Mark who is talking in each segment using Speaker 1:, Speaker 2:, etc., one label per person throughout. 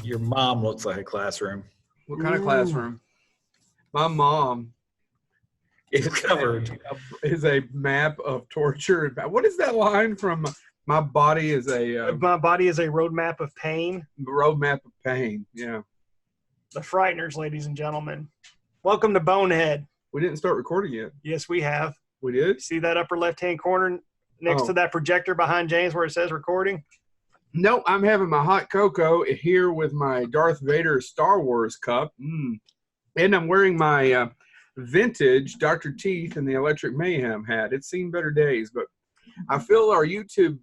Speaker 1: Your mom looks like a classroom.
Speaker 2: What kind of classroom? My mom
Speaker 1: It's covered.
Speaker 2: is a map of torture. What is that line from My Body is a
Speaker 3: My Body is a Roadmap of Pain.
Speaker 2: Roadmap of Pain? Yeah.
Speaker 3: The Frighteners, ladies and gentlemen. Welcome to Bonehead.
Speaker 2: We didn't start recording yet.
Speaker 3: Yes, we have.
Speaker 2: We did?
Speaker 3: See that upper left-hand corner next to that projector behind James where it says recording?
Speaker 2: No, I'm having my hot cocoa here with my Darth Vader Star Wars cup. And I'm wearing my vintage Dr. Teeth and the Electric Mayhem hat. It's seen better days, but I feel our YouTube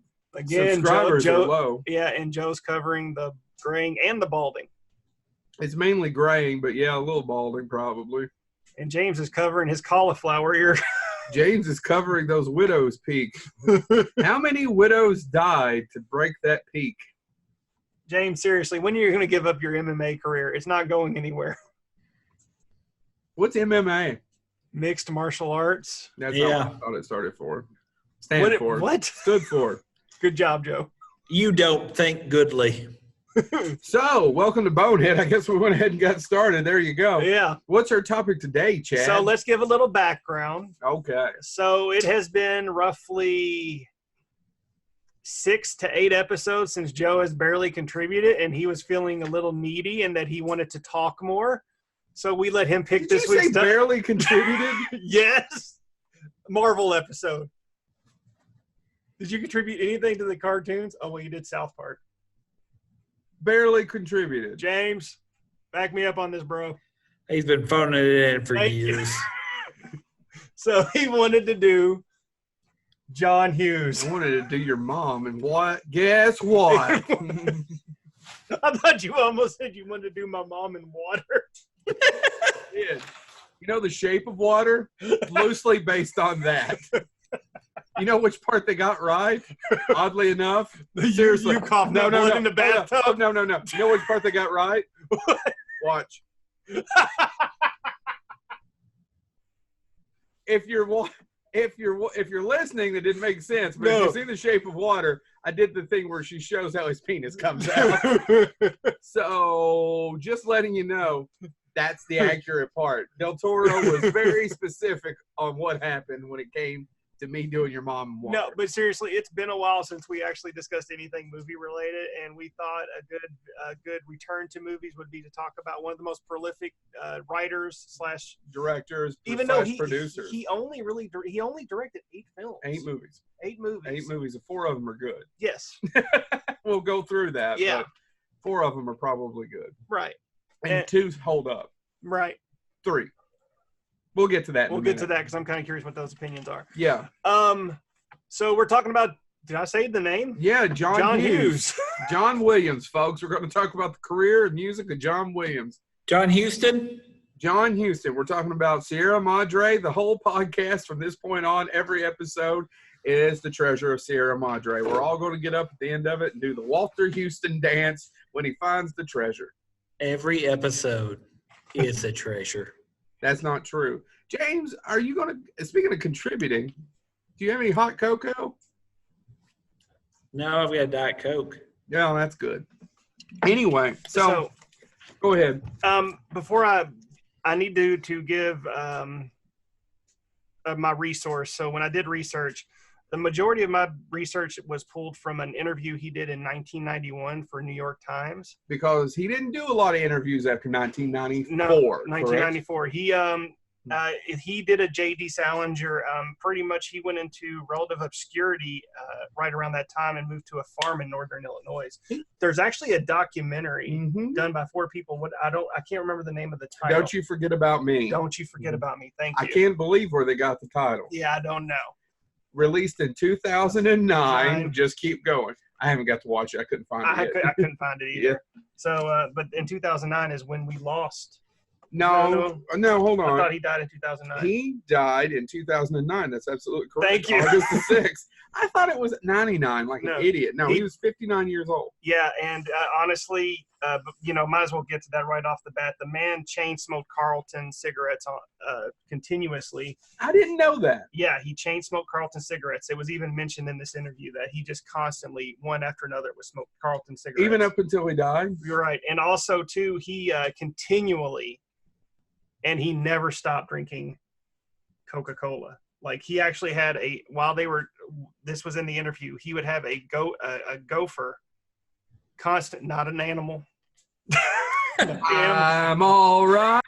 Speaker 2: subscribers are low.
Speaker 3: Yeah, and Joe's covering the graying and the balding.
Speaker 2: It's mainly graying, but yeah, a little balding probably.
Speaker 3: And James is covering his cauliflower ear.
Speaker 2: James is covering those widow's peak. How many widows died to break that peak?
Speaker 3: James, seriously, when are you going to give up your MMA career? It's not going anywhere.
Speaker 2: What's MMA?
Speaker 3: Mixed martial arts.
Speaker 2: That's not what I thought it started for. Stood for.
Speaker 3: Good job, Joe.
Speaker 1: You don't think goodly.
Speaker 2: So, welcome to Bonehead. I guess we went ahead and got started. There you go.
Speaker 3: Yeah.
Speaker 2: What's our topic today, Chad?
Speaker 3: So, let's give a little background.
Speaker 2: Okay.
Speaker 3: So, it has been roughly 6 to 8 episodes since Joe has barely contributed, and he was feeling a little needy and that he wanted to talk more. So, we let him pick this week's
Speaker 2: stuff. Barely contributed?
Speaker 3: Yes. Marvel episode. Did you contribute anything to the cartoons? Oh, well, you did South Park.
Speaker 2: Barely contributed.
Speaker 3: James, back me up on this, bro.
Speaker 1: He's been phoning it in for years.
Speaker 3: So he wanted to do John Hughes.
Speaker 2: I wanted to do your mom, and what? Guess what?
Speaker 3: I thought you almost said you wanted to do my mom in water.
Speaker 2: Yeah. You know The Shape of Water? Loosely based on that. You know which part they got right? Oddly enough.
Speaker 3: Seriously. You coughed blood in the bathtub?
Speaker 2: No. You know which part they got right? Watch. If you're listening, that didn't make sense. But if you see The Shape of Water, I did the thing where she shows how his penis comes out. So just letting you know, that's the accurate part. Del Toro was very specific on what happened when it came to me doing your mom in water.
Speaker 3: No, but seriously, it's been a while since we actually discussed anything movie related, and we thought a good return to movies would be to talk about one of the most prolific writers /
Speaker 2: directors,
Speaker 3: even though
Speaker 2: producers.
Speaker 3: He only directed 8 films.
Speaker 2: 8 movies.
Speaker 3: 8 movies.
Speaker 2: 8 movies. 4 of them are good.
Speaker 3: Yes.
Speaker 2: We'll go through that.
Speaker 3: Yeah.
Speaker 2: But 4 of them are probably good.
Speaker 3: Right.
Speaker 2: And 2 hold up.
Speaker 3: Right.
Speaker 2: 3. We'll get to that.
Speaker 3: We'll get to that because I'm kind of curious what those opinions are.
Speaker 2: Yeah.
Speaker 3: So we're talking about. Did I say the name?
Speaker 2: Yeah, John Hughes. John Williams, folks. We're going to talk about the career and music of John Williams.
Speaker 1: John Huston.
Speaker 2: We're talking about Sierra Madre. The whole podcast from this point on, every episode is the treasure of Sierra Madre. We're all going to get up at the end of it and do the Walter Houston dance when he finds the treasure.
Speaker 1: Every episode is a treasure.
Speaker 2: That's not true. James, are you going to, speaking of contributing, do you have any hot cocoa?
Speaker 1: No, I've got Diet Coke.
Speaker 2: Yeah, that's good. Anyway, so go ahead.
Speaker 3: Before I need to give my resource. So when I did research, the majority of my research was pulled from an interview he did in 1991 for New York Times.
Speaker 2: Because he didn't do a lot of interviews after 1994.
Speaker 3: No, 1994. He did a J.D. Salinger. Pretty much he went into relative obscurity right around that time and moved to a farm in northern Illinois. There's actually a documentary done by 4 people. I can't remember the name of the title.
Speaker 2: Don't You Forget About Me.
Speaker 3: Don't You Forget About Me. Thank you.
Speaker 2: I can't believe where they got the title.
Speaker 3: Yeah, I don't know.
Speaker 2: Released in 2009. Just keep going. I haven't got to watch it. I couldn't find it.
Speaker 3: I couldn't find it either. Yeah. So, but in 2009 is when we lost.
Speaker 2: No, hold on.
Speaker 3: I thought he died in 2009.
Speaker 2: He died in 2009. That's absolutely correct.
Speaker 3: Thank you.
Speaker 2: August the 6th. I thought it was 99, like an idiot. No, he was 59 years old.
Speaker 3: Yeah, and honestly, but, might as well get to that right off the bat. The man chain smoked Carlton cigarettes continuously.
Speaker 2: I didn't know that.
Speaker 3: Yeah, he chain smoked Carlton cigarettes. It was even mentioned in this interview that he just constantly, one after another, would smoke Carlton cigarettes.
Speaker 2: Even up until he died?
Speaker 3: You're right. And also, too, he continually, and he never stopped drinking Coca-Cola. Like, he actually had this was in the interview, he would have a gopher, constant, not an animal.
Speaker 2: I'm all right.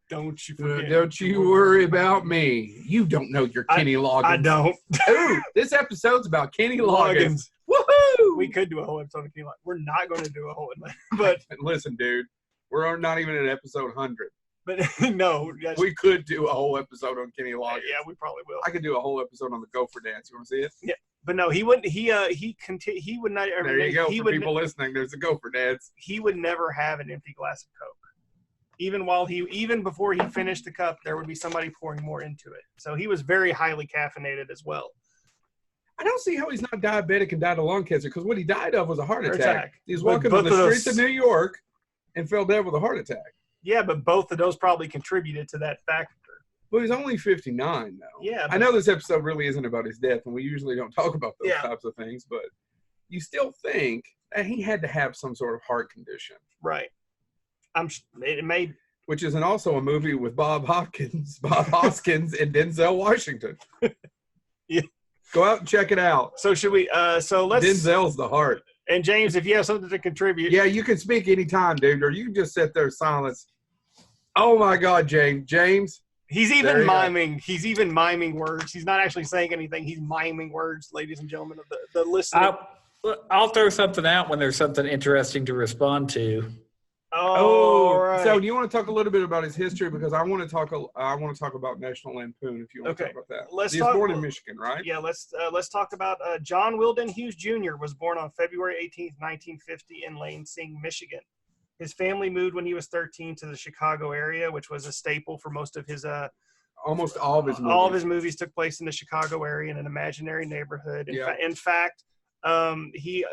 Speaker 3: Don't you forget.
Speaker 2: Don't you worry about me. You don't know your Kenny Loggins.
Speaker 3: I don't.
Speaker 2: Ooh, this episode's about Kenny Loggins. Woohoo!
Speaker 3: We could do a whole episode of Kenny Loggins. We're not going to do a whole but
Speaker 2: listen, dude, we're not even at episode 100.
Speaker 3: But no,
Speaker 2: we could do a whole episode on Kenny Loggins.
Speaker 3: Yeah, we probably will.
Speaker 2: I could do a whole episode on the Gopher dance. You want to see it?
Speaker 3: Yeah, but no, he wouldn't. He would not.
Speaker 2: There you go. For people listening, there's a Gopher dance.
Speaker 3: He would never have an empty glass of Coke. Even before he finished the cup, there would be somebody pouring more into it. So he was very highly caffeinated as well.
Speaker 2: I don't see how he's not diabetic and died of lung cancer, because what he died of was a heart attack. He was walking on the streets of New York and fell dead with a heart attack.
Speaker 3: Yeah, but both of those probably contributed to that factor.
Speaker 2: Well, he's only 59 though.
Speaker 3: Yeah.
Speaker 2: I know this episode really isn't about his death, and we usually don't talk about those types of things, but you still think that he had to have some sort of heart condition.
Speaker 3: Right.
Speaker 2: Which is also a movie with Bob Hoskins, and Denzel Washington.
Speaker 3: Yeah.
Speaker 2: Go out and check it out.
Speaker 3: So should we? So let's.
Speaker 2: Denzel's the heart.
Speaker 3: And James, if you have something to contribute.
Speaker 2: Yeah, you can speak anytime, dude, or you can just sit there silence. Oh my God, James.
Speaker 3: He's even miming. He's even miming words. He's not actually saying anything. He's miming words, ladies and gentlemen of the listener.
Speaker 1: I'll throw something out when there's something interesting to respond to.
Speaker 3: Oh, right.
Speaker 2: So do you want to talk a little bit about his history? Because I want to talk about National Lampoon. If you want to talk about that. He was born in Michigan, right?
Speaker 3: Yeah. Let's talk about John Wilden Hughes Jr. was born on February 18th, 1950, in Lansing, Michigan. His family moved when he was 13 to the Chicago area, which was a staple for most of his
Speaker 2: almost all of his movies.
Speaker 3: All of his movies took place in the Chicago area in an imaginary neighborhood. In fact, he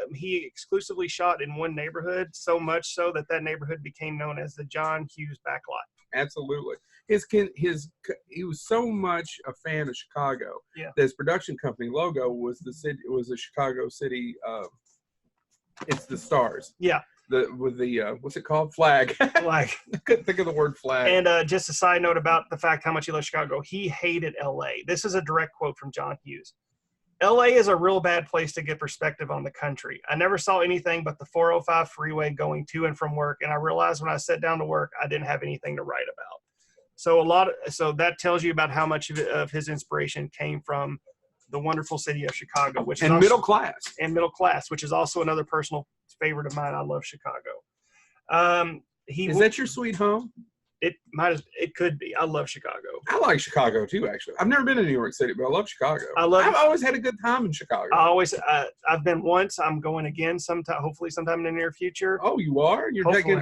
Speaker 3: exclusively shot in one neighborhood, so much so that neighborhood became known as the John Hughes backlot.
Speaker 2: Absolutely. He was so much a fan of Chicago that his production company logo was the Chicago City. It's the stars.
Speaker 3: Yeah.
Speaker 2: With the what's it called? Flag.
Speaker 3: Flag.
Speaker 2: I couldn't think of the word flag.
Speaker 3: And just a side note about the fact how much he loved Chicago. He hated L.A. This is a direct quote from John Hughes. L.A. is a real bad place to get perspective on the country. I never saw anything but the 405 freeway going to and from work, and I realized when I sat down to work, I didn't have anything to write about. So that tells you about how much of his inspiration came from the wonderful city of Chicago, which is
Speaker 2: middle class,
Speaker 3: which is also another personal favorite of mine. I love Chicago.
Speaker 2: Is that your sweet home?
Speaker 3: It could be. I love Chicago.
Speaker 2: I like Chicago too, actually. I've never been to New York City, but I love Chicago. I've always had a good time in Chicago.
Speaker 3: I've been once. I'm going again sometime. Hopefully, sometime in the near future.
Speaker 2: Oh, you are? Are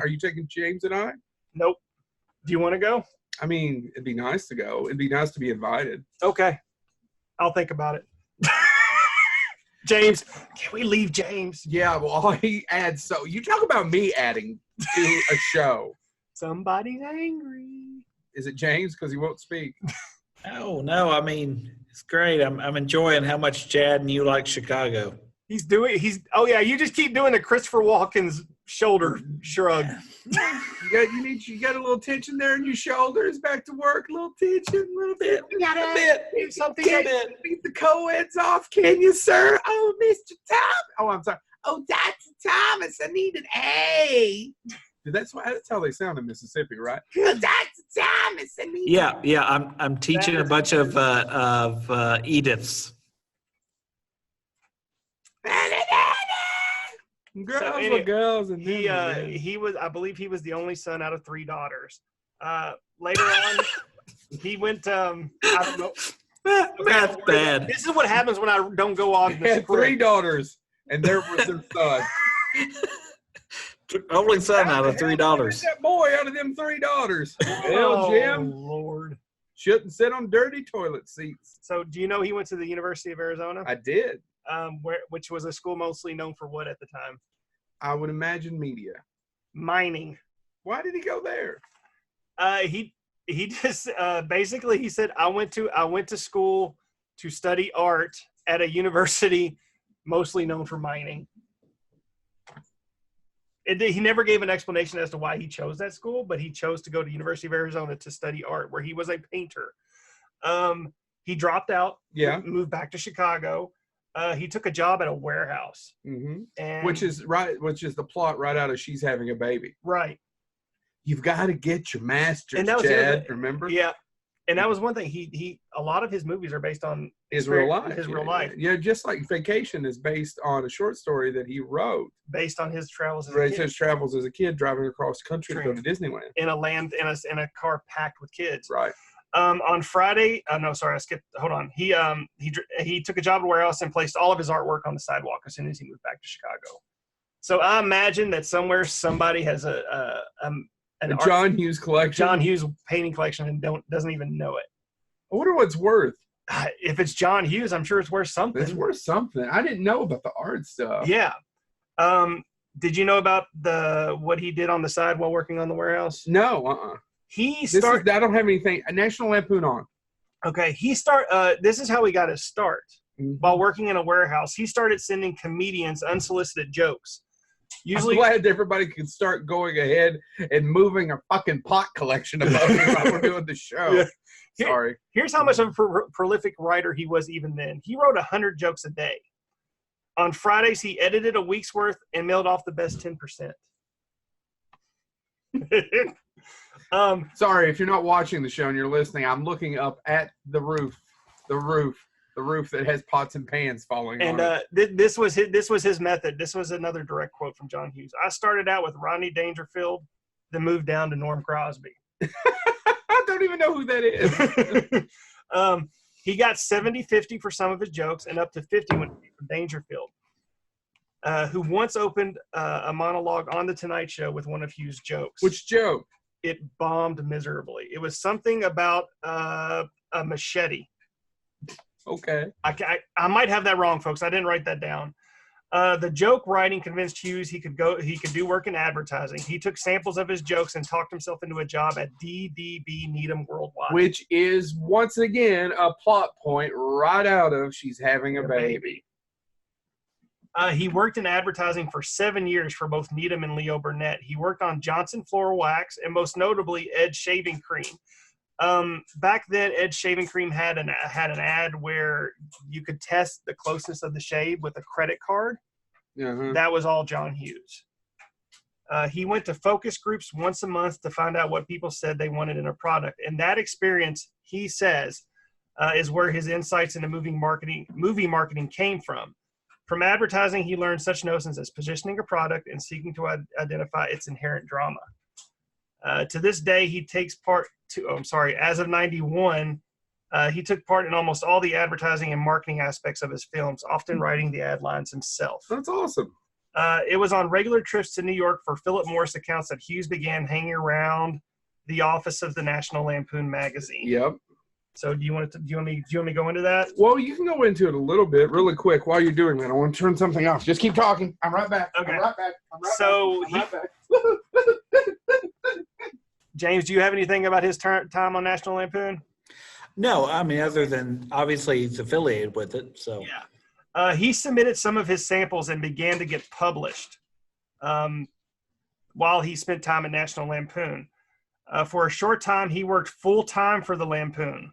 Speaker 2: you taking James and I?
Speaker 3: Nope. Do you want to go?
Speaker 2: I mean, it'd be nice to go. It'd be nice to be invited.
Speaker 3: Okay, I'll think about it. James, can we leave James?
Speaker 2: Yeah, well, he adds. So you talk about me adding to a show.
Speaker 3: Somebody's angry.
Speaker 2: Is it James? Because he won't speak.
Speaker 1: No. I mean, it's great. I'm enjoying how much Chad and you like Chicago.
Speaker 3: Oh yeah, you just keep doing the Christopher Walken's shoulder shrug.
Speaker 2: You got a little tension there in your shoulders. Back to work, a little tension, a little bit.
Speaker 3: You got a bit. Something a bit.
Speaker 2: Beat the co-eds off, can you, sir? Oh, Mr. Tom. Oh, I'm sorry. Oh, Dr. Thomas, I need an A. That's how they sound in Mississippi, right? Oh, Dr. Thomas, I need.
Speaker 1: Yeah. I'm teaching a bunch of Ediths.
Speaker 2: Girls, and
Speaker 3: he was. I believe he was the only son out of 3 daughters. Later on, he went. I don't know.
Speaker 1: That's bad.
Speaker 3: This is what happens when I don't go on.
Speaker 2: He had 3 daughters, and there was their son.
Speaker 1: Only son out of 3 daughters.
Speaker 2: That boy out of them 3 daughters. Hell, Jim.
Speaker 3: Lord.
Speaker 2: Shouldn't sit on dirty toilet seats.
Speaker 3: So, do you know he went to the University of Arizona?
Speaker 2: I did.
Speaker 3: Which was a school mostly known for what at the time?
Speaker 2: I would imagine media.
Speaker 3: Mining.
Speaker 2: Why did he go there?
Speaker 3: He just basically he said I went to school to study art at a university mostly known for mining. He never gave an explanation as to why he chose that school, but he chose to go to University of Arizona to study art, where he was a painter. He dropped out, moved back to Chicago. He took a job at a warehouse,
Speaker 2: and which is the plot right out of She's Having a Baby.
Speaker 3: Right.
Speaker 2: You've got to get your master's, Chad. Remember?
Speaker 3: Yeah. And that was one thing. He a lot of his movies are based on
Speaker 2: his real life.
Speaker 3: His real life.
Speaker 2: Yeah, just like Vacation is based on a short story that he wrote.
Speaker 3: Based on his travels as
Speaker 2: a kid driving across country to go to Disneyland.
Speaker 3: In a car packed with kids.
Speaker 2: Right.
Speaker 3: On Friday, no, sorry, I skipped. Hold on. He took a job at a warehouse and placed all of his artwork on the sidewalk as soon as he moved back to Chicago. So I imagine that somewhere somebody has a
Speaker 2: John Hughes collection.
Speaker 3: John Hughes painting collection and doesn't even know it.
Speaker 2: I wonder what it's worth.
Speaker 3: If it's John Hughes, I'm sure it's worth something.
Speaker 2: It's worth something. I didn't know about the art stuff.
Speaker 3: Yeah. Did you know about what he did on the side while working on the warehouse?
Speaker 2: No. I don't have anything. National Lampoon on.
Speaker 3: Okay. This is how he got his start. While working in a warehouse, he started sending comedians unsolicited jokes. Usually, I'm
Speaker 2: glad everybody can start going ahead and moving a fucking pot collection above me while we're doing the show. Yeah. Sorry.
Speaker 3: Here's how much of a prolific writer he was even then. He wrote 100 jokes a day. On Fridays, he edited a week's worth and mailed off the best 10%.
Speaker 2: Sorry, if you're not watching the show and you're listening, I'm looking up at the roof that has pots and pans falling on it.
Speaker 3: This was his method. This was another direct quote from John Hughes. I started out with Rodney Dangerfield, then moved down to Norm Crosby.
Speaker 2: I don't even know who that is.
Speaker 3: He got 70-50 for some of his jokes and up to 50 when from Dangerfield, who once opened a monologue on The Tonight Show with one of Hughes' jokes.
Speaker 2: Which joke?
Speaker 3: It bombed miserably. It was something about a machete.
Speaker 2: Okay.
Speaker 3: I might have that wrong, folks. I didn't write that down. The joke writing convinced Hughes he could do work in advertising. He took samples of his jokes and talked himself into a job at DDB Needham Worldwide.
Speaker 2: Which is, once again, a plot point right out of She's Having a Baby.
Speaker 3: He worked in advertising for 7 years for both Needham and Leo Burnett. He worked on Johnson Floor Wax and most notably Edge Shaving Cream. Back then, Edge Shaving Cream had an ad where you could test the closeness of the shave with a credit card.
Speaker 2: Uh-huh.
Speaker 3: That was all John Hughes. He went to focus groups once a month to find out what people said they wanted in a product. And that experience, he says, is where his insights into movie marketing came from. From advertising, he learned such notions as positioning a product and seeking to identify its inherent drama. To this day, he takes part as of 91, he took part in almost all the advertising and marketing aspects of his films, often writing the ad lines himself.
Speaker 2: That's awesome.
Speaker 3: It was on regular trips to New York for Philip Morris accounts that Hughes began hanging around the office of the National Lampoon magazine.
Speaker 2: Yep.
Speaker 3: So do you want me to go into that?
Speaker 2: Well, you can go into it a little bit really quick while you're doing that. I want to turn something off. Just keep talking. I'm right back.
Speaker 3: Okay.
Speaker 2: I'm right back.
Speaker 3: James, do you have anything about his time on National Lampoon?
Speaker 1: No, I mean, other than obviously he's affiliated with it. So
Speaker 3: yeah, he submitted some of his samples and began to get published while he spent time at National Lampoon. For a short time, he worked full time for the Lampoon.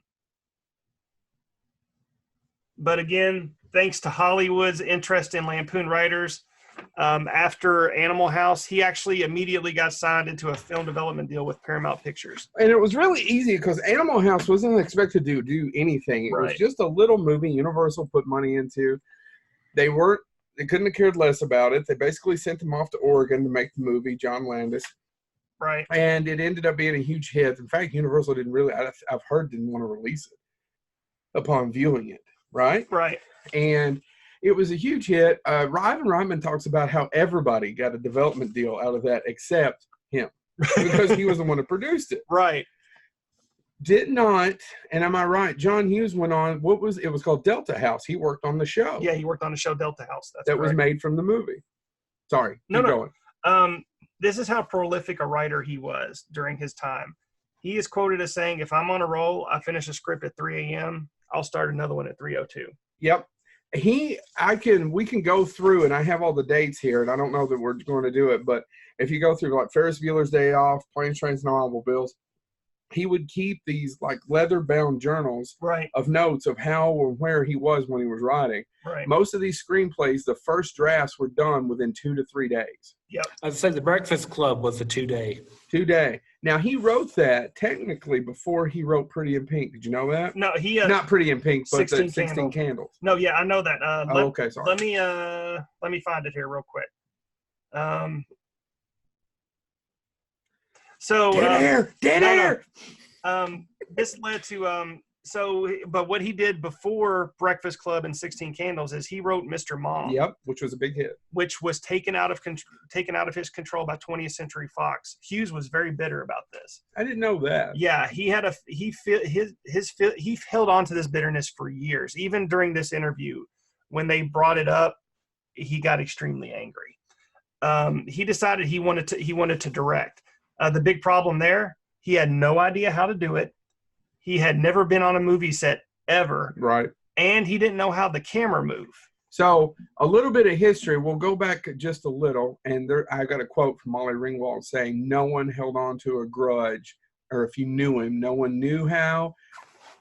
Speaker 3: But again, thanks to Hollywood's interest in Lampoon writers, after Animal House, he actually immediately got signed into a film development deal with Paramount Pictures.
Speaker 2: And it was really easy because Animal House wasn't expected to do anything. It was just a little movie Universal put money into. They couldn't have cared less about it. They basically sent him off to Oregon to make the movie, John Landis.
Speaker 3: Right.
Speaker 2: And it ended up being a huge hit. In fact, Universal didn't want to release it upon viewing it. Right?
Speaker 3: Right.
Speaker 2: And it was a huge hit. Ivan Reitman talks about how everybody got a development deal out of that except him because he was the one who produced it.
Speaker 3: Right.
Speaker 2: Did not, and am I right, John Hughes went on, it was called Delta House. He worked on the show.
Speaker 3: Yeah, he worked on the show Delta House.
Speaker 2: That was made from the movie. Sorry.
Speaker 3: Keep
Speaker 2: going.
Speaker 3: this is how prolific a writer he was during his time. He is quoted as saying, if I'm on a roll, I finish a script at 3 a.m., I'll start another one at 3:02.
Speaker 2: Yep. We can go through, and I have all the dates here, and I don't know that we're going to do it, but if you go through like Ferris Bueller's Day Off, Planes, Trains, and Automobiles, he would keep these like leather-bound journals of notes of how or where he was when he was writing.
Speaker 3: Right.
Speaker 2: Most of these screenplays, the first drafts were done within 2 to 3 days.
Speaker 3: Yep.
Speaker 1: I'd say The Breakfast Club was a 2-day.
Speaker 2: 2-day. Now, he wrote that technically before he wrote Pretty in Pink. Did you know that?
Speaker 3: No, he
Speaker 2: not Pretty in Pink, but
Speaker 3: 16
Speaker 2: 16 Candles.
Speaker 3: No, yeah, I know that.
Speaker 2: Okay, sorry.
Speaker 3: Let me find it here real quick.
Speaker 2: Dead air.
Speaker 3: This led to but what he did before Breakfast Club and 16 Candles is he wrote Mr. Mom.
Speaker 2: Yep, which was a big hit.
Speaker 3: Which was taken out of his control by 20th Century Fox. Hughes was very bitter about this.
Speaker 2: I didn't know that.
Speaker 3: Yeah, he held on to this bitterness for years. Even during this interview, when they brought it up, he got extremely angry. He decided he wanted to direct. The big problem there, he had no idea how to do it. He had never been on a movie set ever.
Speaker 2: Right.
Speaker 3: And he didn't know how the camera moved.
Speaker 2: So a little bit of history. We'll go back just a little. And I got a quote from Molly Ringwald saying, no one held on to a grudge. Or if you knew him, no one knew how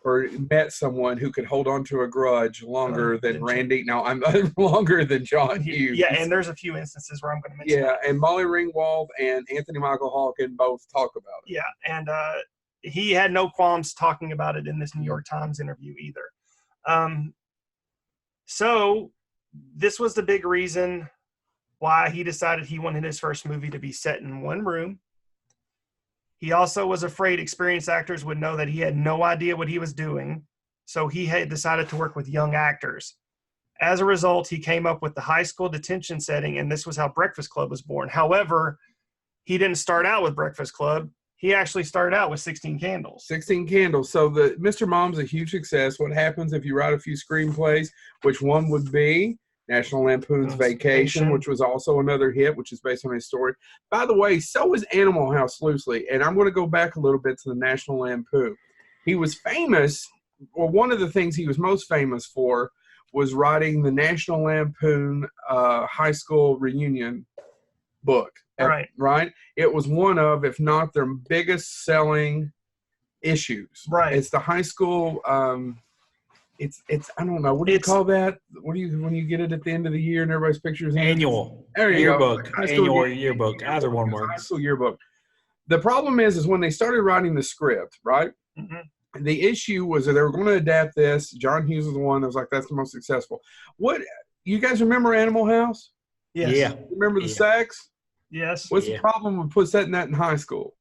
Speaker 2: or met someone who could hold on to a grudge longer than Randy. No, I'm longer than John Hughes.
Speaker 3: Yeah, and there's a few instances where I'm going to mention that.
Speaker 2: And Molly Ringwald and Anthony Michael Hawken both talk about it.
Speaker 3: Yeah, and he had no qualms talking about it in this New York Times interview either. So this was the big reason why he decided he wanted his first movie to be set in one room. He also was afraid experienced actors would know that he had no idea what he was doing, so he had decided to work with young actors. As a result, he came up with the high school detention setting, and this was how Breakfast Club was born. However, he didn't start out with Breakfast Club. He actually started out with 16 Candles.
Speaker 2: 16 Candles. So the Mr. Mom's a huge success. What happens if you write a few screenplays, which one would be National Lampoon's Vacation, which was also another hit, which is based on his story. By the way, so is Animal House loosely. And I'm going to go back a little bit to the National Lampoon. He was famous, or one of the things he was most famous for was writing the National Lampoon high school reunion book. Right? It was one of, if not their biggest selling issues.
Speaker 3: Right.
Speaker 2: It's the high school it's I don't know, what do you call that? What do you when you get it at the end of the year and everybody's pictures?
Speaker 1: Annual.
Speaker 2: There you
Speaker 1: yearbook.
Speaker 2: Go.
Speaker 1: Annual yearbook. Either one works.
Speaker 2: High school yearbook. The problem is when they started writing the script, right? Mm-hmm. The issue was that they were going to adapt this. John Hughes was the one that was like, that's the most successful. What, you guys remember Animal House?
Speaker 3: Yes.
Speaker 1: Yeah.
Speaker 2: Remember the sex?
Speaker 3: Yes.
Speaker 2: What's the problem with setting that in high school?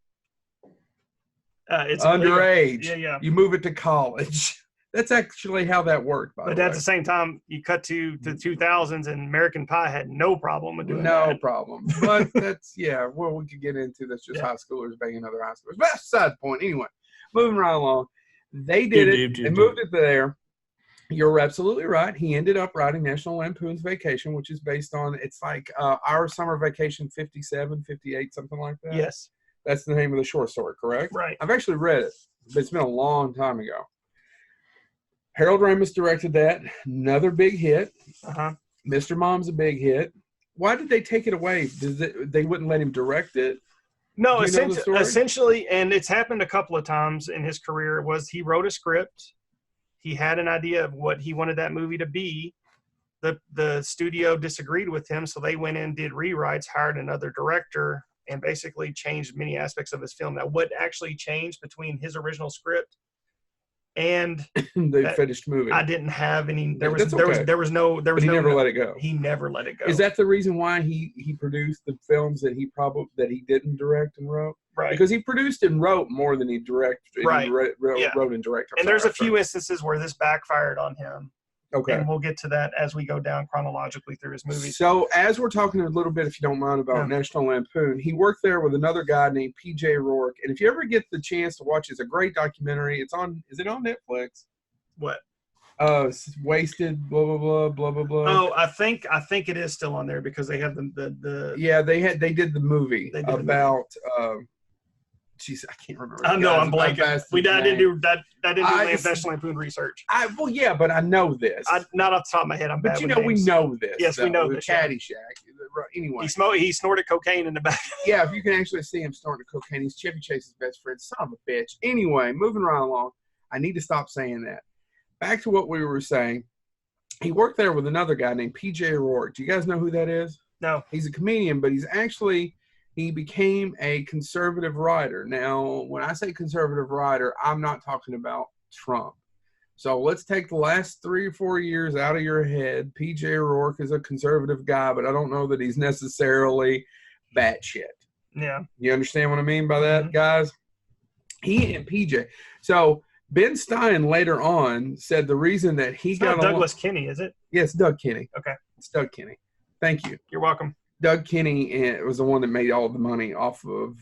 Speaker 3: It's
Speaker 2: underage.
Speaker 3: Yeah.
Speaker 2: You move it to college. That's actually how that worked, by the way.
Speaker 3: But at the same time, you cut to the 2000s, and American Pie had no problem with doing that.
Speaker 2: No problem. But that's, well, we could get into that's just high schoolers banging other high schoolers. But that's beside the point. Anyway, moving right along. They did it. They moved it there. You're absolutely right. He ended up writing National Lampoon's Vacation, which is based on, it's like Our Summer Vacation 57, 58, something like that.
Speaker 3: Yes.
Speaker 2: That's the name of the short story, correct?
Speaker 3: Right.
Speaker 2: I've actually read it, but it's been a long time ago. Harold Ramis directed that. Another big hit. Mr. Mom's a big hit. Why did they take it away? They wouldn't let him direct it?
Speaker 3: No, essentially, and it's happened a couple of times in his career, was he wrote a script. He had an idea of what he wanted that movie to be. The studio disagreed with him, so they went in, did rewrites, hired another director, and basically changed many aspects of his film. Now, what actually changed between his original script and
Speaker 2: the finished movie?
Speaker 3: I didn't have any. There was no.
Speaker 2: He never let it go.
Speaker 3: He never let it go.
Speaker 2: Is that the reason why he produced the films that he didn't direct and wrote?
Speaker 3: Right.
Speaker 2: Because he produced and wrote more than he directed.
Speaker 3: Right.
Speaker 2: He wrote and directed.
Speaker 3: And there's a few instances where this backfired on him.
Speaker 2: Okay.
Speaker 3: And we'll get to that as we go down chronologically through his movies.
Speaker 2: So as we're talking a little bit, if you don't mind, about National Lampoon, he worked there with another guy named P.J. Rourke. And if you ever get the chance to watch, it's a great documentary. Is it on Netflix?
Speaker 3: What?
Speaker 2: Wasted, blah blah blah blah blah blah.
Speaker 3: Oh, I think it is still on there because they have the
Speaker 2: Yeah, they did the movie
Speaker 3: They did the
Speaker 2: about. Jeez, I can't remember.
Speaker 3: I know I'm blanking. I didn't do that. I didn't do National Lampoon research.
Speaker 2: Well, yeah, but I know this.
Speaker 3: Not off the top of my head. I'm bad.
Speaker 2: But you
Speaker 3: with
Speaker 2: know, we
Speaker 3: names.
Speaker 2: know this.
Speaker 3: Yes, we know
Speaker 2: the
Speaker 3: this. Yeah.
Speaker 2: Caddyshack. Anyway,
Speaker 3: He snorted cocaine in the back.
Speaker 2: yeah, if you can actually see him snorting cocaine, he's Chevy Chase's best friend. Son of a bitch. Anyway, moving right along. I need to stop saying that. Back to what we were saying. He worked there with another guy named P.J. O'Rourke. Do you guys know who that is?
Speaker 3: No.
Speaker 2: He's a comedian, but he became a conservative writer. Now, when I say conservative writer, I'm not talking about Trump. So let's take the last 3 or 4 years out of your head. P.J. O'Rourke is a conservative guy, but I don't know that he's necessarily batshit.
Speaker 3: Yeah.
Speaker 2: You understand what I mean by that, guys? He and P.J. So Ben Stein later on said the reason that he got
Speaker 3: Douglas Kinney, is it?
Speaker 2: Yes, Doug Kinney.
Speaker 3: Okay.
Speaker 2: It's Doug Kinney. Thank you.
Speaker 3: You're welcome.
Speaker 2: Doug Kinney was the one that made all the money off of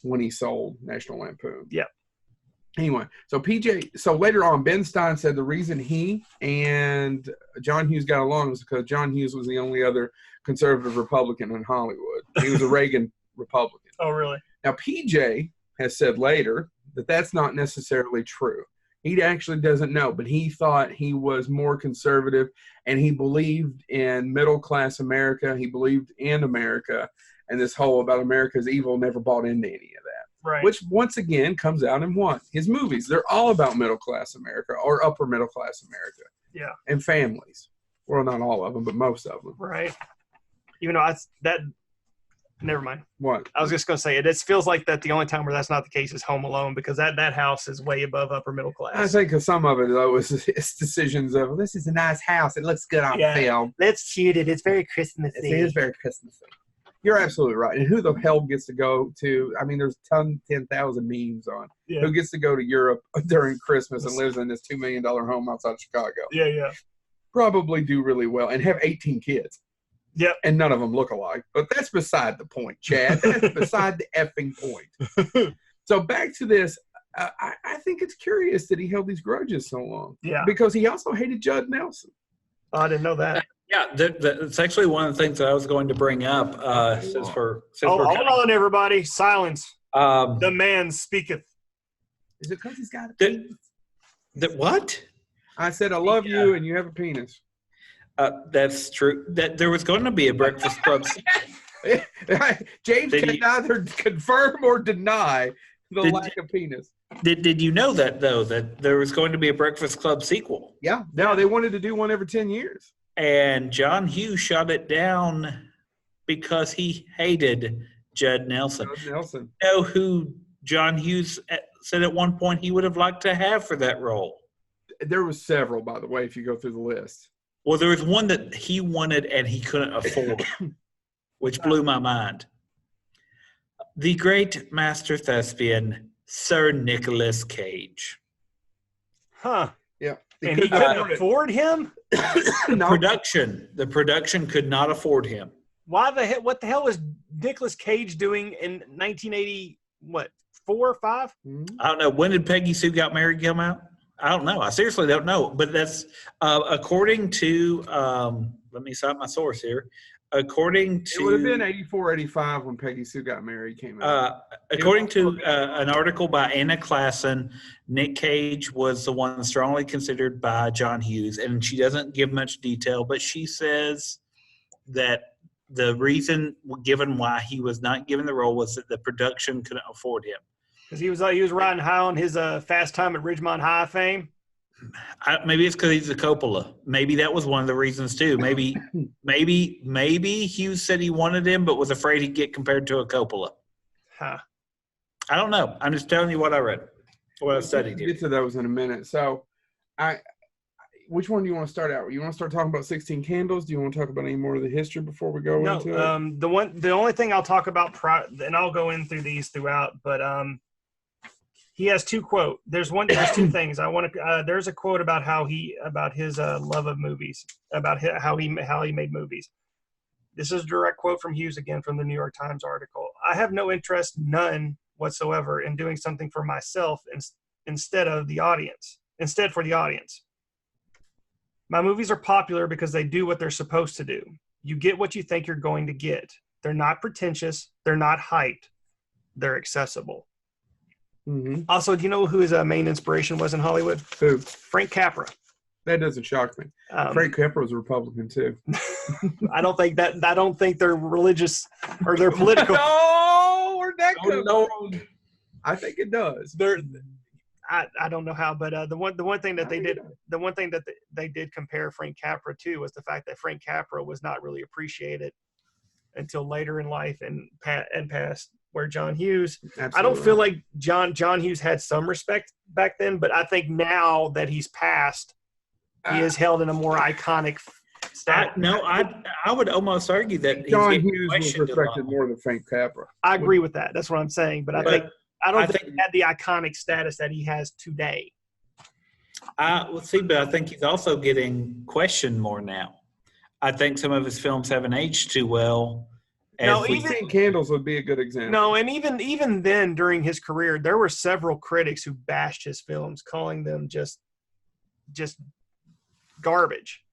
Speaker 2: when he sold National Lampoon.
Speaker 3: Yeah.
Speaker 2: Anyway, so later on, Ben Stein said the reason he and John Hughes got along was because John Hughes was the only other conservative Republican in Hollywood. He was a Reagan Republican.
Speaker 3: Oh, really?
Speaker 2: Now, PJ has said later that that's not necessarily true. He actually doesn't know, but he thought he was more conservative, and he believed in middle-class America. He believed in America, and this whole about America's evil never bought into any of that.
Speaker 3: Right.
Speaker 2: Which, once again, comes out in what? His movies. They're all about middle-class America or upper-middle-class America.
Speaker 3: Yeah.
Speaker 2: And families. Well, not all of them, but most of them.
Speaker 3: Right. Even though never mind.
Speaker 2: What?
Speaker 3: I was just going to say, it feels like that the only time where that's not the case is Home Alone, because that house is way above upper middle class.
Speaker 2: I think because some of it, though, was his decisions of, this is a nice house. It looks good on film.
Speaker 3: Let's shoot it. It's very Christmassy.
Speaker 2: It is very Christmassy. You're absolutely right. And who the hell gets to go to, I mean, there's 10,000 memes on who gets to go to Europe during Christmas and lives in this $2 million home outside of Chicago.
Speaker 3: Yeah.
Speaker 2: Probably do really well and have 18 kids.
Speaker 3: Yep.
Speaker 2: And none of them look alike. But that's beside the point, Chad. That's beside the effing point. So back to this. I think it's curious that he held these grudges so long.
Speaker 3: Yeah.
Speaker 2: Because he also hated Judd Nelson.
Speaker 3: Oh, I didn't know that.
Speaker 1: Yeah, it's actually one of the things that I was going to bring up. Hold
Speaker 3: on, everybody. Silence. The man speaketh.
Speaker 2: Is it because he's got a penis?
Speaker 1: What?
Speaker 2: I said, I love you, and you have a penis.
Speaker 1: That's true. That there was going to be a Breakfast Club.
Speaker 2: James can neither confirm or deny the lack of penis.
Speaker 1: Did you know that, though, that there was going to be a Breakfast Club sequel?
Speaker 2: Yeah. No, they wanted to do one every 10 years.
Speaker 1: And John Hughes shot it down because he hated Judd Nelson.
Speaker 2: Judd Nelson.
Speaker 1: You know who John Hughes said at one point he would have liked to have for that role?
Speaker 2: There was several, by the way, if you go through the list.
Speaker 1: Well, there was one that he wanted and he couldn't afford, which blew my mind. The great master thespian, Sir Nicolas Cage.
Speaker 3: Huh.
Speaker 2: Yeah.
Speaker 3: And he couldn't afford him?
Speaker 1: The production could not afford him.
Speaker 3: What the hell was Nicolas Cage doing in 1980, 4 or 5?
Speaker 1: I don't know. When did Peggy Sue Got Married come out? I don't know. I seriously don't know. But that's according to let me cite my source here. According to,
Speaker 2: it would have been 84, 85 when Peggy Sue Got Married came out.
Speaker 1: According to an article by Anna Klassen, Nick Cage was the one strongly considered by John Hughes, and she doesn't give much detail, but she says that the reason given why he was not given the role was that the production couldn't afford him.
Speaker 3: Because he was riding high on his Fast Time at Ridgemont High fame.
Speaker 1: Maybe it's because he's a Coppola. Maybe that was one of the reasons too. Maybe Hughes said he wanted him, but was afraid he'd get compared to a Coppola.
Speaker 3: Huh.
Speaker 1: I don't know. I'm just telling you what I read, what I studied.
Speaker 2: We'll get to those in a minute. So, which one do you want to start out with? You want to start talking about 16 Candles? Do you want to talk about any more of the history before we go into it?
Speaker 3: The only thing I'll talk about, and I'll go in through these throughout, but he has two quotes. There's two things I want to. There's a quote about his love of movies, about how he made movies. This is a direct quote from Hughes again from the New York Times article. I have no interest, none whatsoever, in doing something for myself instead for the audience. My movies are popular because they do what they're supposed to do. You get what you think you're going to get. They're not pretentious. They're not hyped. They're accessible.
Speaker 2: Mm-hmm.
Speaker 3: Also, do you know who his main inspiration was in Hollywood?
Speaker 2: Who?
Speaker 3: Frank Capra.
Speaker 2: That doesn't shock me. Frank Capra was a Republican too.
Speaker 3: I don't think they're religious or they're political.
Speaker 2: No, where'd that come
Speaker 1: no.
Speaker 2: from? I think it does.
Speaker 3: I don't know how, but the one thing that they did compare Frank Capra to was the fact that Frank Capra was not really appreciated until later in life and passed. Where John Hughes,
Speaker 2: Absolutely.
Speaker 3: I don't feel like John Hughes had some respect back then, but I think now that he's passed, he is held in a more iconic status.
Speaker 1: I would almost argue that
Speaker 2: John Hughes was respected more than Frank Capra.
Speaker 3: I agree with that. That's what I'm saying, but I don't think he had the iconic status that he has today.
Speaker 1: But I think he's also getting questioned more now. I think some of his films haven't aged too well.
Speaker 3: No,
Speaker 2: 16 Candles would be a good example.
Speaker 3: No, and even then during his career, there were several critics who bashed his films, calling them just garbage.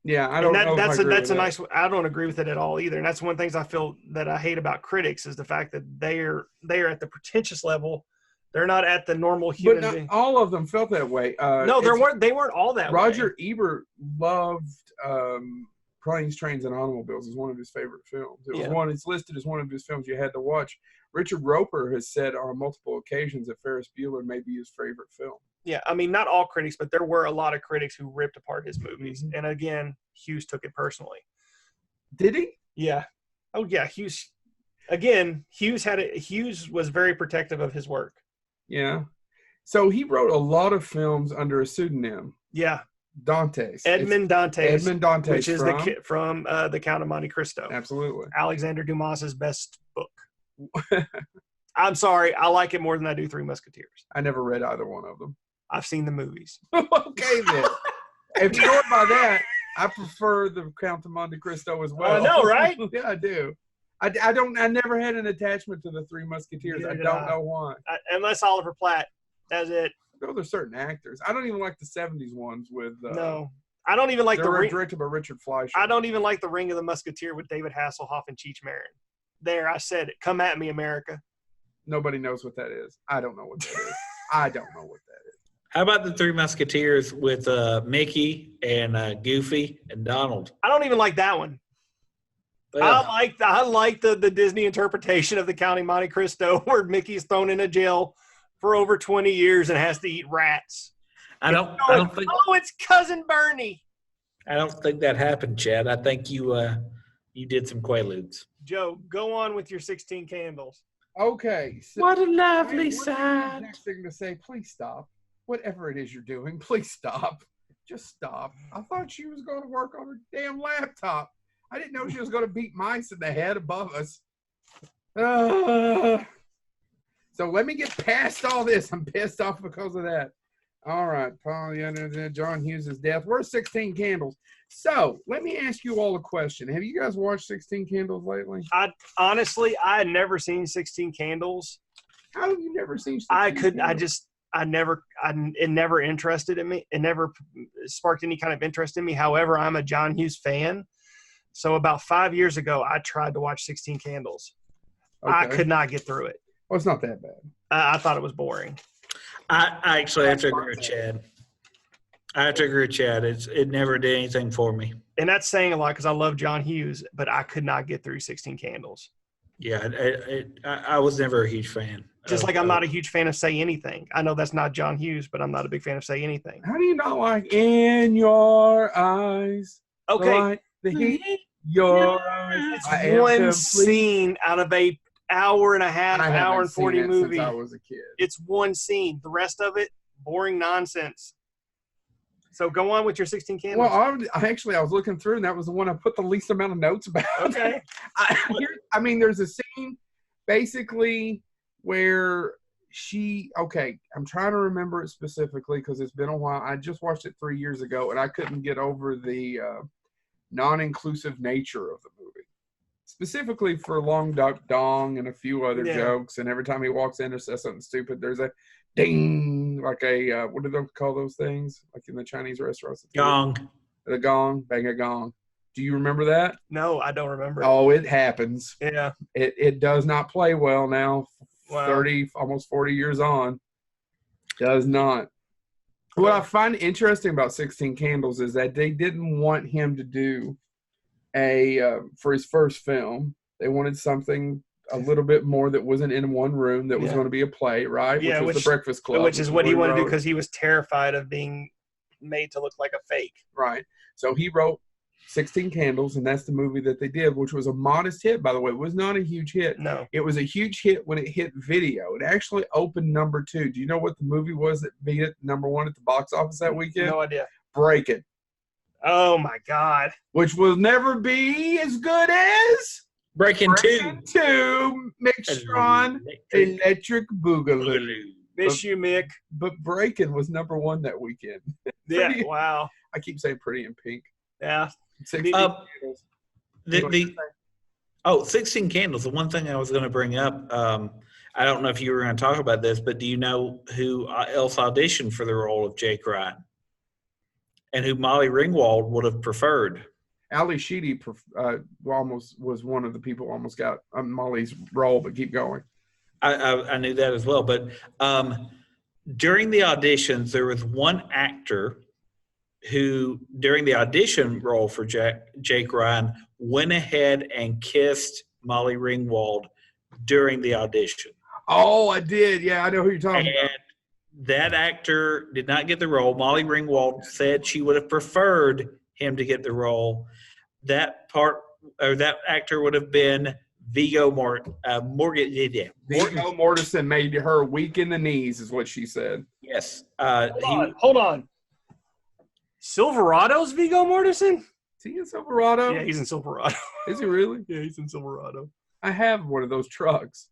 Speaker 2: Yeah, I don't know.
Speaker 3: That's a nice. I don't agree with it at all either, and that's one of the things I feel that I hate about critics is the fact that they are at the pretentious level. They're not at the normal human
Speaker 2: But
Speaker 3: being.
Speaker 2: all of them felt that way.
Speaker 3: No, they weren't all that way.
Speaker 2: Roger Ebert loved Planes, Trains, and Automobiles is one of his favorite films. It's listed as one of his films you had to watch. Richard Roper has said on multiple occasions that Ferris Bueller may be his favorite film.
Speaker 3: Yeah, I mean, not all critics, but there were a lot of critics who ripped apart his movies.
Speaker 2: Mm-hmm.
Speaker 3: And again, Hughes took it personally.
Speaker 2: Did he?
Speaker 3: Yeah. Oh, yeah. Hughes. Again, Hughes was very protective of his work.
Speaker 2: Yeah. So he wrote a lot of films under a pseudonym.
Speaker 3: Yeah.
Speaker 2: Dantes.
Speaker 3: Edmond Dantes.
Speaker 2: Which
Speaker 3: is from the Count of Monte Cristo.
Speaker 2: Absolutely.
Speaker 3: Alexander Dumas's best book. I'm sorry. I like it more than I do Three Musketeers.
Speaker 2: I never read either one of them.
Speaker 3: I've seen the movies.
Speaker 2: Okay, then. If you're going by that, I prefer the Count of Monte Cristo as well.
Speaker 3: I know, right?
Speaker 2: Yeah, I do. I never had an attachment to the Three Musketeers. I don't know why.
Speaker 3: Unless Oliver Platt. That's it.
Speaker 2: No, there's certain actors. I don't even like the 70s ones with.
Speaker 3: No. I don't even like
Speaker 2: the ring. Directed by Richard Fleischer.
Speaker 3: I don't even like the Ring of the Musketeer with David Hasselhoff and Cheech Marin. There, I said it. Come at me, America.
Speaker 2: Nobody knows what that is. I don't know what that is. I don't know what that is.
Speaker 1: How about the Three Musketeers with Mickey and Goofy and Donald?
Speaker 3: I don't even like that one. Yeah. I like the Disney interpretation of the Count of Monte Cristo where Mickey's thrown in a jail for over 20 years and has to eat rats.
Speaker 1: I don't think.
Speaker 3: Oh, it's Cousin Bernie.
Speaker 1: I don't think that happened, Chad. I think you did some Quaaludes.
Speaker 3: Joe, go on with your 16 Candles.
Speaker 2: Okay. So
Speaker 1: what a lovely sight.
Speaker 2: Next thing to say, please stop. Whatever it is you're doing, please stop. Just stop. I thought she was going to work on her damn laptop. I didn't know she was going to beat mice in the head above us. So let me get past all this. I'm pissed off because of that. All right. John Hughes' death. Where's 16 Candles? So let me ask you all a question. Have you guys watched 16 Candles lately?
Speaker 3: Honestly, I had never seen 16 Candles.
Speaker 2: How have you never seen 16 Candles?
Speaker 3: It never interested in me. It never sparked any kind of interest in me. However, I'm a John Hughes fan. So about 5 years ago, I tried to watch 16 Candles. Okay. I could not get through it.
Speaker 2: Well, it's not that bad.
Speaker 3: I thought it was boring.
Speaker 1: I actually have to agree with Chad. It never did anything for me.
Speaker 3: And that's saying a lot because I love John Hughes, but I could not get through 16 Candles.
Speaker 1: Yeah, I was never a huge fan.
Speaker 3: Just like I'm not a huge fan of Say Anything. I know that's not John Hughes, but I'm not a big fan of Say Anything.
Speaker 2: How do you not like In Your Eyes?
Speaker 3: Okay.
Speaker 2: Like the heat, your eyes.
Speaker 3: It's one scene out of an hour and a half, hour and 40 movie.
Speaker 2: Since I was a kid.
Speaker 3: It's one scene. The rest of it, boring nonsense. So go on with your 16 Candles.
Speaker 2: Well, I was looking through, and that was the one I put the least amount of notes about.
Speaker 3: Okay.
Speaker 2: There's a scene basically where I'm trying to remember it specifically because it's been a while. I just watched it 3 years ago, and I couldn't get over the non-inclusive nature of the movie. Specifically for Long Duck Dong and a few other jokes, and every time he walks in or says something stupid, there's a ding, like a what do they call those things? Like in the Chinese restaurants?
Speaker 1: Gong.
Speaker 2: The gong, bang a gong. Do you remember that?
Speaker 3: No, I don't remember.
Speaker 2: Oh, it happens.
Speaker 3: Yeah.
Speaker 2: It does not play well now.
Speaker 3: Wow.
Speaker 2: 30, almost 40 years on. Does not. What I find interesting about 16 Candles is that they didn't want him to do for his first film. They wanted something a little bit more that wasn't in one room, that was going to be a play, right?
Speaker 3: Yeah,
Speaker 2: which was The Breakfast Club.
Speaker 3: Which is what he wanted to do
Speaker 2: wrote.
Speaker 3: because he was terrified of being made to look like a fake.
Speaker 2: Right. So he wrote 16 Candles, and that's the movie that they did, which was a modest hit, by the way. It was not a huge hit.
Speaker 3: No.
Speaker 2: It was a huge hit when it hit video. It actually opened number 2. Do you know what the movie was that beat it number 1 at the box office that weekend?
Speaker 3: No idea.
Speaker 2: Breaking.
Speaker 3: Oh, my God.
Speaker 2: Which will never be as good as
Speaker 1: Breaking
Speaker 2: 2, Mixtron Electric Boogaloo.
Speaker 3: Miss you, Mick.
Speaker 2: But Breaking was number 1 that weekend.
Speaker 3: Yeah, wow.
Speaker 2: I keep saying Pretty in Pink.
Speaker 3: Yeah.
Speaker 2: 16 Candles.
Speaker 1: 16 Candles. The one thing I was going to bring up, I don't know if you were going to talk about this, but do you know who else auditioned for the role of Jake Ryan? And who Molly Ringwald would have preferred?
Speaker 2: Ali Sheedy almost was one of the people almost got Molly's role, but keep going.
Speaker 1: I knew that as well. But during the auditions, there was one actor who, during the audition role for Jake Ryan, went ahead and kissed Molly Ringwald during the audition.
Speaker 2: Oh, I did. Yeah, I know who you're talking about.
Speaker 1: That actor did not get the role. Molly Ringwald said she would have preferred him to get the role. That actor would have been Viggo Mortensen.
Speaker 2: Viggo Mortensen made her weak in the knees, is what she said.
Speaker 1: Yes.
Speaker 3: Hold on. Silverado's Viggo Mortensen?
Speaker 2: Is he in Silverado?
Speaker 3: Yeah, he's in Silverado.
Speaker 2: Is he really?
Speaker 3: Yeah, he's in Silverado.
Speaker 2: I have one of those trucks.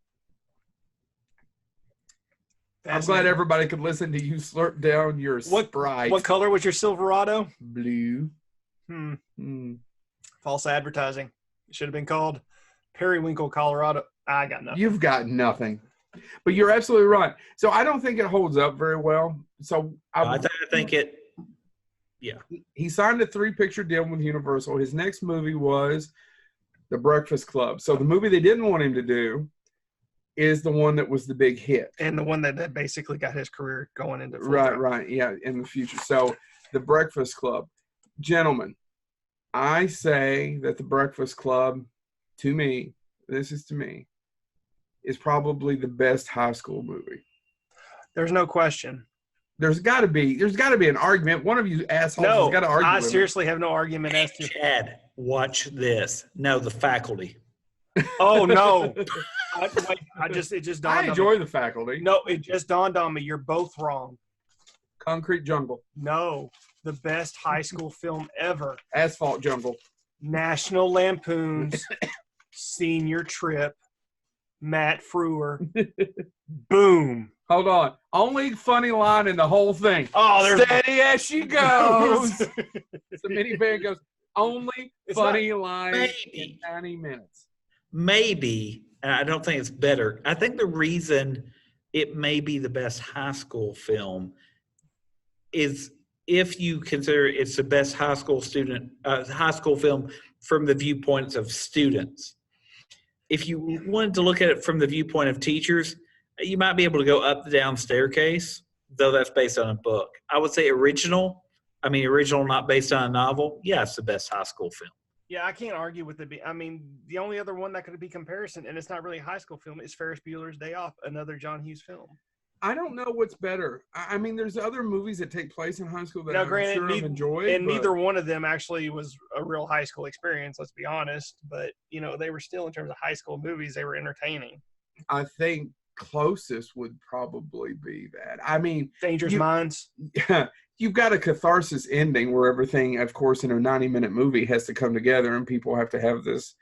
Speaker 2: I'm glad everybody could listen to you slurp down your Sprite.
Speaker 3: What color was your Silverado?
Speaker 2: Blue.
Speaker 3: False advertising. It should have been called Periwinkle, Colorado. I got nothing.
Speaker 2: You've got nothing. But you're absolutely right. So I don't think it holds up very well. So
Speaker 1: I think it, yeah.
Speaker 2: He signed a 3-picture deal with Universal. His next movie was The Breakfast Club. So the movie they didn't want him to do is the one that was the big hit.
Speaker 3: And the one that basically got his career going into
Speaker 2: Right, yeah, in the future. So The Breakfast Club. Gentlemen, I say that The Breakfast Club, to me, is probably the best high school movie.
Speaker 3: There's no question.
Speaker 2: There's got to be an argument. One of you assholes has got to argue.
Speaker 3: I seriously have no argument as to.
Speaker 1: Chad, watch this. No, The Faculty.
Speaker 3: Oh no! It just dawned.
Speaker 2: I enjoy The Faculty.
Speaker 3: No, it just dawned on me. You're both wrong.
Speaker 2: Concrete Jungle.
Speaker 3: No, the best high school film ever.
Speaker 2: Asphalt Jungle.
Speaker 3: National Lampoon's Senior Trip. Matt Frewer. Boom.
Speaker 2: Hold on. Only funny line in the whole thing.
Speaker 3: Oh, there's
Speaker 2: steady as she goes. The minivan goes. Only funny line in 90 minutes.
Speaker 1: Maybe, and I don't think it's better. I think the reason it may be the best high school film is if you consider it's the best high school film from the viewpoints of students. If you wanted to look at it from the viewpoint of teachers, you might be able to go up the down staircase, though that's based on a book. I would say original, not based on a novel. Yeah, it's the best high school film.
Speaker 3: Yeah, I can't argue with it. I mean, the only other one that could be comparison, and it's not really a high school film, is Ferris Bueller's Day Off, another John Hughes film.
Speaker 2: I don't know what's better. I mean, there's other movies that take place in high school that I'm sure I've enjoyed.
Speaker 3: And neither one of them actually was a real high school experience, let's be honest. But, they were still, in terms of high school movies, they were entertaining.
Speaker 2: I think closest would probably be that. I mean,
Speaker 3: Dangerous Minds.
Speaker 2: Yeah. You've got a catharsis ending where everything, of course, in a 90-minute movie has to come together and people have to have this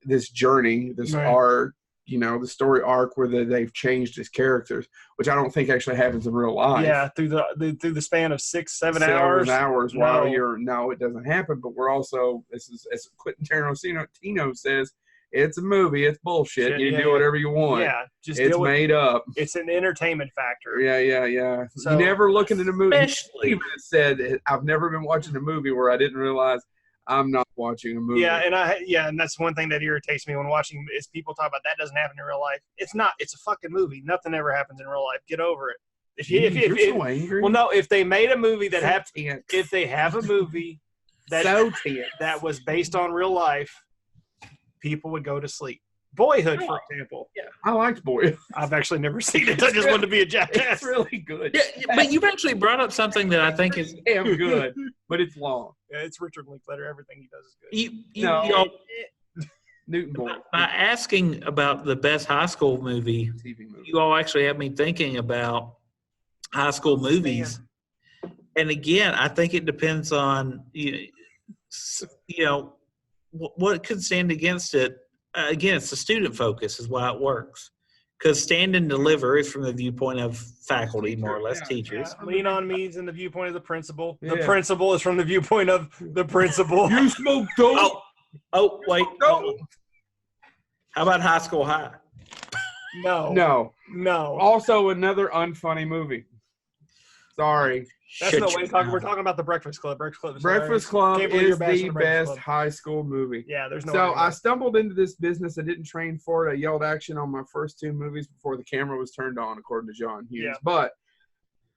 Speaker 2: this journey, this arc, the story arc where they've changed as characters, which I don't think actually happens in real life.
Speaker 3: Yeah, through the span of 6-7 hours.
Speaker 2: No, it doesn't happen. But we're also, this is, as Quentin Tarantino says, It's a movie. It's bullshit.
Speaker 3: Shit,
Speaker 2: You can
Speaker 3: yeah,
Speaker 2: do whatever you want.
Speaker 3: Yeah, just
Speaker 2: It's
Speaker 3: deal with
Speaker 2: made up.
Speaker 3: It's an entertainment factor.
Speaker 2: Yeah.
Speaker 3: So,
Speaker 2: you never looking at a movie.
Speaker 1: Especially,
Speaker 2: Even said, I've never been watching a movie where I didn't realize I'm not watching a movie.
Speaker 3: Yeah, and that's one thing that irritates me when watching is people talk about that doesn't happen in real life. It's not. It's a fucking movie. Nothing ever happens in real life. Get over it.
Speaker 2: You're so angry.
Speaker 3: Well, no, if they made a movie that
Speaker 2: tense.
Speaker 3: if they have a movie that
Speaker 2: So tense.
Speaker 3: that was based on real life, people would go to sleep. Boyhood, for example.
Speaker 1: Yeah.
Speaker 2: I liked Boy.
Speaker 3: I've actually never seen it. I just wanted to be a jackass.
Speaker 2: It's really good.
Speaker 1: yeah, but you've actually brought up something that I think is
Speaker 2: damn good, but it's long.
Speaker 3: Yeah, it's Richard Linklater. Everything he does is good.
Speaker 1: you
Speaker 2: Newton Boy.
Speaker 1: by asking about the best high school movie,
Speaker 2: TV movie.
Speaker 1: you all actually have me thinking about high school movies. And again, I think it depends on what could stand against it. Again, it's the student focus is why it works. Because Stand and Deliver is from the viewpoint of faculty, more or less, teachers.
Speaker 3: Yeah. Lean on Me is in the viewpoint of the principal. The
Speaker 2: Yeah.
Speaker 3: principal is from the viewpoint of the principal.
Speaker 2: You smoke dope.
Speaker 1: Oh, wait.
Speaker 2: No.
Speaker 1: How about High School High?
Speaker 3: No.
Speaker 2: Also, another unfunny movie. Sorry.
Speaker 3: That's
Speaker 1: Shut
Speaker 3: no
Speaker 1: your
Speaker 3: way. We're
Speaker 1: mouth.
Speaker 3: talking about the Breakfast Club. Breakfast
Speaker 2: Breakfast Club
Speaker 3: Can't believe you're
Speaker 2: is
Speaker 3: bashing
Speaker 2: the
Speaker 3: the Breakfast
Speaker 2: best
Speaker 3: Club.
Speaker 2: high school movie.
Speaker 3: Yeah, there's no.
Speaker 2: So
Speaker 3: argument.
Speaker 2: I stumbled into this business. I didn't train for it. I yelled action on my first two movies before the camera was turned on, according to John Hughes.
Speaker 3: Yeah.
Speaker 2: But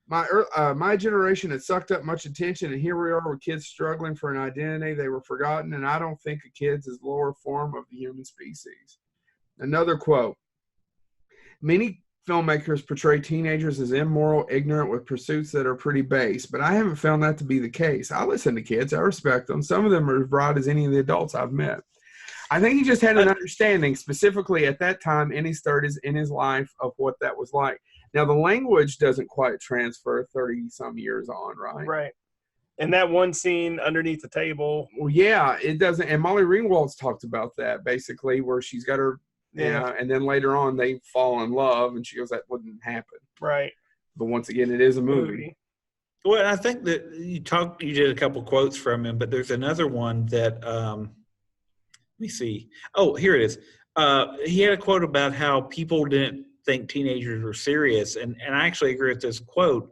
Speaker 2: my generation had sucked up much attention, and here we are with kids struggling for an identity they were forgotten, and I don't think of kids as lower form of the human species. Another quote. Many filmmakers portray teenagers as immoral, ignorant, with pursuits that are pretty base, but I haven't found that to be the case. I listen to kids. I respect them. Some of them are as bright as any of the adults I've met. I think he just had an understanding, specifically at that time in his 30s, in his life, of what that was like. Now, the language doesn't quite transfer 30-some years on, right?
Speaker 3: Right. And that one scene underneath the table.
Speaker 2: Well, yeah, it doesn't. And Molly Ringwald's talked about that, basically, where she's got her, and then later on they fall in love, and she goes, that wouldn't happen.
Speaker 3: Right.
Speaker 2: But once again, it is a movie.
Speaker 1: Well, I think that you did a couple quotes from him, but there's another one that, let me see. Oh, here it is. He had a quote about how people didn't think teenagers were serious. And I actually agree with this quote.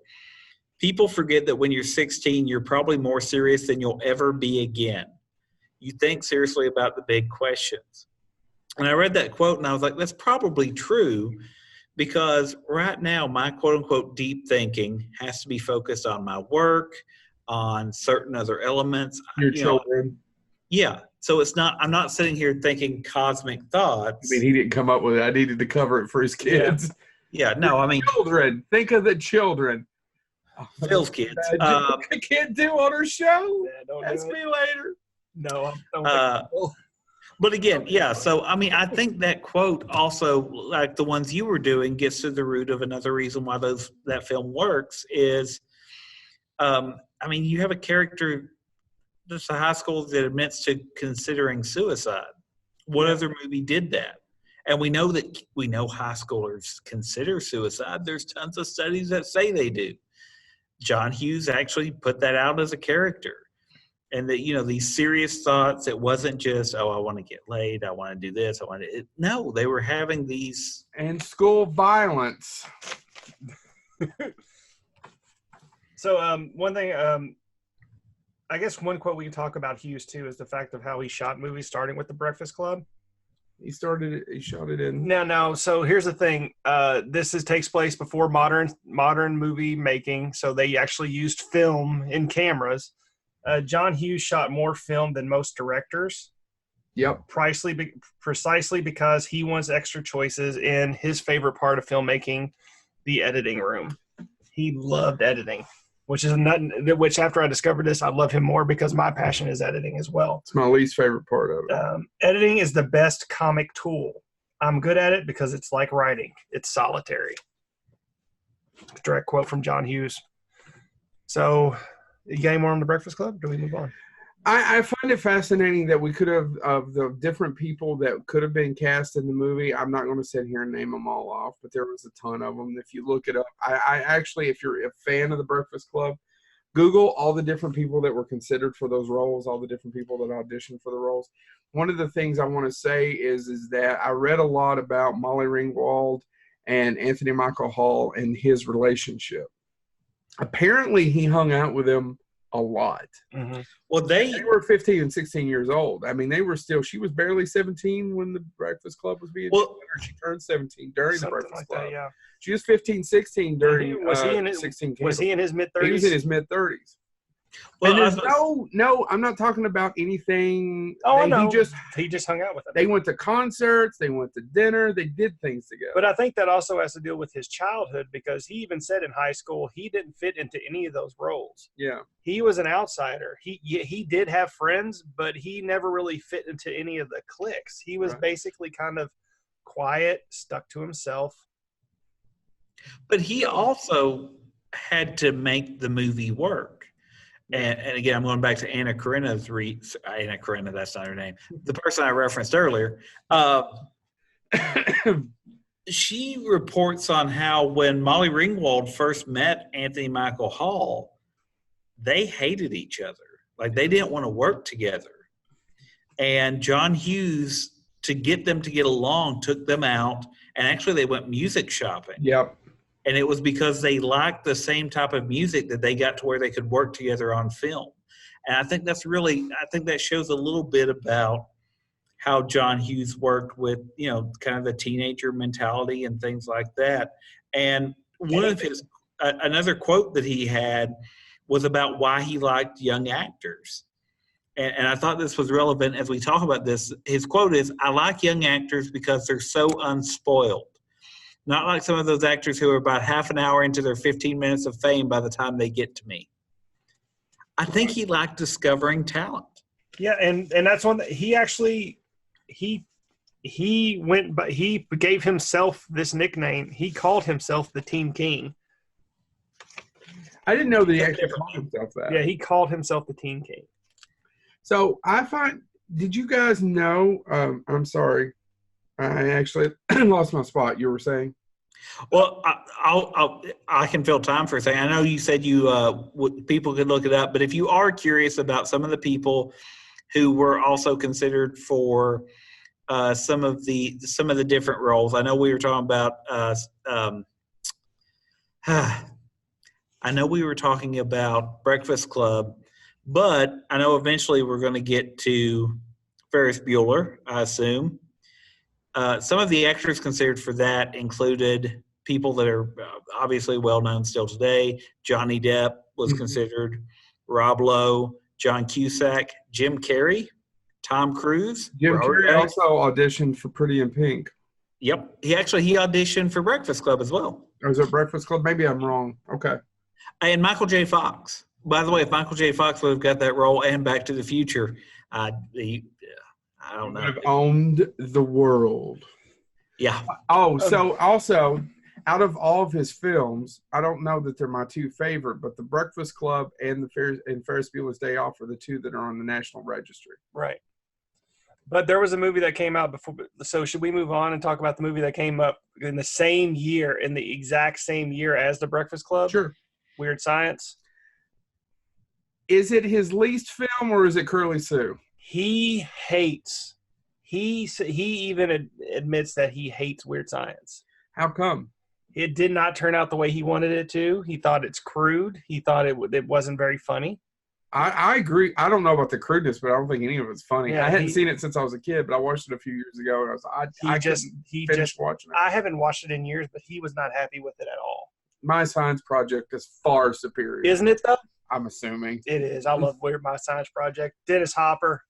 Speaker 1: People forget that when you're 16, you're probably more serious than you'll ever be again. You think seriously about the big questions. And I read that quote and I was like, that's probably true, because right now my quote unquote deep thinking has to be focused on my work, on certain other elements.
Speaker 2: Your children.
Speaker 1: Yeah. So I'm not sitting here thinking cosmic thoughts.
Speaker 2: I mean, he didn't come up with it. I needed to cover it for his kids.
Speaker 1: Yeah. No, I mean,
Speaker 2: children. Think of the children.
Speaker 1: Phil's kids.
Speaker 2: I can't do on her show.
Speaker 3: Yeah, don't
Speaker 2: Ask
Speaker 3: do
Speaker 2: me
Speaker 3: it.
Speaker 2: later.
Speaker 3: No, I don't
Speaker 1: But again, yeah. So, I mean, I think that quote also, like the ones you were doing, gets to the root of another reason why that film works is, I mean, you have a character that's a high school that admits to considering suicide. What other movie did that? And we know high schoolers consider suicide. There's tons of studies that say they do. John Hughes actually put that out as a character. And that, these serious thoughts, it wasn't just, oh, I want to get laid, I want to do this, no, they were having these.
Speaker 2: And school violence.
Speaker 3: So one thing, I guess one quote we can talk about Hughes too is the fact of how he shot movies, starting with The Breakfast Club.
Speaker 2: He shot it in.
Speaker 3: No. So here's the thing. This takes place before modern movie making. So they actually used film in cameras. John Hughes shot more film than most directors.
Speaker 2: Yep.
Speaker 3: Precisely because he wants extra choices in his favorite part of filmmaking, the editing room. He loved editing, which after I discovered this, I love him more because my passion is editing as well.
Speaker 2: It's my least favorite part of it.
Speaker 3: Editing is the best comic tool. I'm good at it because it's like writing. It's solitary. Direct quote from John Hughes. So, you got any more on The Breakfast Club? Do we move on?
Speaker 2: I find it fascinating that we could have, of the different people that could have been cast in the movie, I'm not going to sit here and name them all off, but there was a ton of them. If you look it up, I actually, if you're a fan of The Breakfast Club, Google all the different people that were considered for those roles, all the different people that auditioned for the roles. one of the things I want to say is that I read a lot about Molly Ringwald and Anthony Michael Hall and his relationship. Apparently, he hung out with them a lot.
Speaker 3: Mm-hmm.
Speaker 1: Well,
Speaker 2: They were 15 and 16 years old. I mean, they were still. She was barely 17 when the Breakfast Club was being. Or she turned 17 during the Breakfast Club.
Speaker 3: That, yeah.
Speaker 2: She was 15, 16 during.
Speaker 3: Was he in his
Speaker 2: 16?
Speaker 3: Was he in his mid 30s?
Speaker 2: He was in his mid 30s.
Speaker 1: Well,
Speaker 2: and there's no, I'm not talking about anything.
Speaker 3: Oh, no.
Speaker 2: He just
Speaker 3: hung out with them.
Speaker 2: They went to concerts. They went to dinner. They did things together.
Speaker 3: But I think that also has to deal with his childhood, because he even said in high school he didn't fit into any of those roles.
Speaker 2: Yeah.
Speaker 3: He was an outsider. He did have friends, but he never really fit into any of the cliques. He was basically kind of quiet, stuck to himself.
Speaker 1: But he also had to make the movie work. And again, I'm going back to Anna Karenina, that's not her name. The person I referenced earlier. She reports on how when Molly Ringwald first met Anthony Michael Hall, they hated each other. Like, they didn't want to work together. And John Hughes, to get them to get along, took them out. And actually, they went music shopping.
Speaker 2: Yep.
Speaker 1: And it was because they liked the same type of music that they got to where they could work together on film. And I think that shows a little bit about how John Hughes worked with, kind of the teenager mentality and things like that. And one of his, another quote that he had was about why he liked young actors. And I thought this was relevant as we talk about this. His quote is, "I like young actors because they're so unspoiled. Not like some of those actors who are about half an hour into their 15 minutes of fame by the time they get to me." I think he liked discovering talent.
Speaker 3: Yeah, and that's one that he actually he went, but he gave himself this nickname. He called himself the Teen King.
Speaker 2: I didn't know that he actually called himself that.
Speaker 3: Yeah, he called himself the Teen King.
Speaker 2: So did you guys know? I'm sorry. I actually lost my spot. You were saying?
Speaker 1: Well, I can fill time for a second. I know you said people could look it up, but if you are curious about some of the people who were also considered for some of the different roles, I know we were talking about. I know we were talking about Breakfast Club, but I know eventually we're going to get to Ferris Bueller, I assume. Some of the actors considered for that included people that are obviously well-known still today. Johnny Depp was considered, Rob Lowe, John Cusack, Jim Carrey, Tom Cruise.
Speaker 2: Jim Carrey also auditioned for Pretty in Pink.
Speaker 1: Yep. He auditioned for Breakfast Club as well.
Speaker 2: Or is it Breakfast Club? Maybe I'm wrong. Okay.
Speaker 1: And Michael J. Fox. By the way, if Michael J. Fox would have got that role and Back to the Future, I don't know.
Speaker 2: Would have owned the world.
Speaker 1: Yeah.
Speaker 2: Oh, so also, out of all of his films, I don't know that they're my two favorite, but The Breakfast Club and Ferris Bueller's Day Off are the two that are on the National Registry.
Speaker 3: Right. But there was a movie that came out before. So should we move on and talk about the movie that came up in the same year, in the exact same year as The Breakfast Club?
Speaker 2: Sure.
Speaker 3: Weird Science.
Speaker 2: Is it his least film or is it Curly Sue?
Speaker 3: He hates. He even admits that he hates Weird Science.
Speaker 2: How come?
Speaker 3: It did not turn out the way he wanted it to. He thought it's crude. He thought it wasn't very funny.
Speaker 2: I agree. I don't know about the crudeness, but I don't think any of it's funny.
Speaker 3: Yeah,
Speaker 2: I hadn't seen it since I was a kid, but I watched it a few years ago, and I finished watching it.
Speaker 3: I haven't watched it in years, but he was not happy with it at all.
Speaker 2: My Science Project is far superior.
Speaker 3: Isn't it, though?
Speaker 2: I'm assuming.
Speaker 3: It is. I love My Science Project. Dennis Hopper.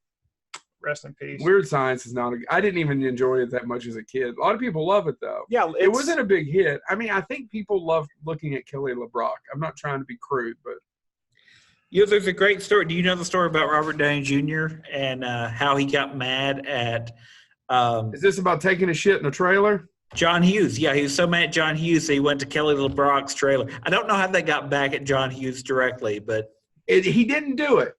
Speaker 3: Rest in peace.
Speaker 2: Weird Science is not I didn't even enjoy it that much as a kid. A lot of people love it, though.
Speaker 3: Yeah.
Speaker 2: It wasn't a big hit. I mean, I think people love looking at Kelly LeBrock. I'm not trying to be crude, but.
Speaker 1: There's a great story. Do you know the story about Robert Downey Jr. and how he got mad at
Speaker 2: is this about taking a shit in a trailer?
Speaker 1: John Hughes. Yeah, he was so mad at John Hughes that he went to Kelly LeBrock's trailer. I don't know how they got back at John Hughes directly, but
Speaker 2: he didn't do it.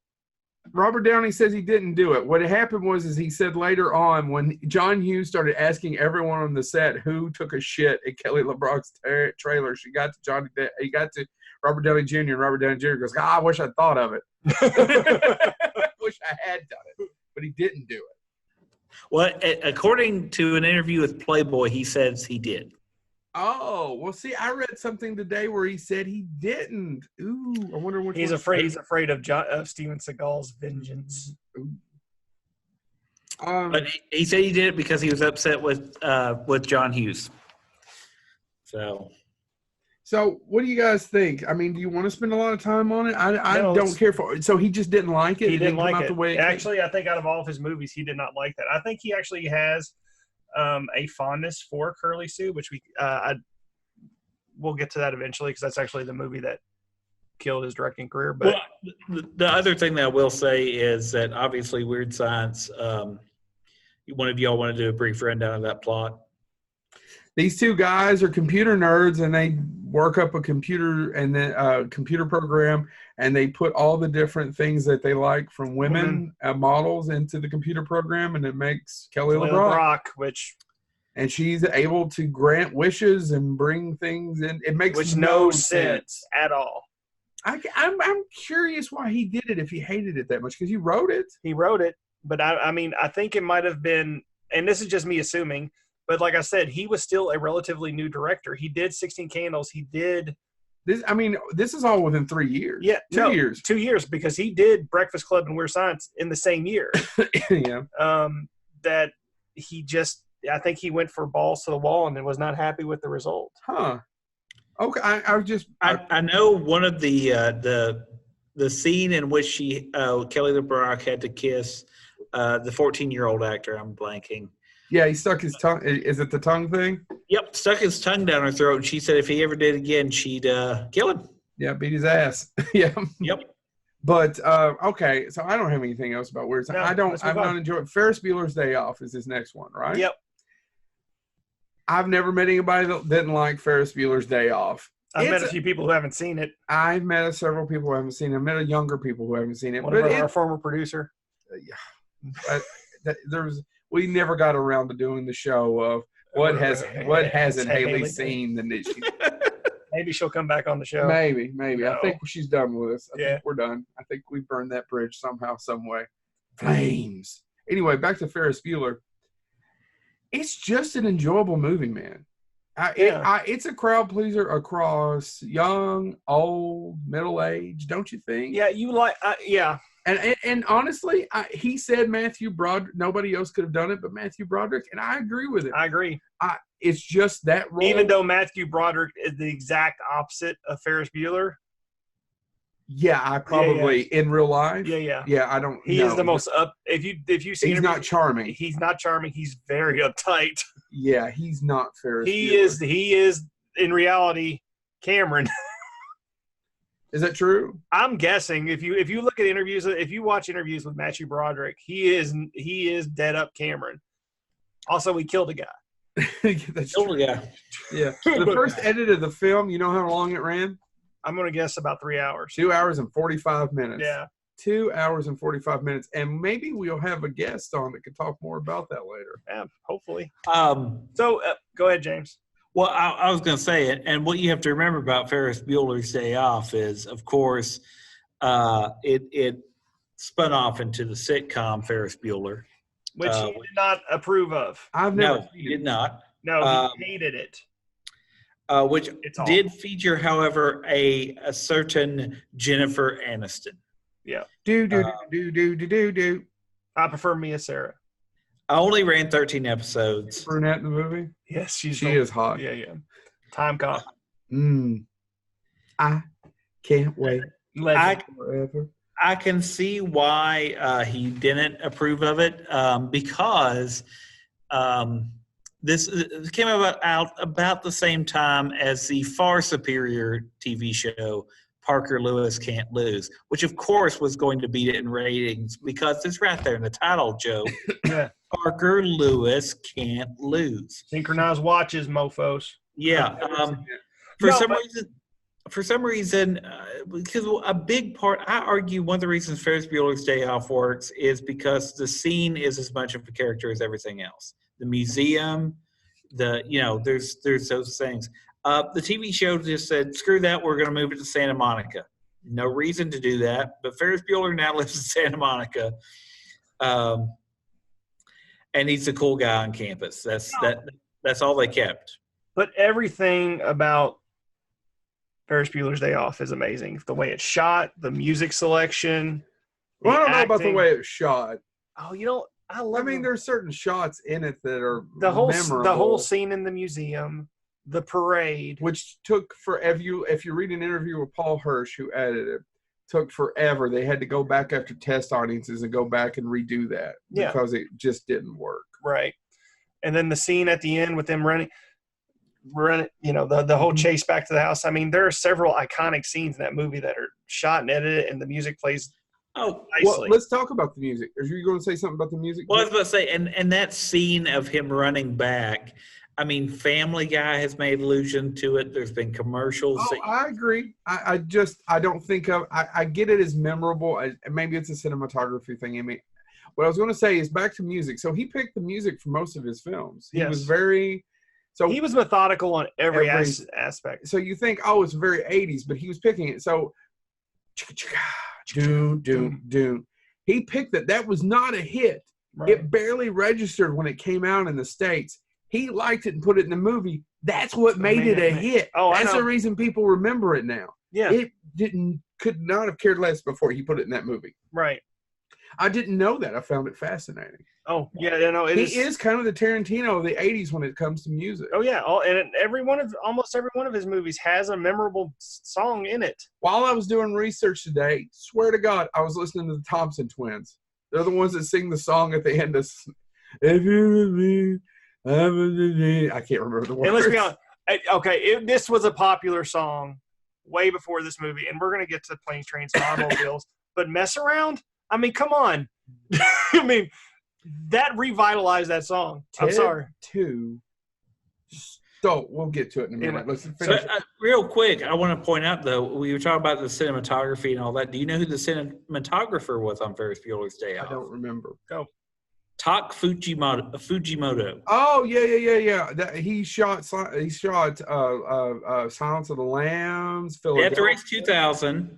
Speaker 2: Robert Downey says he didn't do it. What happened was he said later on when John Hughes started asking everyone on the set who took a shit at Kelly LeBrock's trailer, he got to Robert Downey Jr. and Robert Downey Jr. goes, I wish I'd thought of it. Wish I had done it. But he didn't do it.
Speaker 1: Well, according to an interview with Playboy, he says he did.
Speaker 2: Oh, well, see, I read something today where he said he didn't. Ooh, I wonder which
Speaker 3: He's
Speaker 2: one.
Speaker 3: afraid. He's afraid of Steven Seagal's vengeance.
Speaker 1: But he said he did it because he was upset with John Hughes.
Speaker 2: So what do you guys think? I mean, do you want to spend a lot of time on it? I
Speaker 3: No,
Speaker 2: don't care for it. So he just didn't like it?
Speaker 3: He
Speaker 2: It
Speaker 3: didn't
Speaker 2: come
Speaker 3: like
Speaker 2: out
Speaker 3: it.
Speaker 2: the way it
Speaker 3: Actually, I think out of all of his movies, he did not like that. I think he actually has a fondness for Curly Sue, which we'll get to that eventually because that's actually the movie that killed his directing career. But
Speaker 1: the other thing that I will say is that obviously Weird Science, one of y'all want to do a brief rundown of that plot?
Speaker 2: These two guys are computer nerds, and they work up a computer and then computer program, and they put all the different things that they like from women models into the computer program, and it makes Kelly LeBrock, and she's able to grant wishes and bring things in. It makes no sense
Speaker 3: at all.
Speaker 2: I'm curious why he did it if he hated it that much, because he wrote it.
Speaker 3: He wrote it, but I mean, I think it might have been, and this is just me assuming, but like I said, he was still a relatively new director. He did 16 Candles. He did
Speaker 2: this. I mean, this is all within 3 years.
Speaker 3: Yeah,
Speaker 2: 2 years.
Speaker 3: 2 years, because he did Breakfast Club and Weird Science in the same year.
Speaker 2: Yeah.
Speaker 3: That he just, I think he went for balls to the wall and was not happy with the result.
Speaker 2: Huh. Okay.
Speaker 1: I know one of the scene in which Kelly LeBrock had to kiss the 14-year-old actor. I'm blanking.
Speaker 2: Yeah, he stuck his tongue. Is it the tongue thing?
Speaker 1: Yep, stuck his tongue down her throat, and she said if he ever did again, she'd kill him.
Speaker 2: Yeah, beat his ass. Yeah.
Speaker 1: Yep.
Speaker 2: But okay, so I don't have anything else about Weird Science. I'm not enjoying Ferris Bueller's Day Off is his next one, right?
Speaker 3: Yep.
Speaker 2: I've never met anybody that didn't like Ferris Bueller's Day Off.
Speaker 3: I've met a few people who haven't seen it.
Speaker 2: I've met several people who haven't seen it. I've met younger people who haven't seen it.
Speaker 3: One of our former producer.
Speaker 2: We never got around to doing the show of what hasn't Haley seen that she.
Speaker 3: Maybe she'll come back on the show.
Speaker 2: Maybe.
Speaker 3: No.
Speaker 2: I think she's done with us. I think we're done. I think we burned that bridge somehow, some way. Flames. Anyway, back to Ferris Bueller. It's just an enjoyable movie, man. It's a crowd pleaser across young, old, middle age, don't you think?
Speaker 3: Yeah, you like. Yeah.
Speaker 2: And honestly, he said Matthew Broderick. Nobody else could have done it but Matthew Broderick, and I agree with it.
Speaker 3: I agree.
Speaker 2: It's just that role.
Speaker 3: Even though Matthew Broderick is the exact opposite of Ferris Bueller.
Speaker 2: Yeah, I probably in real life.
Speaker 3: Yeah.
Speaker 2: I don't.
Speaker 3: He is the most up. If you see,
Speaker 2: he's not charming.
Speaker 3: He's not charming. He's very uptight.
Speaker 2: Yeah, he's not Ferris.
Speaker 3: He is in reality Cameron.
Speaker 2: Is that true?
Speaker 3: I'm guessing if you look at interviews, if you watch interviews with Matthew Broderick, he is dead up Cameron. Also, we killed a guy.
Speaker 2: That's true. Yeah. The first edit of the film, you know how long it ran?
Speaker 3: I'm going to guess about 3 hours.
Speaker 2: 2 hours and 45 minutes.
Speaker 3: Yeah.
Speaker 2: 2 hours and 45 minutes. And maybe we'll have a guest on that can talk more about that later.
Speaker 3: Yeah, hopefully. So go ahead, James.
Speaker 1: Well, I was going to say it, and what you have to remember about Ferris Bueller's Day Off is, of course, it spun off into the sitcom Ferris Bueller,
Speaker 3: which he did not approve of.
Speaker 1: He did not.
Speaker 3: No, he hated it.
Speaker 1: Which did feature, however, a certain Jennifer Aniston.
Speaker 3: Yeah.
Speaker 2: Do.
Speaker 3: I prefer Mia Sarah.
Speaker 1: I only ran 13 episodes.
Speaker 2: Brunette in the movie?
Speaker 3: Yes, she
Speaker 2: is hot.
Speaker 3: Yeah. Time cop.
Speaker 2: I can't wait. Forever.
Speaker 1: I can see why he didn't approve of it because this came out about the same time as the far superior TV show Parker Lewis Can't Lose, which of course was going to beat it in ratings because it's right there in the title, Joe.
Speaker 3: Yeah.
Speaker 1: Parker Lewis Can't Lose.
Speaker 3: Synchronized watches, mofos.
Speaker 1: Yeah. For some reason, because a big part, I argue one of the reasons Ferris Bueller's Day Off works is because the scene is as much of a character as everything else. The museum, there's those things. The TV show just said, screw that, we're going to move it to Santa Monica. No reason to do that, but Ferris Bueller now lives in Santa Monica. And he's the cool guy on campus. That's all they kept.
Speaker 3: But everything about Ferris Bueller's Day Off is amazing. The way it's shot, the music selection.
Speaker 2: Well, I don't know about the
Speaker 3: acting.
Speaker 2: way it's shot.
Speaker 3: Oh, you know, I love.
Speaker 2: I mean, there's certain shots in it that are
Speaker 3: the whole
Speaker 2: memorable,
Speaker 3: scene in the museum, the parade,
Speaker 2: which took forever. If you read an interview with Paul Hirsch, who edited it, took forever. They had to go back after test audiences and go back and redo that because it just didn't work.
Speaker 3: Right. And then the scene at the end with them running, you know, the whole chase back to the house. I mean, there are several iconic scenes in that movie that are shot and edited, and the music plays.
Speaker 1: Oh,
Speaker 2: well, let's talk about the music. Are you going to say something about the music?
Speaker 1: Well, I was about to say, and that scene of him running back, I mean, Family Guy has made allusion to it. There's been commercials.
Speaker 2: Oh, I agree. I don't think I get it as memorable. Maybe it's a cinematography thing. I mean, what I was going to say is back to music. So he picked the music for most of his films. He was very... So
Speaker 3: he was methodical on every aspect.
Speaker 2: So you think, oh, it's very 80s, but he was picking it. So... Doom. He picked it. That was not a hit. Right. It barely registered when it came out in the States. He liked it and put it in the movie. That's what made it a hit. Oh, that's the reason people remember it now.
Speaker 3: Yeah.
Speaker 2: It could not have cared less before he put it in that movie.
Speaker 3: Right.
Speaker 2: I didn't know that. I found it fascinating.
Speaker 3: Oh, yeah, you know,
Speaker 2: he is kind of the Tarantino of the 80s when it comes to music.
Speaker 3: Oh, yeah. And almost every one of his movies has a memorable song in it.
Speaker 2: While I was doing research today, swear to God, I was listening to the Thompson Twins. They're the ones that sing the song at the end of If You With Me, I can't remember the words.
Speaker 3: And let's be honest. Okay, this was a popular song way before this movie, and we're going to get to Planes, Trains, and Automobiles. But Mess Around? I mean, come on. I mean, that revitalized that song. I'm sorry.
Speaker 2: So we'll get to it in a minute. Let's finish.
Speaker 1: So, real quick, I want to point out, though, we were talking about the cinematography and all that. Do you know who the cinematographer was on Ferris Bueller's Day Off?
Speaker 2: I don't remember.
Speaker 3: Go.
Speaker 1: Tak Fujimoto.
Speaker 2: Oh yeah. He shot Silence of the Lambs.
Speaker 1: After Race 2000.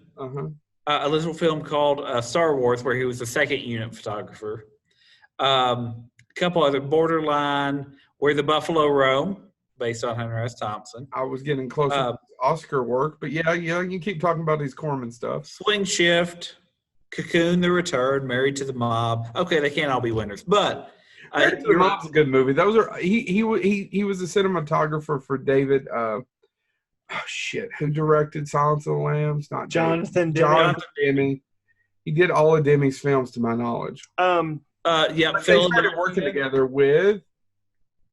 Speaker 1: A little film called Star Wars, where he was the second unit photographer. A couple other Borderline, Where the Buffalo Roam, based on Hunter S. Thompson.
Speaker 2: I was getting close to Oscar work, but yeah, you keep talking about these Corman stuff.
Speaker 1: Swing Shift, Cocoon, The Return, Married to the Mob. Okay, they can't all be winners, but
Speaker 2: Married to the Mob's a good movie. Those are he was a cinematographer for David. Who directed Silence of the Lambs? Not
Speaker 3: Jonathan
Speaker 2: Demme. He did all of Demme's films, to my knowledge.
Speaker 1: Yeah,
Speaker 2: they started working together with.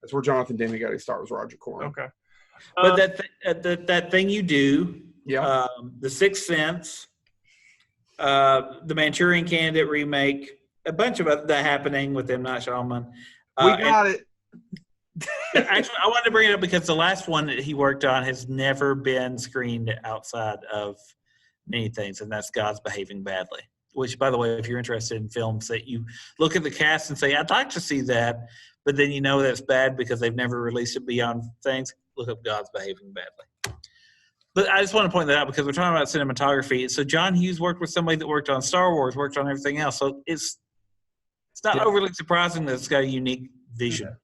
Speaker 2: That's where Jonathan Demme got his start, was Roger Corman.
Speaker 3: Okay.
Speaker 1: But that thing you do,
Speaker 2: yeah,
Speaker 1: The Sixth Sense, the Manchurian Candidate remake, a bunch of other that happening with M. Night Shyamalan.
Speaker 2: We got it.
Speaker 1: Actually, I wanted to bring it up because the last one that he worked on has never been screened outside of many things, and that's God's Behaving Badly. Which, by the way, if you're interested in films that you look at the cast and say, I'd like to see that, but then you know that's bad because they've never released it beyond things, look up God's Behaving Badly. But I just want to point that out because we're talking about cinematography. So John Hughes worked with somebody that worked on Star Wars, worked on everything else. So it's not overly surprising that it's got a unique vision.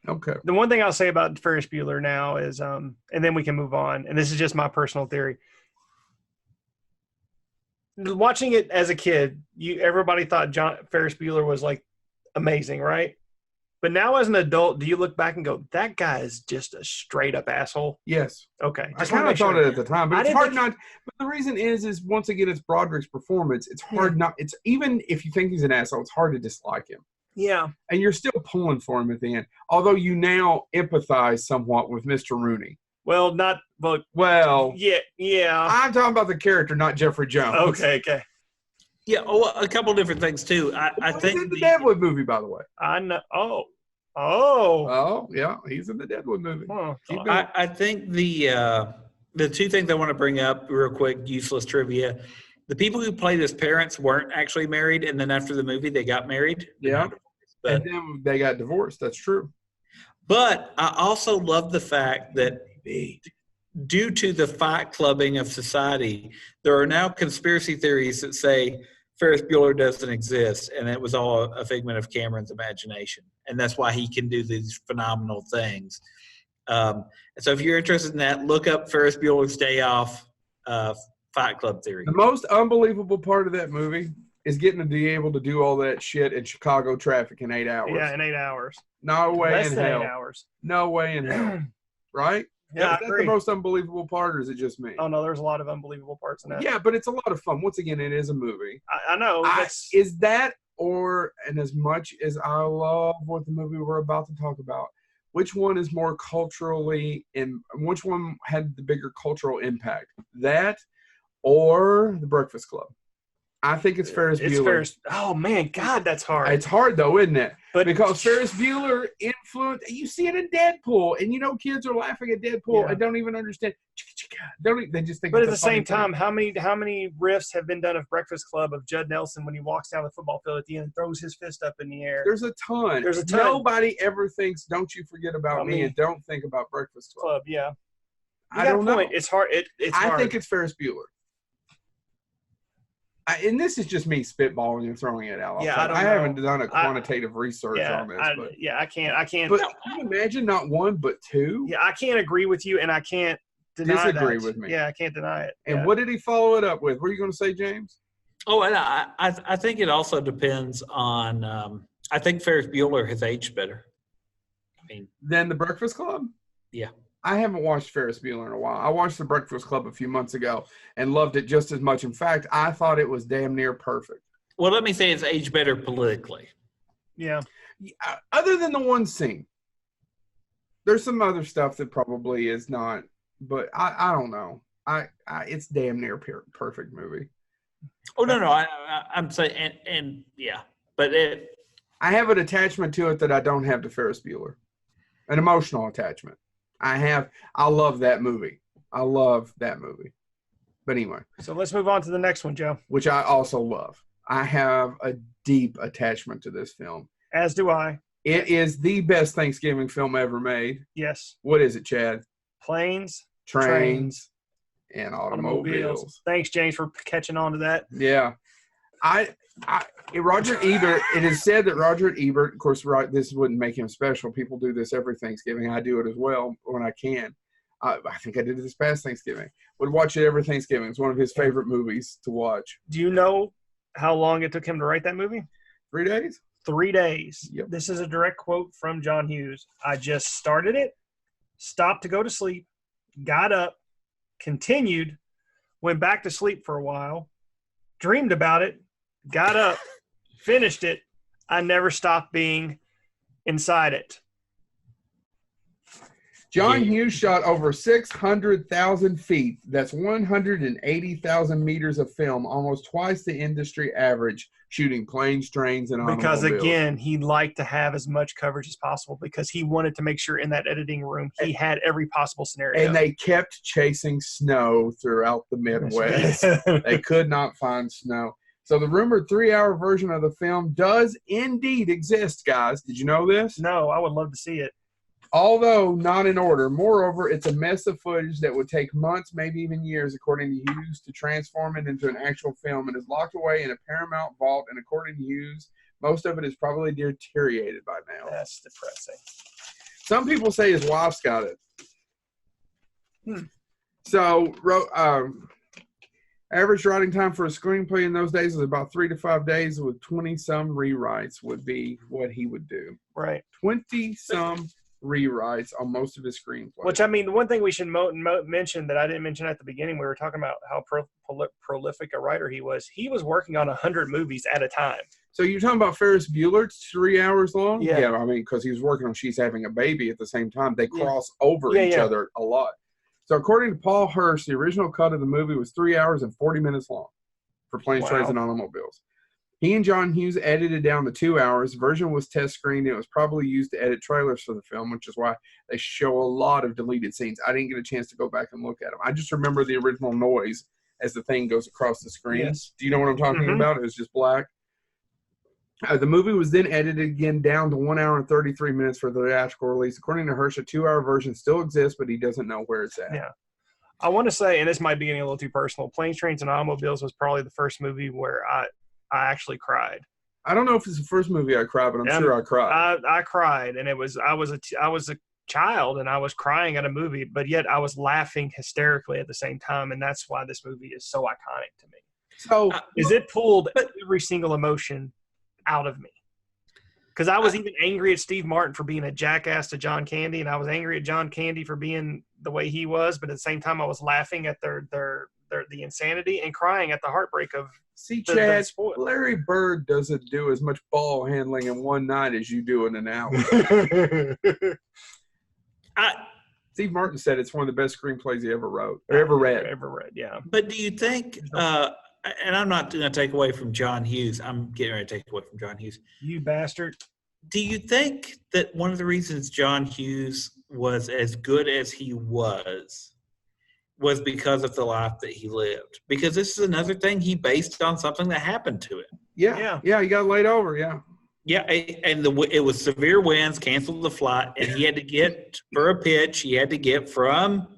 Speaker 2: Okay.
Speaker 3: The one thing I'll say about Ferris Bueller now is, and then we can move on, and this is just my personal theory. Watching it as a kid, everybody thought Ferris Bueller was like amazing, right? But now as an adult, do you look back and go, that guy is just a straight up asshole?
Speaker 2: Yes.
Speaker 3: Okay.
Speaker 2: I kind of thought it at the time, but it's hard not. But the reason is once again, it's Broderick's performance. It's hard not. It's even if you think he's an asshole, it's hard to dislike him.
Speaker 3: Yeah. And
Speaker 2: you're still pulling for him at the end, although you now empathize somewhat with Mr. Rooney.
Speaker 3: Well, not but
Speaker 2: well.
Speaker 3: Yeah.
Speaker 2: I'm talking about the character, not Jeffrey Jones.
Speaker 3: Okay.
Speaker 1: Yeah, a couple of different things too. I think
Speaker 2: in the Deadwood movie, by the way.
Speaker 3: I know.
Speaker 2: Oh, yeah, he's in the Deadwood movie.
Speaker 1: I think the two things I want to bring up real quick, useless trivia. The people who played his parents weren't actually married, and then after the movie, they got married.
Speaker 2: Yeah, and then they got divorced. That's true.
Speaker 1: But I also love the fact that due to the fight clubbing of society, there are now conspiracy theories that say Ferris Bueller doesn't exist, and it was all a figment of Cameron's imagination. and that's why he can do these phenomenal things. So if you're interested in that, look up Ferris Bueller's Day Off, Fight Club Theory.
Speaker 2: The most unbelievable part of that movie is getting to be able to do all that shit in Chicago traffic in 8 hours.
Speaker 3: Yeah, in 8 hours.
Speaker 2: No way
Speaker 3: Less
Speaker 2: in
Speaker 3: than
Speaker 2: hell.
Speaker 3: 8 hours.
Speaker 2: No way in hell. Right?
Speaker 3: Yeah, I
Speaker 2: Is that
Speaker 3: agree.
Speaker 2: the most unbelievable part, or is it just me?
Speaker 3: Oh, no, there's a lot of unbelievable parts in that.
Speaker 2: Yeah, but it's a lot of fun. Once again, it is a movie.
Speaker 3: I know.
Speaker 2: Is that, and as much as I love what the movie we're about to talk about, which one is more culturally, and which one had the bigger cultural impact? That or The Breakfast Club? I think it's Ferris Bueller.
Speaker 3: Oh, man, God, that's hard.
Speaker 2: It's hard, though, isn't it?
Speaker 3: But
Speaker 2: because Ferris Bueller influenced, you see it in Deadpool, and kids are laughing at Deadpool and don't even understand. They just think.
Speaker 3: But at the same time, how many riffs have been done of Breakfast Club of Judd Nelson when he walks down the football field at the end and throws his fist up in the air?
Speaker 2: There's a ton. Nobody ever thinks, "Don't you forget about me," and don't think about Breakfast Club.
Speaker 3: Yeah,
Speaker 2: I don't know.
Speaker 3: It's hard.
Speaker 2: I think it's Ferris Bueller. And this is just me spitballing and throwing it out.
Speaker 3: Yeah,
Speaker 2: I haven't done a quantitative research on this.
Speaker 3: I can't.
Speaker 2: But can you imagine not one but two?
Speaker 3: Yeah, I can't agree with you, and I can't
Speaker 2: disagree with me.
Speaker 3: Yeah, I can't deny it.
Speaker 2: And what did he follow it up with? What are you going to say, James?
Speaker 1: Oh, and I think it also depends on. I think Ferris Bueller has aged better.
Speaker 2: Than The Breakfast Club?
Speaker 1: Yeah.
Speaker 2: I haven't watched Ferris Bueller in a while. I watched The Breakfast Club a few months ago and loved it just as much. In fact, I thought it was damn near perfect.
Speaker 1: Well, let me say it's aged better politically.
Speaker 3: Yeah.
Speaker 2: Other than the one scene. There's some other stuff that probably is not, but I don't know. It's damn near perfect movie.
Speaker 1: Oh, no. I'm saying, and yeah. But
Speaker 2: I have an attachment to it that I don't have to Ferris Bueller. An emotional attachment. I love that movie. I love that movie. But anyway.
Speaker 3: So let's move on to the next one, Joe.
Speaker 2: Which I also love. I have a deep attachment to this film.
Speaker 3: As do I.
Speaker 2: It is the best Thanksgiving film ever made.
Speaker 3: Yes.
Speaker 2: What is it, Chad?
Speaker 3: Planes,
Speaker 2: trains, and automobiles.
Speaker 3: Thanks, James, for catching on to that.
Speaker 2: Yeah. Roger Ebert, it is said that Roger Ebert, of course, this wouldn't make him special. People do this every Thanksgiving. I do it as well when I can. I think I did it this past Thanksgiving. Would watch it every Thanksgiving. It's one of his favorite movies to watch.
Speaker 3: Do you know how long it took him to write that movie?
Speaker 2: 3 days?
Speaker 3: 3 days.
Speaker 2: Yep.
Speaker 3: This is a direct quote from John Hughes. I just started it, stopped to go to sleep, got up, continued, went back to sleep for a while, dreamed about it, got up, finished it. I never stopped being inside it.
Speaker 2: John Hughes shot over 600,000 feet. That's 180,000 meters of film, almost twice the industry average, shooting planes, trains, and automobiles.
Speaker 3: Because, again, he liked to have as much coverage as possible because he wanted to make sure in that editing room he had every possible scenario.
Speaker 2: And they kept chasing snow throughout the Midwest. They could not find snow. So the rumored 3-hour version of the film does indeed exist, guys. Did you know this?
Speaker 3: No, I would love to see it.
Speaker 2: Although not in order. Moreover, it's a mess of footage that would take months, maybe even years, according to Hughes, to transform it into an actual film. It is locked away in a Paramount vault, and according to Hughes, most of it is probably deteriorated by now.
Speaker 3: That's depressing.
Speaker 2: Some people say his wife's got it. So, average writing time for a screenplay in those days was about 3 to 5 days, with 20-some rewrites would be what he would do.
Speaker 3: Right.
Speaker 2: 20-some rewrites on most of his screenplays.
Speaker 3: Which, I mean, the one thing we should mention that I didn't mention at the beginning, we were talking about how prolific a writer he was. He was working on 100 movies at a time.
Speaker 2: So you're talking about Ferris Bueller? It's 3 hours long?
Speaker 3: Yeah.
Speaker 2: I mean, because he was working on She's Having a Baby at the same time. They cross over each other a lot. So according to Paul Hirsch, the original cut of the movie was 3 hours and 40 minutes long for Planes, Trains, and Automobiles. He and John Hughes edited down to 2 hours. The version was test screened. It was probably used to edit trailers for the film, which is why they show a lot of deleted scenes. I didn't get a chance to go back and look at them. I just remember the original noise as the thing goes across the screen.
Speaker 3: Yes.
Speaker 2: Do you know what I'm talking about? It was just black. The movie was then edited again down to 1 hour and 33 minutes for the theatrical release. According to Hirsch, a 2-hour version still exists, but he doesn't know where it's at.
Speaker 3: Yeah. I want to say, and this might be getting a little too personal, Planes, Trains, and Automobiles was probably the first movie where I actually cried.
Speaker 2: I don't know if it's the first movie I cried, but I'm sure I cried.
Speaker 3: I cried, and I was a child, and I was crying at a movie, but yet I was laughing hysterically at the same time, and that's why this movie is so iconic to me.
Speaker 2: So
Speaker 3: it pulled every single emotion out of me. Because I was even angry at Steve Martin for being a jackass to John Candy, and I was angry at John Candy for being the way he was, but at the same time I was laughing at the insanity and crying at the heartbreak of
Speaker 2: Chad, Larry Bird doesn't do as much ball handling in one night as you do in an hour. Steve Martin said it's one of the best screenplays he ever wrote or ever read.
Speaker 3: Yeah.
Speaker 1: But do you think, and I'm not going to take away from John Hughes. I'm getting ready to take away from John Hughes.
Speaker 3: You bastard.
Speaker 1: Do you think that one of the reasons John Hughes was as good as he was because of the life that he lived? Because this is another thing he based on something that happened to him.
Speaker 2: Yeah, he got laid over, yeah.
Speaker 1: Yeah, and it was severe winds, canceled the flight, and he had to get, for a pitch, he had to get from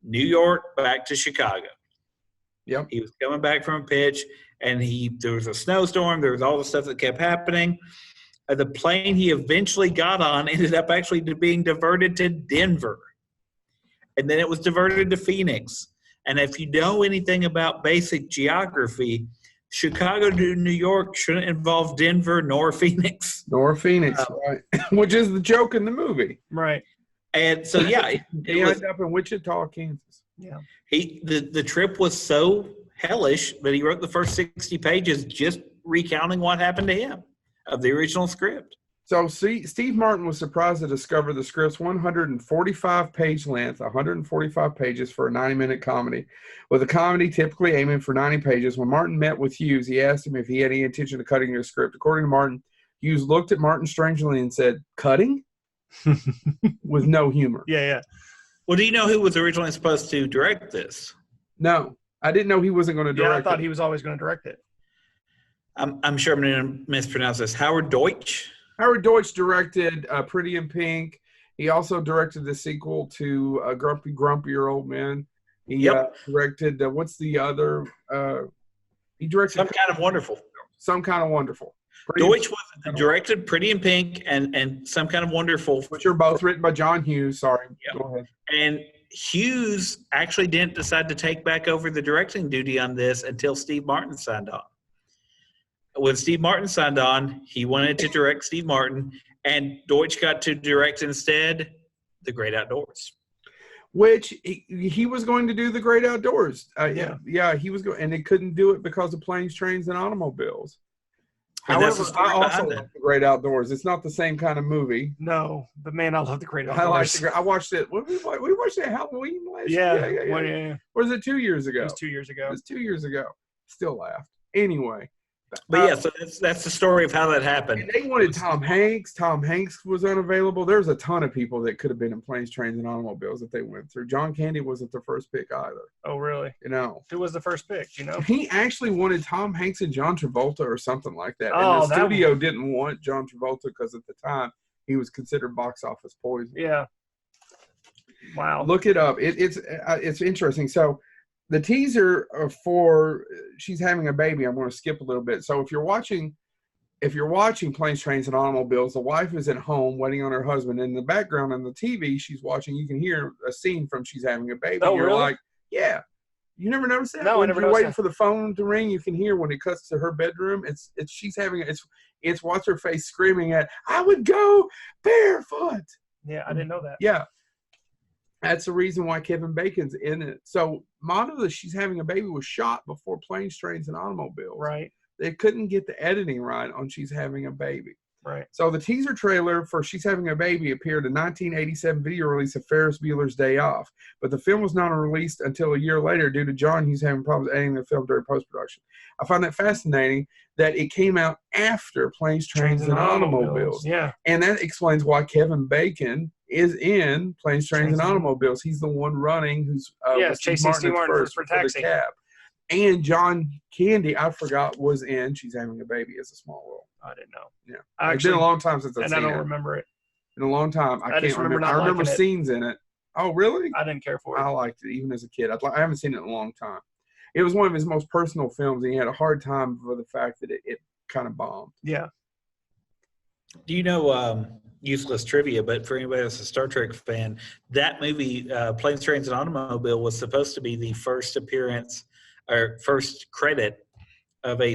Speaker 1: New York back to Chicago.
Speaker 2: Yep.
Speaker 1: He was coming back from a pitch, and there was a snowstorm. There was all the stuff that kept happening. The plane he eventually got on ended up actually being diverted to Denver. And then it was diverted to Phoenix. And if you know anything about basic geography, Chicago to New York shouldn't involve Denver nor Phoenix.
Speaker 2: Right. Which is the joke in the movie.
Speaker 3: Right.
Speaker 1: And so, yeah.
Speaker 2: He ended up in Wichita, Kansas.
Speaker 3: Yeah.
Speaker 1: The trip was so hellish that he wrote the first 60 pages just recounting what happened to him of the original script.
Speaker 2: So Steve Martin was surprised to discover the script's 145-page length, 145 pages for a 90-minute comedy. With a comedy typically aiming for 90 pages, when Martin met with Hughes, he asked him if he had any intention of cutting the script. According to Martin, Hughes looked at Martin strangely and said, "Cutting?" with no humor.
Speaker 3: Yeah.
Speaker 1: Well, do you know who was originally supposed to direct this?
Speaker 2: No, I didn't know he wasn't going to direct it.
Speaker 3: I thought he was always going to direct it.
Speaker 1: I'm sure I'm going to mispronounce this. Howard Deutsch?
Speaker 2: Howard Deutsch directed Pretty in Pink. He also directed the sequel to Grumpier Old Men. He directed, what's the other? He directed
Speaker 1: Some Kind of Wonderful.
Speaker 2: Some Kind of Wonderful.
Speaker 1: Deutsch directed Pretty in Pink and Some Kind of Wonderful.
Speaker 2: Which are both written by John Hughes. Sorry. Yep. Go ahead.
Speaker 1: And Hughes actually didn't decide to take back over the directing duty on this until Steve Martin signed on. When Steve Martin signed on, he wanted to direct Steve Martin, and Deutsch got to direct instead The Great Outdoors.
Speaker 2: Which he was going to do The Great Outdoors. He was going, and they couldn't do it because of Planes, Trains, and Automobiles.
Speaker 1: And
Speaker 2: however, I also love The Great Outdoors. It's not the same kind of movie.
Speaker 3: No, but man, I love The Great Outdoors.
Speaker 2: I watched it. We watched it at Halloween last year. Yeah. Or was it 2 years ago?
Speaker 3: It was 2 years ago.
Speaker 2: It was 2 years ago. Still laughed. Anyway.
Speaker 1: But so that's the story of how that happened.
Speaker 2: And they wanted Tom Hanks. Tom Hanks was unavailable. There's a ton of people that could have been in Planes, Trains, and Automobiles that they went through. John Candy wasn't the first pick either.
Speaker 3: Oh, really?
Speaker 2: Who
Speaker 3: was the first pick?
Speaker 2: He actually wanted Tom Hanks and John Travolta or something like that. And the studio didn't want John Travolta because at the time he was considered box office poison.
Speaker 3: Yeah. Wow.
Speaker 2: Look it up. It's interesting. So the teaser for she's having a baby, I'm going to skip a little bit. So if you're watching Planes, Trains, and Automobiles, the wife is at home waiting on her husband. In the background on the TV she's watching, you can hear a scene from she's having a baby.
Speaker 3: Oh,
Speaker 2: you're
Speaker 3: really?
Speaker 2: like, yeah. You never noticed that?
Speaker 3: No,
Speaker 2: when
Speaker 3: I never
Speaker 2: you're
Speaker 3: noticed
Speaker 2: waiting for the phone to ring, you can hear when it cuts to her bedroom. It's what's her face screaming at, "I would go barefoot."
Speaker 3: Yeah, I didn't know that.
Speaker 2: Yeah. That's the reason why Kevin Bacon's in it. So, model that she's having a baby was shot before Planes, Trains, and Automobiles.
Speaker 3: Right.
Speaker 2: They couldn't get the editing right on she's having a baby.
Speaker 3: Right.
Speaker 2: So the teaser trailer for She's Having a Baby appeared in 1987 video release of Ferris Bueller's Day Off, but the film was not released until a year later due to John Hughes having problems editing the film during post-production. I find that fascinating that it came out after Planes, Trains, and Automobiles.
Speaker 3: Yeah.
Speaker 2: And that explains why Kevin Bacon is in Planes, Trains, and Automobiles. He's the one running who's
Speaker 3: chasing Steve Martin for taxi.
Speaker 2: The cab. And John Candy, I forgot, was in She's Having a Baby as a small role.
Speaker 3: I didn't know.
Speaker 2: Yeah. It's been a long time since I've seen it.
Speaker 3: And I don't remember it.
Speaker 2: In a long time. I can't remember. I
Speaker 3: not
Speaker 2: remember
Speaker 3: liking it.
Speaker 2: scenes in it. Oh, really?
Speaker 3: I didn't care for it.
Speaker 2: I liked it, even as a kid. I haven't seen it in a long time. It was one of his most personal films, and he had a hard time for the fact that it kind of bombed.
Speaker 3: Yeah.
Speaker 1: Do you know, useless trivia, but for anybody that's a Star Trek fan, that movie, Planes, Trains, and Automobile, was supposed to be the first appearance or first credit of a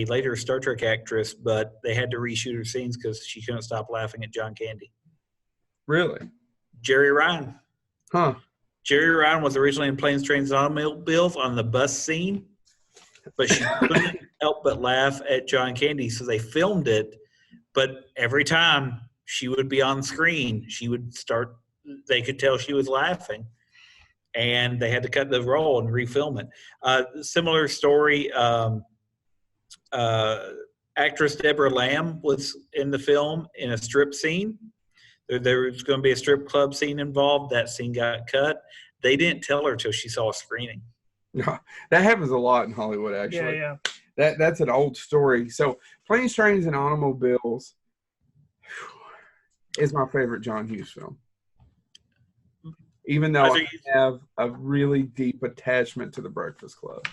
Speaker 1: later Star Trek actress, but they had to reshoot her scenes because she couldn't stop laughing at John Candy.
Speaker 2: Really?
Speaker 1: Jerry Ryan.
Speaker 2: Huh.
Speaker 1: Jerry Ryan was originally in Planes, Trains, and Automobiles on the bus scene, but she couldn't help but laugh at John Candy, so they filmed it. But every time she would be on screen, they could tell she was laughing, and they had to cut the roll and refilm it. Similar story, actress Deborah Lamb was in the film in a strip scene. There was going to be a strip club scene involved. That scene got cut. They didn't tell her till she saw a screening.
Speaker 2: That happens a lot in Hollywood, actually.
Speaker 3: Yeah.
Speaker 2: That's an old story. So, Planes, Trains, and Automobiles is my favorite John Hughes film. Even though I have a really deep attachment to The Breakfast Club.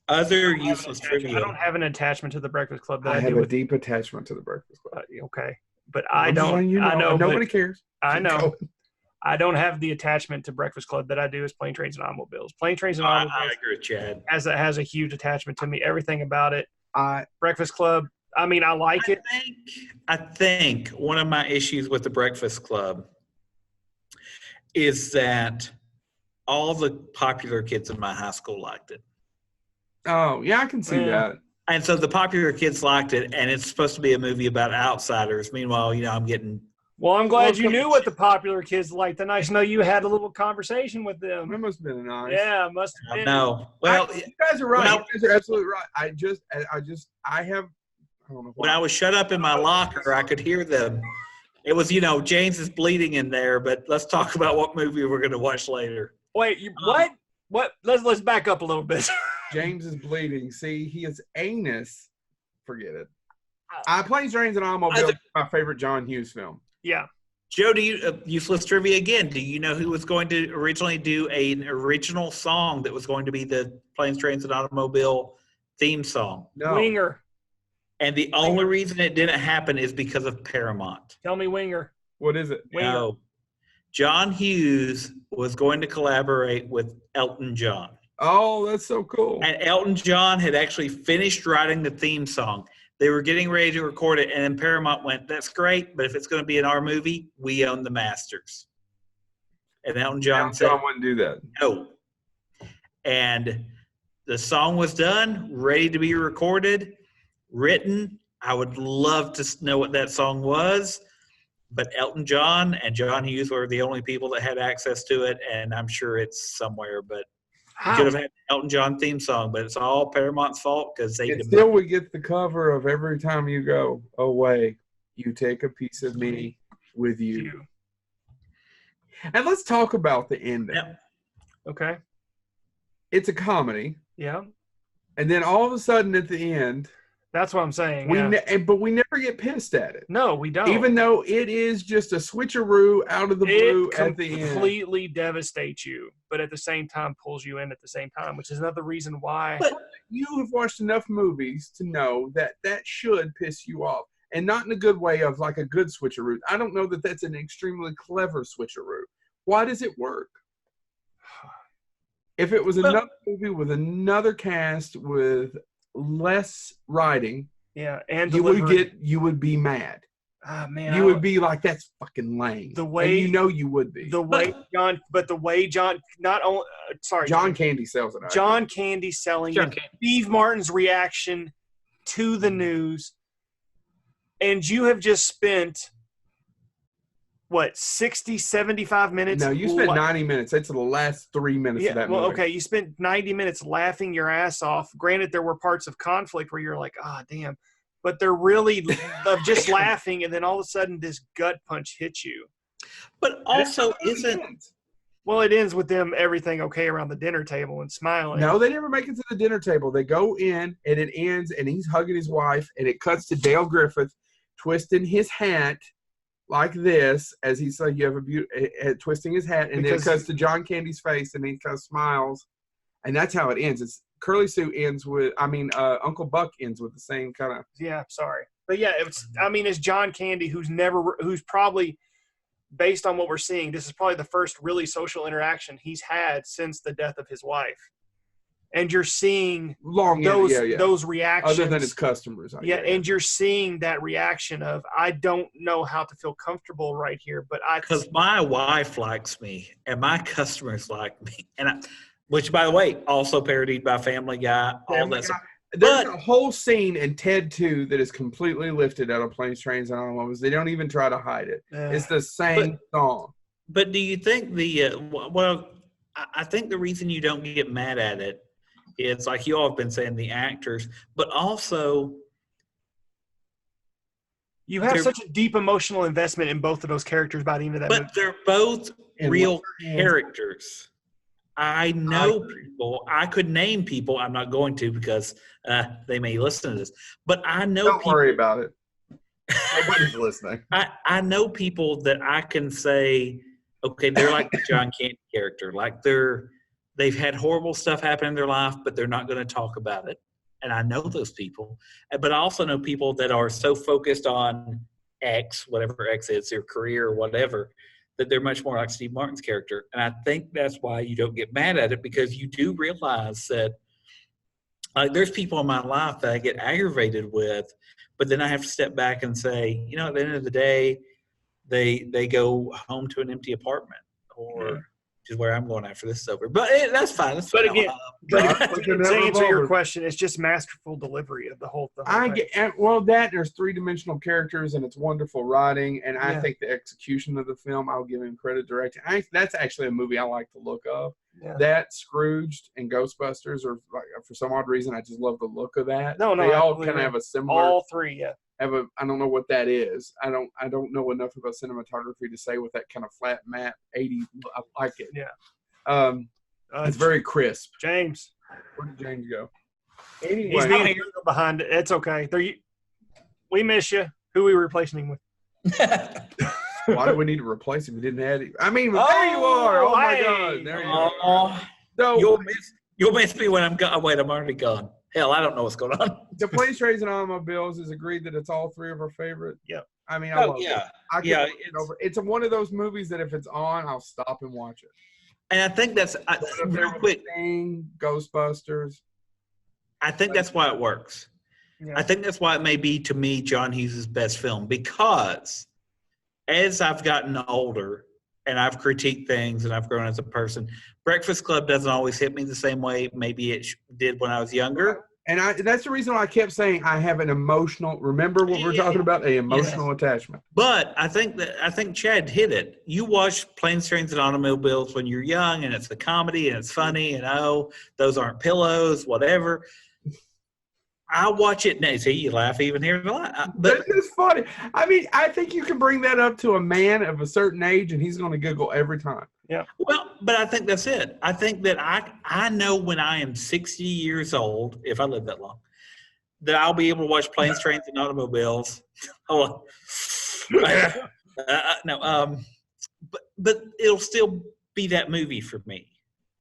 Speaker 1: Other useless trivia.
Speaker 3: I don't have an attachment to The Breakfast Club.
Speaker 2: I have a deep attachment to The Breakfast Club.
Speaker 3: Okay. But I don't. I know.
Speaker 2: Nobody cares.
Speaker 3: I know. I don't have the attachment to Breakfast Club that I do as Plane, Trains, and Automobiles. Plane, Trains, and Automobiles.
Speaker 1: I agree with Chad.
Speaker 3: Has a huge attachment to me. Everything about it. Breakfast Club. I mean, I like it.
Speaker 1: I think one of my issues with the Breakfast Club is that all the popular kids in my high school liked it.
Speaker 2: Oh, yeah, I can see that.
Speaker 1: And so the popular kids liked it, and it's supposed to be a movie about outsiders. Meanwhile, I'm getting...
Speaker 3: Well, I'm glad you knew what the popular kids liked. And I know you had a little conversation with them.
Speaker 2: It must have been nice.
Speaker 3: Yeah, it must have been.
Speaker 1: No. Well,
Speaker 2: you guys are right. You guys are absolutely right. I don't know.
Speaker 1: When I was shut up in my locker, I could hear them. It was, James is bleeding in there, but let's talk about what movie we're going to watch later.
Speaker 3: Wait, what? What? Let's back up a little bit.
Speaker 2: James is bleeding. See, his anus. Forget it. Planes, Trains, and Automobiles is my favorite John Hughes film.
Speaker 3: Yeah.
Speaker 1: Joe, useless trivia again. Do you know who was going to originally do an original song that was going to be the Planes, Trains, and Automobile theme song?
Speaker 2: No.
Speaker 3: Winger.
Speaker 1: And the only reason it didn't happen is because of Paramount.
Speaker 3: Tell me Winger.
Speaker 2: What is it?
Speaker 3: Winger.
Speaker 1: No. John Hughes was going to collaborate with Elton John.
Speaker 2: Oh, that's so cool.
Speaker 1: And Elton John had actually finished writing the theme song. They were getting ready to record it, and then Paramount went, "That's great, but if it's going to be in our movie, we own the masters." And Elton John said,
Speaker 2: wouldn't do that.
Speaker 1: No. And the song was done, ready to be recorded, written. I would love to know what that song was, but Elton John and John Hughes were the only people that had access to it, and I'm sure it's somewhere, but you could have had an Elton John theme song, but it's all Paramount's fault because they
Speaker 2: still would get the cover of Every Time You Go Away, You Take a Piece of Me with You. And let's talk about the ending.
Speaker 1: Yeah.
Speaker 3: Okay.
Speaker 2: It's a comedy.
Speaker 3: Yeah.
Speaker 2: And then all of a sudden at the end,
Speaker 3: that's what I'm saying.
Speaker 2: But we never get pissed at it.
Speaker 3: No, we don't.
Speaker 2: Even though it is just a switcheroo out of the blue at the end.
Speaker 3: It completely devastates you, but at the same time pulls you in at the same time, which is another reason why.
Speaker 2: But you have watched enough movies to know that should piss you off. And not in a good way of like a good switcheroo. I don't know that that's an extremely clever switcheroo. Why does it work? If it was another movie with another cast with less writing,
Speaker 3: and
Speaker 2: you would be mad.
Speaker 3: Ah, man,
Speaker 2: you would be like, that's fucking lame.
Speaker 3: The way
Speaker 2: you would be.
Speaker 3: John
Speaker 2: Candy sells it.
Speaker 3: John Candy selling it. Steve Martin's reaction to the news, and you have just spent 60, 75 minutes?
Speaker 2: No, you spent 90 minutes. That's the last 3 minutes of that movie.
Speaker 3: Okay, you spent 90 minutes laughing your ass off. Granted, there were parts of conflict where you're like, damn. But they're really of just laughing, and then all of a sudden this gut punch hits you.
Speaker 1: But also isn't...
Speaker 3: Well, it ends with them everything okay around the dinner table and smiling.
Speaker 2: No, they never make it to the dinner table. They go in, and it ends, and he's hugging his wife, and it cuts to Dale Griffith twisting his hat like this, as he's like, you have twisting his hat, and then it cuts to John Candy's face, and he kind of smiles, and that's how it ends. Curly Sue ends with. Uncle Buck ends with the same kind of.
Speaker 3: Yeah, sorry, but yeah, it's John Candy, who's probably, based on what we're seeing, this is probably the first really social interaction he's had since the death of his wife. And you're seeing those reactions.
Speaker 2: Other than his customers.
Speaker 3: And you're seeing that reaction of, I don't know how to feel comfortable right here, but
Speaker 1: because my wife likes me and my customers like me, which, by the way, also parodied by Family Guy.
Speaker 2: There's a whole scene in Ted 2 that is completely lifted out of Planes, Trains, and Automobiles. They don't even try to hide it. It's the same song.
Speaker 1: But do you think I think the reason you don't get mad at it, it's like you all have been saying, the actors, but also
Speaker 3: you have such a deep emotional investment in both of those characters by the end of that movie.
Speaker 1: But they're both real characters. I know people. I could name people. I'm not going to because they may listen to this. But I know
Speaker 2: Don't
Speaker 1: people.
Speaker 2: worry about it. Nobody's listening.
Speaker 1: I know people that I can say, okay, they're like the John Candy character. Like they've had horrible stuff happen in their life, but they're not going to talk about it. And I know those people. But I also know people that are so focused on X, whatever X is, their career or whatever, that they're much more like Steve Martin's character. And I think that's why you don't get mad at it, because you do realize that there's people in my life that I get aggravated with, but then I have to step back and say, at the end of the day, they go home to an empty apartment, which is where I'm going after this is over. But that's fine.
Speaker 3: But again, to answer your question, it's just masterful delivery of the whole thing.
Speaker 2: There's three-dimensional characters and it's wonderful writing, and I think the execution of the film, I'll give him credit directing. That's actually a movie I like to look up. Yeah. That, Scrooged, and Ghostbusters, or for some odd reason, I just love the look of that.
Speaker 3: No,
Speaker 2: they all kind of have a similar.
Speaker 3: All three, yeah.
Speaker 2: I don't know what that is. I don't know enough about cinematography to say with that kind of flat matte 80. I like it.
Speaker 3: Yeah.
Speaker 2: It's very crisp.
Speaker 3: James,
Speaker 2: where did James go?
Speaker 3: Anyway, he's not going to go behind it. It's okay. We miss you. Who are we replacing him with?
Speaker 2: Why do we need to replace him? We didn't have him. There you are. Oh my God. There you are. So
Speaker 1: you'll miss me when I'm gone. Wait, I'm already gone. Hell, I don't know what's going on.
Speaker 2: The Planes, Trains, and Automobiles is agreed that it's all three of our favorite.
Speaker 3: Yep.
Speaker 2: I love it. It's one of those movies that if it's on, I'll stop and watch it.
Speaker 1: And I think that's real quick.
Speaker 2: Ghostbusters.
Speaker 1: I think that's why it works. Yeah. I think that's why it may be, to me, John Hughes' best film, because as I've gotten older and I've critiqued things and I've grown as a person, Breakfast Club doesn't always hit me the same way maybe it did when I was younger.
Speaker 2: And that's the reason why I kept saying I have an emotional. Remember what we're talking about? An emotional attachment.
Speaker 1: But I think Chad hit it. You watch Planes, Trains, and Automobiles when you're young, and it's a comedy and it's funny, and those aren't pillows, whatever. I watch it now. See, you laugh even hearing a lot. But
Speaker 2: it's funny. I think you can bring that up to a man of a certain age, and he's going to giggle every time.
Speaker 3: Yeah.
Speaker 1: Well, but I think that's it. I think that I know when I am 60 years old, if I live that long, that I'll be able to watch Planes, Trains, and Automobiles. Hold on. But it'll still be that movie for me.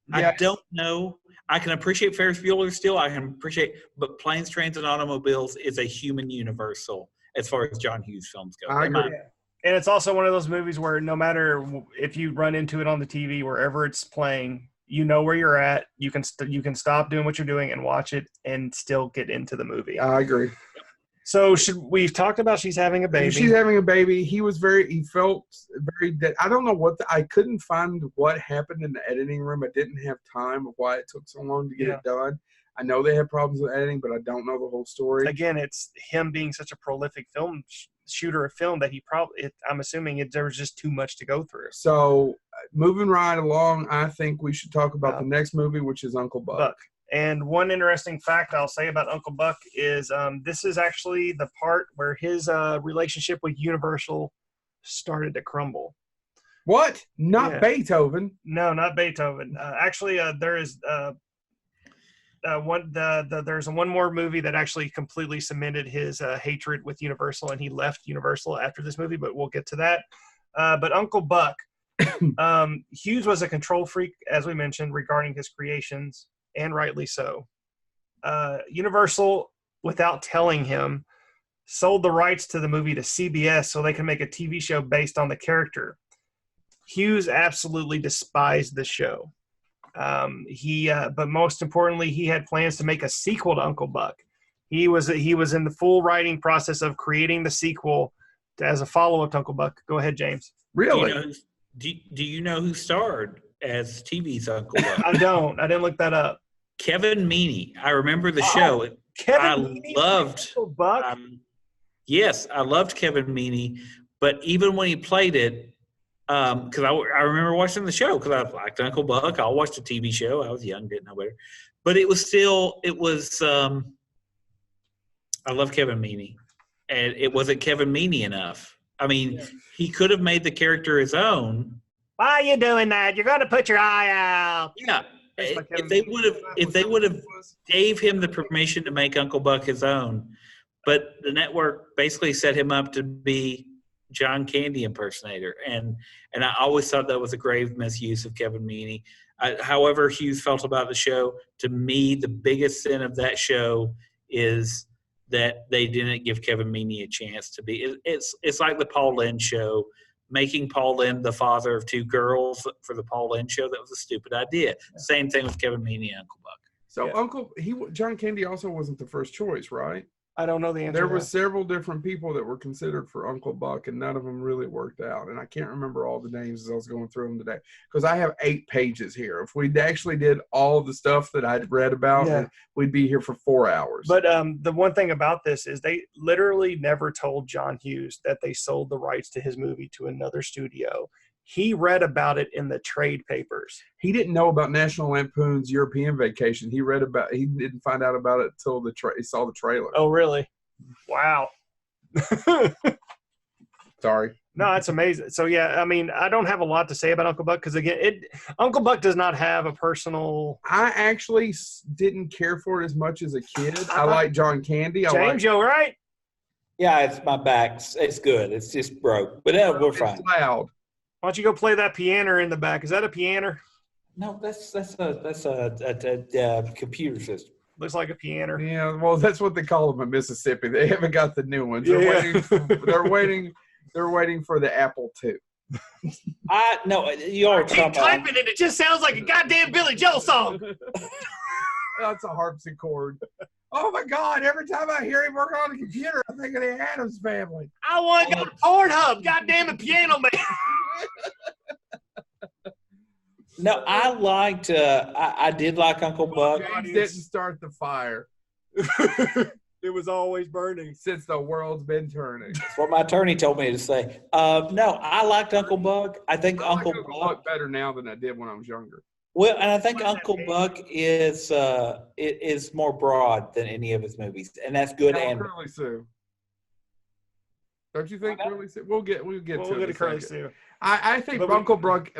Speaker 1: Yeah. I don't know. I can appreciate Ferris Bueller still. I can appreciate, but Planes, Trains, and Automobiles is a human universal as far as John Hughes films go.
Speaker 2: I agree.
Speaker 3: And it's also one of those movies where no matter if you run into it on the TV, wherever it's playing, you know where you're at. You can stop doing what you're doing and watch it and still get into the movie.
Speaker 2: I agree.
Speaker 3: So we've talked about she's having a baby.
Speaker 2: She's having a baby. He felt very dead. I don't know I couldn't find what happened in the editing room. I didn't have time of why it took so long to get it done. I know they had problems with editing, but I don't know the whole story.
Speaker 3: Again, it's him being such a prolific film shooter of film that I'm assuming there was just too much to go through.
Speaker 2: So moving right along, I think we should talk about the next movie, which is Uncle Buck.
Speaker 3: And one interesting fact I'll say about Uncle Buck is this is actually the part where his relationship with Universal started to crumble.
Speaker 2: What? Not Beethoven?
Speaker 3: No, not Beethoven. Actually, there is there's one more movie that actually completely cemented his hatred with Universal, and he left Universal after this movie, but we'll get to that. But Uncle Buck, Hughes was a control freak, as we mentioned, regarding his creations, and rightly so. Universal, without telling him, sold the rights to the movie to CBS so they can make a TV show based on the character. Hughes absolutely despised the show. But most importantly, he had plans to make a sequel to Uncle Buck. He was in the full writing process of creating the sequel as a follow-up to Uncle Buck. Go ahead, James.
Speaker 2: Really?
Speaker 1: Do you know who starred as TV's Uncle Buck?
Speaker 3: I didn't look that up.
Speaker 1: Kevin Meaney. I remember the show.
Speaker 3: Kevin Meaney
Speaker 1: loved
Speaker 3: Uncle Buck.
Speaker 1: Yes, I loved Kevin Meaney, but even when he played it, because I remember watching the show because I liked Uncle Buck. I watched the TV show. I was young, didn't know better, but it was. I love Kevin Meaney, and it wasn't Kevin Meaney enough. I mean, he could have made the character his own.
Speaker 3: Why are you doing that? You're going to put your eye out.
Speaker 1: Yeah, if they would have gave him the permission to make Uncle Buck his own, but the network basically set him up to be John Candy impersonator, and I always thought that was a grave misuse of Kevin Meaney. However Hughes felt about the show, to me, the biggest sin of that show is that they didn't give Kevin Meaney a chance to be. It's like the Paul Lynde show, making Paul Lynde the father of two girls for the Paul Lynde show. That was a stupid idea. Same thing with Kevin Meaney and Uncle Buck.
Speaker 2: So John Candy also wasn't the first choice, right?
Speaker 3: I don't know the answer.
Speaker 2: There were several different people that were considered for Uncle Buck, and none of them really worked out. And I can't remember all the names as I was going through them today because I have 8 pages here. If we actually did all the stuff that I'd read about, we'd be here for 4 hours.
Speaker 3: But the one thing about this is they literally never told John Hughes that they sold the rights to his movie to another studio. He read about it in the trade papers.
Speaker 2: He didn't know about National Lampoon's European Vacation. He didn't find out about it until he saw the trailer.
Speaker 3: Oh, really? Wow.
Speaker 2: Sorry.
Speaker 3: No, it's amazing. So, yeah, I mean, I don't have a lot to say about Uncle Buck because, again, Uncle Buck does not have a personal.
Speaker 2: I actually didn't care for it as much as a kid. I like John Candy.
Speaker 3: James, you all right?
Speaker 1: Yeah, it's my back. It's good. It's just broke. But we're fine.
Speaker 2: It's loud.
Speaker 3: Why don't you go play that piano in the back? Is that a piano?
Speaker 1: No, that's a computer system.
Speaker 3: Looks like a piano.
Speaker 2: Yeah, well, that's what they call them in Mississippi. They haven't got the new ones. They're waiting for the Apple II.
Speaker 1: No, you are
Speaker 3: keep typing it. It just sounds like a goddamn Billy Joel song.
Speaker 2: That's a harpsichord. Oh my God! Every time I hear him working on the computer, I think of the Addams Family.
Speaker 3: I want to go to Pornhub. Goddamn it, Piano Man.
Speaker 1: No, I liked. I did like Uncle Buck.
Speaker 2: James didn't start the fire.
Speaker 3: It was always burning
Speaker 2: since the world's been turning.
Speaker 1: That's what my attorney told me to say. No, I liked Uncle Buck. I think Uncle Buck
Speaker 2: better now than I did when I was younger.
Speaker 1: Well, and I think Uncle Buck is more broad than any of his movies, and that's good. And
Speaker 2: Curly Sue. Don't you think Curly Sue? We'll get to
Speaker 3: Curly Sue.
Speaker 2: I think Uncle Buck.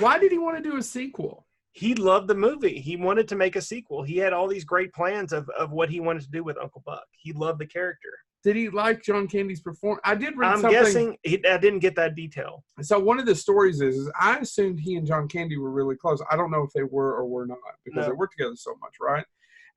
Speaker 2: Why did he want to do a sequel?
Speaker 3: He loved the movie. He wanted to make a sequel. He had all these great plans of what he wanted to do with Uncle Buck. He loved the character.
Speaker 2: Did he like John Candy's performance? I did read
Speaker 3: I'm guessing I didn't get that detail.
Speaker 2: So one of the stories is I assumed he and John Candy were really close. I don't know if they were or were not because they worked together so much, right?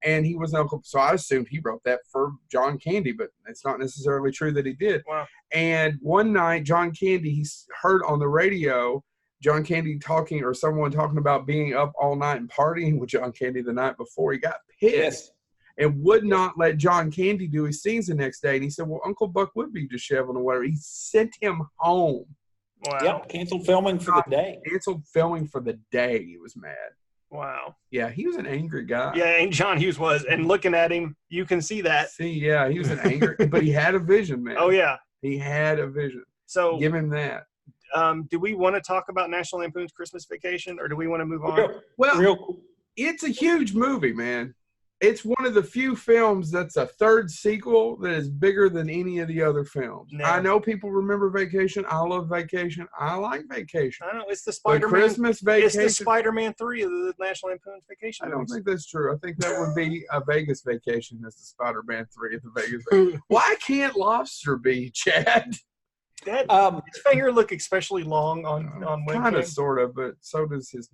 Speaker 2: And he was an uncle. So I assumed he wrote that for John Candy, but it's not necessarily true that he did.
Speaker 3: Wow.
Speaker 2: And one night, John Candy, he heard on the radio John Candy talking or someone talking about being up all night and partying with John Candy the night before. He got pissed. And would not let John Candy do his scenes the next day. And he said, well, Uncle Buck would be disheveled or whatever. He sent him home.
Speaker 3: Wow.
Speaker 1: Yep, canceled filming for the day.
Speaker 2: Canceled filming for the day. He was mad.
Speaker 3: Wow.
Speaker 2: Yeah, he was an angry guy.
Speaker 3: Yeah, and John Hughes was. And looking at him, you can see that.
Speaker 2: Yeah, he was an angry, but he had a vision, man.
Speaker 3: Oh, yeah.
Speaker 2: He had a vision.
Speaker 3: So
Speaker 2: give him that.
Speaker 3: Do we want to talk about National Lampoon's Christmas Vacation, or do we want to move on?
Speaker 2: Well, it's a huge movie, man. It's one of the few films that's a third sequel that is bigger than any of the other films. No. I know people remember Vacation. I love Vacation. I like Vacation.
Speaker 3: I know. It's the Spider-Man.
Speaker 2: Christmas Vacation.
Speaker 3: It's the Spider-Man 3 of the National Lampoon's Vacation.
Speaker 2: I don't think that's true. I think that would be a Vegas Vacation as the Spider-Man 3 of the Vegas Vacation. Why can't Lobster be, Chad?
Speaker 3: His finger look especially long on webcam.
Speaker 2: Kind of, sort of, but so does his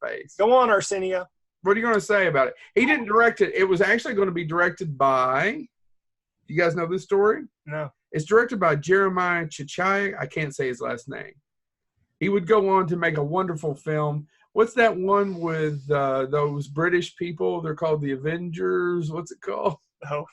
Speaker 2: face.
Speaker 3: Go on, Arsenio.
Speaker 2: What are you going to say about it? He didn't direct it. It was actually going to be directed by. You guys know this story?
Speaker 3: No.
Speaker 2: It's directed by Jeremiah Chichai. I can't say his last name. He would go on to make a wonderful film. What's that one with those British people? They're called the Avengers. What's it called?
Speaker 3: Oh,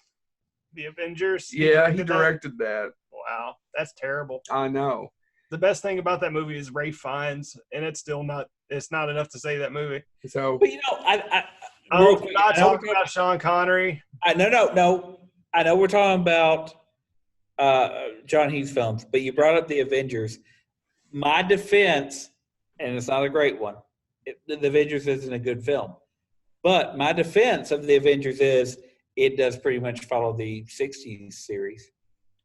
Speaker 3: the Avengers.
Speaker 2: Yeah, he directed that.
Speaker 3: Wow, that's terrible.
Speaker 2: I know.
Speaker 3: The best thing about that movie is Ray Fiennes, and it's not enough to say that movie.
Speaker 2: So,
Speaker 1: But you know,
Speaker 3: Not talking about Sean Connery.
Speaker 1: No. I know we're talking about John Hughes films, but you brought up the Avengers. My defense, and it's not a great one, the Avengers isn't a good film. But my defense of the Avengers is it does pretty much follow the 60s series.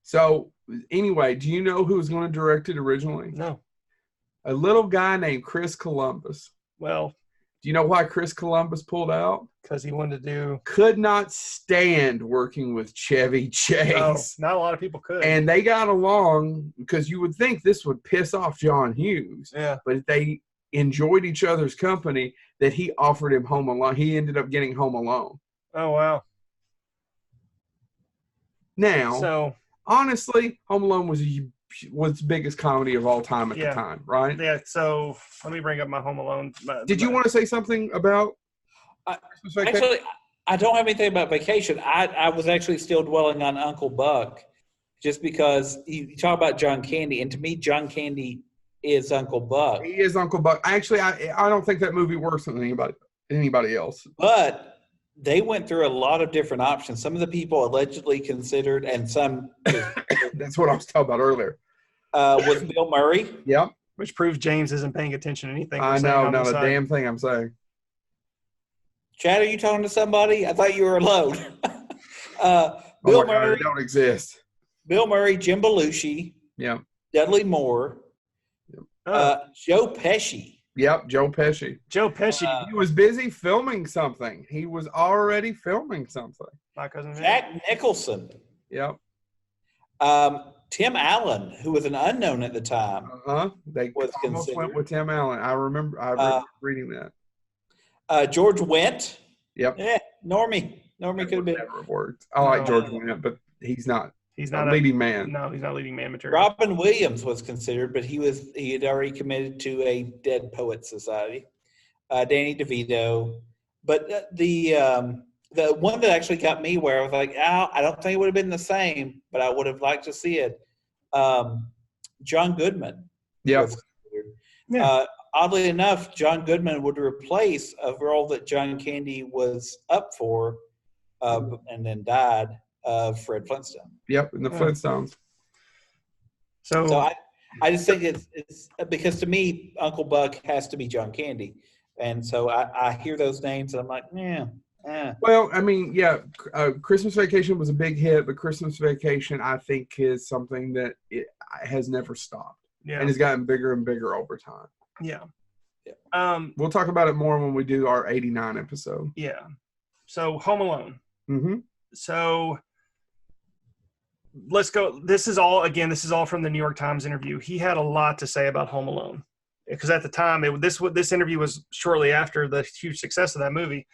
Speaker 2: So anyway, do you know who was going to direct it originally?
Speaker 3: No.
Speaker 2: A little guy named Chris Columbus.
Speaker 3: Well,
Speaker 2: do you know why Chris Columbus pulled out?
Speaker 3: Because he wanted to do.
Speaker 2: Could not stand working with Chevy Chase.
Speaker 3: No, not a lot of people could.
Speaker 2: And they got along because you would think this would piss off John Hughes.
Speaker 3: Yeah.
Speaker 2: But they enjoyed each other's company that he offered him Home Alone. He ended up getting Home Alone.
Speaker 3: Oh, wow.
Speaker 2: Now,
Speaker 3: so
Speaker 2: honestly, Home Alone was the biggest comedy of all time at the time, right?
Speaker 3: Yeah, so let me bring up my Home Alone.
Speaker 2: Did you want to say something about Christmas Vacation?
Speaker 1: Actually, I don't have anything about Vacation. I was actually still dwelling on Uncle Buck just because you talk about John Candy, and to me, John Candy is Uncle Buck.
Speaker 2: He is Uncle Buck. Actually, I don't think that movie works than anybody else.
Speaker 1: But they went through a lot of different options. Some of the people allegedly considered, and some
Speaker 2: that's what I was talking about earlier.
Speaker 1: Was Bill Murray.
Speaker 2: Yep.
Speaker 3: Which proves James isn't paying attention to anything.
Speaker 2: I know, not a damn thing I'm saying.
Speaker 1: Chad, are you talking to somebody? I thought you were alone. Bill Murray.
Speaker 2: They don't exist.
Speaker 1: Bill Murray, Jim Belushi.
Speaker 2: Yeah.
Speaker 1: Dudley Moore. Joe Pesci.
Speaker 2: Yep, Joe Pesci.
Speaker 3: Joe Pesci.
Speaker 2: He was busy filming something. He was already filming something.
Speaker 3: My cousin
Speaker 1: Jack Nicholson.
Speaker 2: Yep.
Speaker 1: Tim Allen, who was an unknown at the time.
Speaker 2: They
Speaker 1: was
Speaker 2: almost went with Tim Allen. I remember reading that.
Speaker 1: George Wendt.
Speaker 2: Yep.
Speaker 1: Yeah, Normie. Normie could have been.
Speaker 2: Never worked. I like George Wendt, but he's not.
Speaker 3: He's not
Speaker 2: a leading man.
Speaker 3: No, he's not leading man material.
Speaker 1: Robin Williams was considered, but he had already committed to a Dead Poets Society. Danny DeVito, but the one that actually got me where I was like, I don't think it would have been the same, but I would have liked to see it. John Goodman.
Speaker 2: Yeah.
Speaker 1: Oddly enough, John Goodman would replace a role that John Candy was up for, and then died. Fred Flintstone.
Speaker 2: Yep, in the Flintstones.
Speaker 1: So I just think it's because to me, Uncle Buck has to be John Candy. And so I hear those names and I'm like, yeah.
Speaker 2: Well, I mean, yeah, Christmas Vacation was a big hit, but Christmas Vacation, I think, is something that it has never stopped.
Speaker 3: Yeah.
Speaker 2: And has gotten bigger and bigger over time.
Speaker 3: Yeah.
Speaker 2: We'll talk about it more when we do our 89 episode.
Speaker 3: Yeah. So Home Alone.
Speaker 2: Mm-hmm. So
Speaker 3: let's go. This is all from the New York Times interview. He had a lot to say about Home Alone because at the time, this interview was shortly after the huge success of that movie.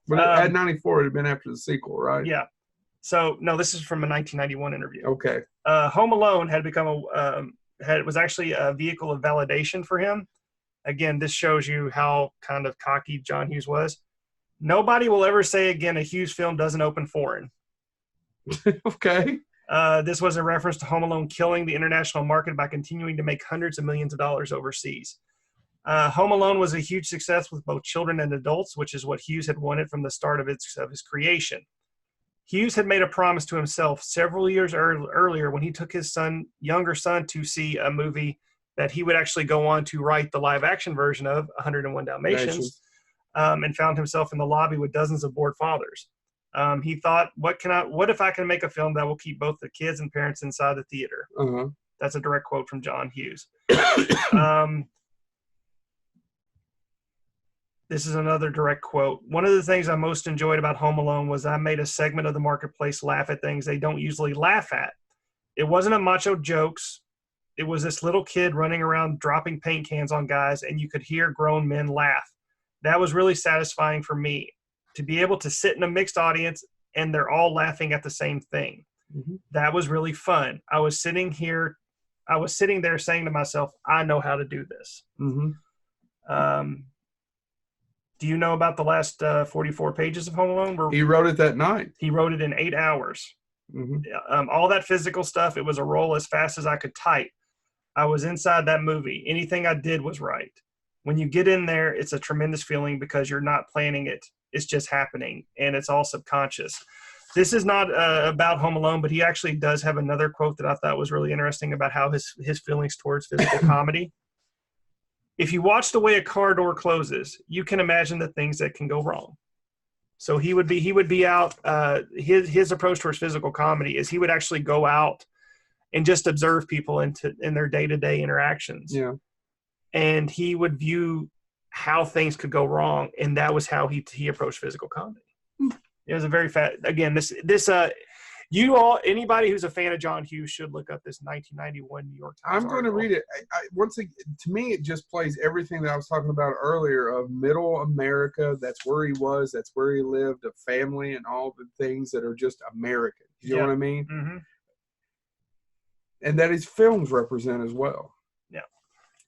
Speaker 2: But at 94, it had been after the sequel, right?
Speaker 3: Yeah. So no, this is from a 1991 interview.
Speaker 2: Okay.
Speaker 3: Home Alone had become was actually a vehicle of validation for him. Again, this shows you how kind of cocky John Hughes was. Nobody will ever say again a Hughes film doesn't open foreign.
Speaker 2: Okay.
Speaker 3: This was a reference to Home Alone killing the international market by continuing to make hundreds of millions of dollars overseas. Home Alone was a huge success with both children and adults, which is what Hughes had wanted from the start of his creation. Hughes had made a promise to himself several years earlier when he took his younger son to see a movie that he would actually go on to write the live-action version of 101 Dalmatians, and found himself in the lobby with dozens of bored fathers. He thought, what if I can make a film that will keep both the kids and parents inside the theater?
Speaker 2: Uh-huh.
Speaker 3: That's a direct quote from John Hughes. This is another direct quote. One of the things I most enjoyed about Home Alone was I made a segment of the marketplace laugh at things they don't usually laugh at. It wasn't a macho jokes. It was this little kid running around dropping paint cans on guys, and you could hear grown men laugh. That was really satisfying for me to be able to sit in a mixed audience and they're all laughing at the same thing.
Speaker 2: Mm-hmm.
Speaker 3: That was really fun. I was sitting there saying to myself, I know how to do this.
Speaker 2: Mm-hmm.
Speaker 3: Do you know about the last 44 pages of Home Alone?
Speaker 2: He wrote it that night.
Speaker 3: He wrote it in 8 hours.
Speaker 2: Mm-hmm.
Speaker 3: All that physical stuff, it was a roll as fast as I could type. I was inside that movie. Anything I did was right. When you get in there, it's a tremendous feeling because you're not planning it. It's just happening, and it's all subconscious. This is not about Home Alone, but he actually does have another quote that I thought was really interesting about how his feelings towards physical comedy. If you watch the way a car door closes, you can imagine the things that can go wrong. So he would be out. His approach towards physical comedy is he would actually go out and just observe people in their day-to-day interactions.
Speaker 2: Yeah. And
Speaker 3: he would view how things could go wrong, and that was how he approached physical comedy. It was a very anybody who's a fan of John Hughes should look up this 1991 New York Times
Speaker 2: I'm going to read it. Once again, to me, it just plays everything that I was talking about earlier of middle America. That's where he was. That's where he lived, a family, and all the things that are just American. You know what I mean?
Speaker 3: Mm-hmm.
Speaker 2: And that his films represent as well.
Speaker 3: Yeah.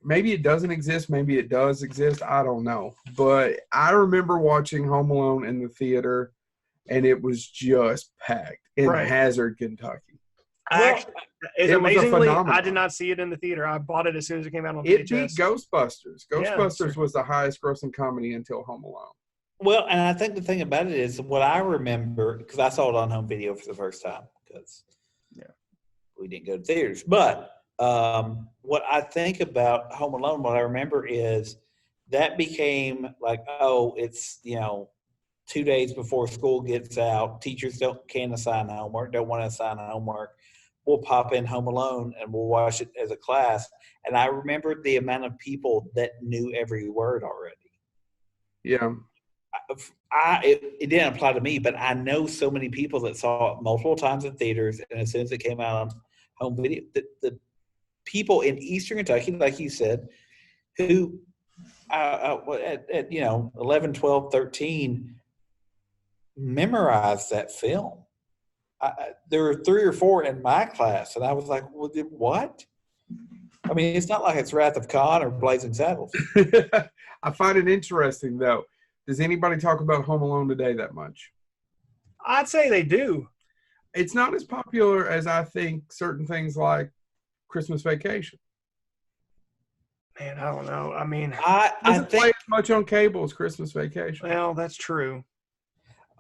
Speaker 2: Maybe it doesn't exist. Maybe it does exist. I don't know. But I remember watching Home Alone in the theater, and it was just packed in Hazard, Kentucky.
Speaker 3: Amazingly, I did not see it in the theater. I bought it as soon as it came out on VHS.
Speaker 2: It beat Ghostbusters. Ghostbusters was the highest grossing comedy until Home Alone.
Speaker 1: Well, and I think the thing about it is what I remember, because I saw it on home video for the first time because we didn't go to theaters. But what I think about Home Alone, what I remember is that became like, it's, 2 days before school gets out, teachers can't assign homework, don't want to assign homework. We'll pop in Home Alone and we'll watch it as a class. And I remembered the amount of people that knew every word already.
Speaker 2: Yeah.
Speaker 1: It didn't apply to me, but I know so many people that saw it multiple times in theaters, and as soon as it came out on home video, the people in Eastern Kentucky, like you said, who at 11, 12, 13 memorized that film. There were 3 or 4 in my class, and I was like, well, what? I mean, it's not like it's Wrath of Khan or Blazing Saddles.
Speaker 2: I find it interesting, though. Does anybody talk about Home Alone today that much?
Speaker 3: I'd say they do.
Speaker 2: It's not as popular as I think certain things like Christmas Vacation.
Speaker 3: Man, I don't know. I mean,
Speaker 2: it doesn't play as much on cable as Christmas Vacation.
Speaker 3: Well, that's true.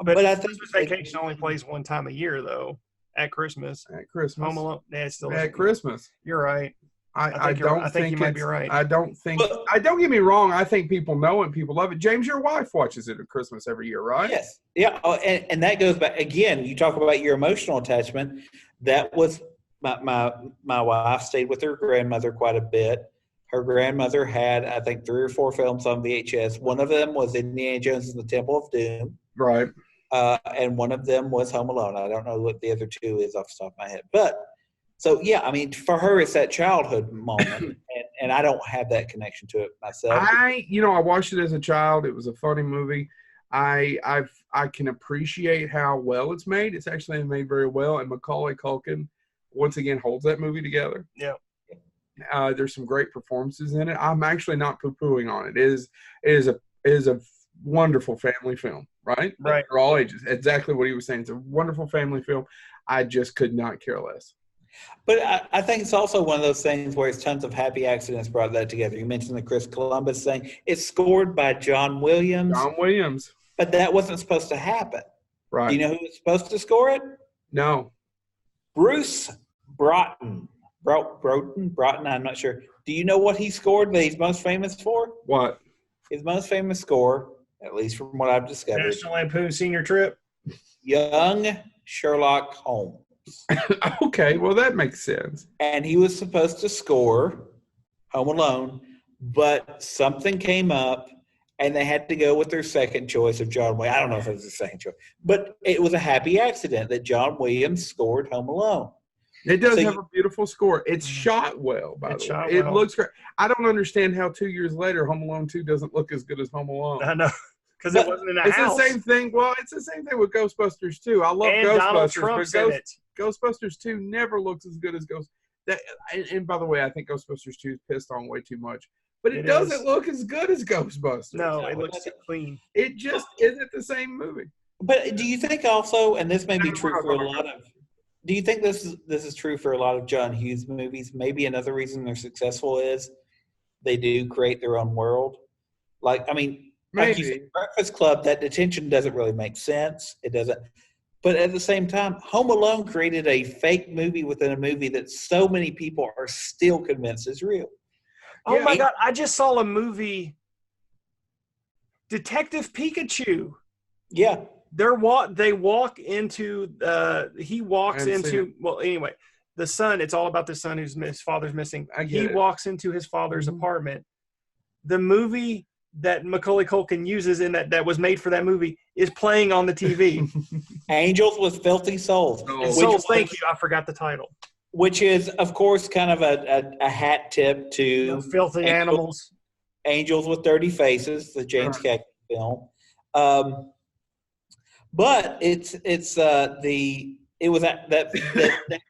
Speaker 3: But I think Christmas Vacation only plays one time a year, though, at Christmas.
Speaker 2: At Christmas.
Speaker 3: Home Alone. It's still
Speaker 2: at Christmas.
Speaker 3: You're right.
Speaker 2: I think
Speaker 3: you might be right.
Speaker 2: I don't think. Don't get me wrong. I think people know it. People love it. James, your wife watches it at Christmas every year, right?
Speaker 1: Yes. Yeah. And that goes back again. You talk about your emotional attachment. That was my wife stayed with her grandmother quite a bit. Her grandmother had, I think, 3 or 4 films on VHS. One of them was Indiana Jones and the Temple of Doom.
Speaker 2: Right.
Speaker 1: And one of them was Home Alone. I don't know what the other 2 is off the top of my head. But, so, yeah, I mean, for her, it's that childhood moment. and I don't have that connection to it myself.
Speaker 2: I watched it as a child. It was a funny movie. I can appreciate how well it's made. It's actually made very well. And Macaulay Culkin, once again, holds that movie together.
Speaker 3: Yeah.
Speaker 2: There's some great performances in it. I'm actually not poo-pooing on it. It is a wonderful family film, right?
Speaker 3: Right.
Speaker 2: For all ages. Exactly what he was saying. It's a wonderful family film. I just could not care less.
Speaker 1: But I think it's also one of those things where it's tons of happy accidents brought that together. You mentioned the Chris Columbus thing. It's scored by John Williams.
Speaker 2: John Williams.
Speaker 1: But that wasn't supposed to happen.
Speaker 2: Right.
Speaker 1: Do you know who was supposed to score it?
Speaker 2: No.
Speaker 1: Bruce Broughton, I'm not sure. Do you know what he scored that he's most famous for?
Speaker 2: What?
Speaker 1: His most famous score, at least from what I've discovered.
Speaker 3: National Lampoon Senior Trip.
Speaker 1: Young Sherlock Holmes.
Speaker 2: Okay, well, that makes sense.
Speaker 1: And he was supposed to score Home Alone, but something came up, and they had to go with their second choice of John Williams. I don't know if it was the second choice, but it was a happy accident that John Williams scored Home Alone.
Speaker 2: It does
Speaker 1: So
Speaker 2: have a beautiful score. It's shot well, by
Speaker 3: It's
Speaker 2: the way.
Speaker 3: shot
Speaker 2: It
Speaker 3: well.
Speaker 2: looks great. I don't understand how 2 years later Home Alone 2 doesn't look as good as Home Alone.
Speaker 3: I know, because
Speaker 1: But
Speaker 3: it wasn't in a
Speaker 2: It's
Speaker 3: house.
Speaker 2: the same thing. Well, it's the same thing with Ghostbusters 2. I love
Speaker 3: And
Speaker 2: Ghostbusters,
Speaker 3: Donald Trump's
Speaker 2: but
Speaker 3: in it.
Speaker 2: Ghostbusters 2 never looks as good as and by the way, I think Ghostbusters 2 is pissed on way too much. But it doesn't
Speaker 3: is.
Speaker 2: look as good as Ghostbusters.
Speaker 3: No,
Speaker 1: No,
Speaker 3: it
Speaker 1: it
Speaker 3: looks
Speaker 1: doesn't.
Speaker 3: too clean.
Speaker 2: It just isn't the same movie.
Speaker 1: But do you think also, and this may be
Speaker 2: No,
Speaker 1: true
Speaker 2: we're
Speaker 1: for a
Speaker 2: not
Speaker 1: lot of, do you think this is true for a lot of John Hughes movies? Maybe another reason they're successful is they do create their own world. Like, I mean, like you said,
Speaker 2: Maybe.
Speaker 1: Breakfast Club, that detention doesn't really make sense. It doesn't. But at the same time, Home Alone created a fake movie within a movie that so many people are still convinced is real.
Speaker 3: Oh
Speaker 2: Yeah.
Speaker 3: my God! I just saw a movie, Detective Pikachu.
Speaker 1: Yeah.
Speaker 3: They walk into he walks
Speaker 2: I haven't seen
Speaker 3: into well anyway the son, it's all about the son whose his father's missing.
Speaker 2: I get
Speaker 3: He
Speaker 2: it.
Speaker 3: walks into his father's
Speaker 2: Mhm.
Speaker 3: apartment. The movie that Macaulay Culkin uses in that was made for that movie is playing on the TV.
Speaker 1: Angels with Filthy Souls.
Speaker 2: Oh.
Speaker 3: And
Speaker 2: Which
Speaker 3: Souls, thank you, I forgot the title.
Speaker 1: Which is, of course, kind of a hat tip to
Speaker 3: Filthy Animals.
Speaker 1: Angels with Dirty Faces, the James Cagney film. But that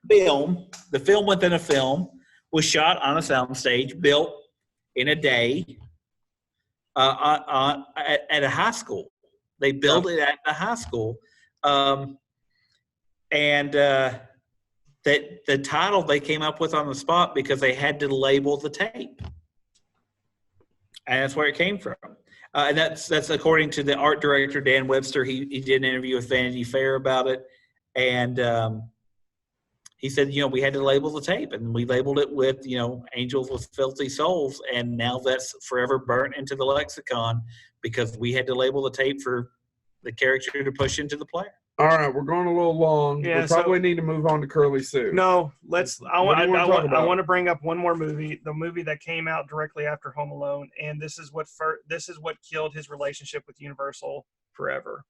Speaker 1: film, the film within a film, was shot on a soundstage, built in a day, at a high school. They built it at the high school, and that the title they came up with on the spot because they had to label the tape, and that's where it came from. And that's according to the art director Dan Webster. He did an interview with Vanity Fair about it, and he said, we had to label the tape, and we labeled it with Angels with Filthy Souls, and now that's forever burnt into the lexicon because we had to label the tape for the character to push into the player.
Speaker 2: All right, we're going a little long.
Speaker 3: Yeah,
Speaker 2: we probably need to move on to Curly Sue.
Speaker 3: No, I
Speaker 2: What do you wanna talk about?
Speaker 3: want to bring up one more movie, the movie that came out directly after Home Alone, and this is what killed his relationship with Universal forever.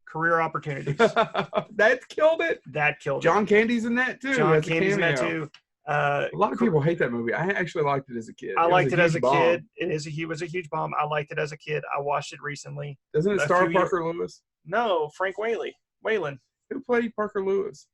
Speaker 3: Career Opportunities.
Speaker 2: That killed it.
Speaker 3: That killed
Speaker 2: John Candy's in that too.
Speaker 3: John
Speaker 2: as a
Speaker 3: Candy's in that
Speaker 2: cameo.
Speaker 3: too.
Speaker 2: A lot of people hate that movie. I actually liked it as a kid.
Speaker 3: I liked it as a
Speaker 2: huge bomb.
Speaker 3: kid. He was a huge bomb. I liked it as a kid. I watched it recently.
Speaker 2: Doesn't it
Speaker 3: a
Speaker 2: star
Speaker 3: few years-
Speaker 2: Parker Lewis?
Speaker 3: No, Frank Whalen.
Speaker 2: Who played Parker Lewis?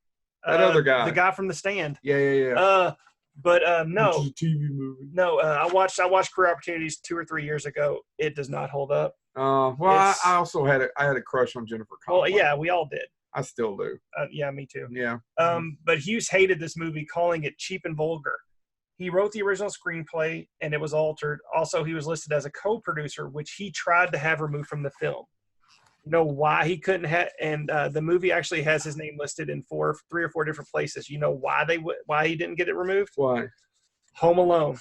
Speaker 2: That other guy.
Speaker 3: The guy from The Stand.
Speaker 2: Yeah.
Speaker 3: No.
Speaker 2: Which is a TV movie.
Speaker 3: No, I watched Career Opportunities 2 or 3 years ago. It does not hold up.
Speaker 2: Well, I also had a crush on Jennifer Connelly.
Speaker 3: Well, yeah, we all did.
Speaker 2: I still do.
Speaker 3: Yeah, me too.
Speaker 2: Yeah.
Speaker 3: But Hughes hated this movie, calling it cheap and vulgar. He wrote the original screenplay, and it was altered. Also, he was listed as a co-producer, which he tried to have removed from the film. You know why he couldn't have? And the movie actually has his name listed in 3 or 4 different places. You know why he didn't get it removed?
Speaker 2: Why?
Speaker 3: Home Alone.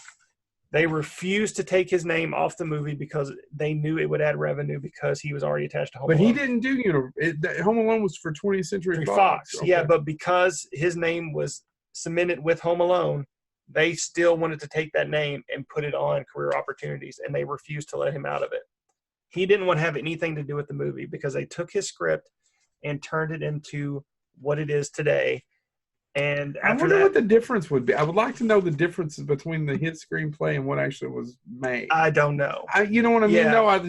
Speaker 3: They refused to take his name off the movie because they knew it would add revenue because he was already attached to Home Alone.
Speaker 2: But he didn't do Home Alone was for 20th Century Fox. Okay.
Speaker 3: Yeah, but because his name was cemented with Home Alone, they still wanted to take that name and put it on Career Opportunities, and they refused to let him out of it. He didn't want to have anything to do with the movie because they took his script and turned it into what it is today. And
Speaker 2: I wonder what the difference would be. I would like to know the differences between the hit screenplay and what actually was made.
Speaker 3: I don't know.
Speaker 2: You know what I mean?
Speaker 3: Yeah.
Speaker 2: No, what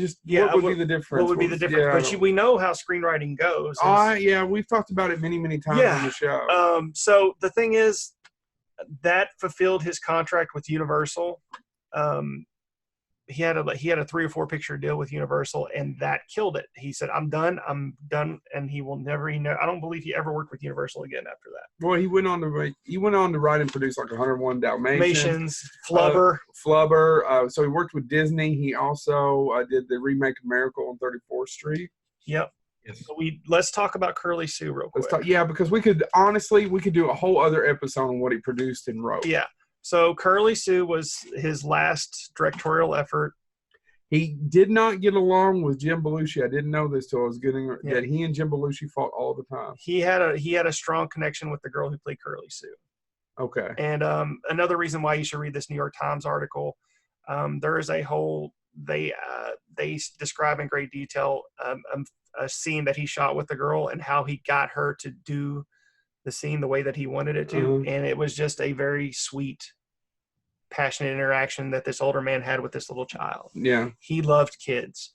Speaker 2: would be the difference?
Speaker 3: What would be the difference? But we know how screenwriting goes.
Speaker 2: Yeah, we've talked about it many, many times on the show.
Speaker 3: So the thing is, that fulfilled his contract with Universal. He had a 3 or 4 picture deal with Universal, and that killed it. He said, I'm done, and he will never. I don't believe he ever worked with Universal again after that.
Speaker 2: Well, he went on to write and produce like 101 Dalmatians,
Speaker 3: Flubber.
Speaker 2: So he worked with Disney. He also did the remake of Miracle on 34th Street.
Speaker 3: Yep.
Speaker 2: Yes.
Speaker 3: So let's talk about Curly Sue real quick.
Speaker 2: Because we could do a whole other episode on what he produced and wrote.
Speaker 3: Yeah. So Curly Sue was his last directorial effort.
Speaker 2: He did not get along with Jim Belushi. I didn't know this till I was that he and Jim Belushi fought all the time.
Speaker 3: He had a strong connection with the girl who played Curly Sue.
Speaker 2: Okay.
Speaker 3: And another reason why you should read this New York Times article, there is a whole they describe in great detail a scene that he shot with the girl and how he got her to do the scene the way that he wanted it to,
Speaker 2: Uh-huh.
Speaker 3: and it was just a very sweet, passionate interaction that this older man had with this little child.
Speaker 2: Yeah.
Speaker 3: He loved kids.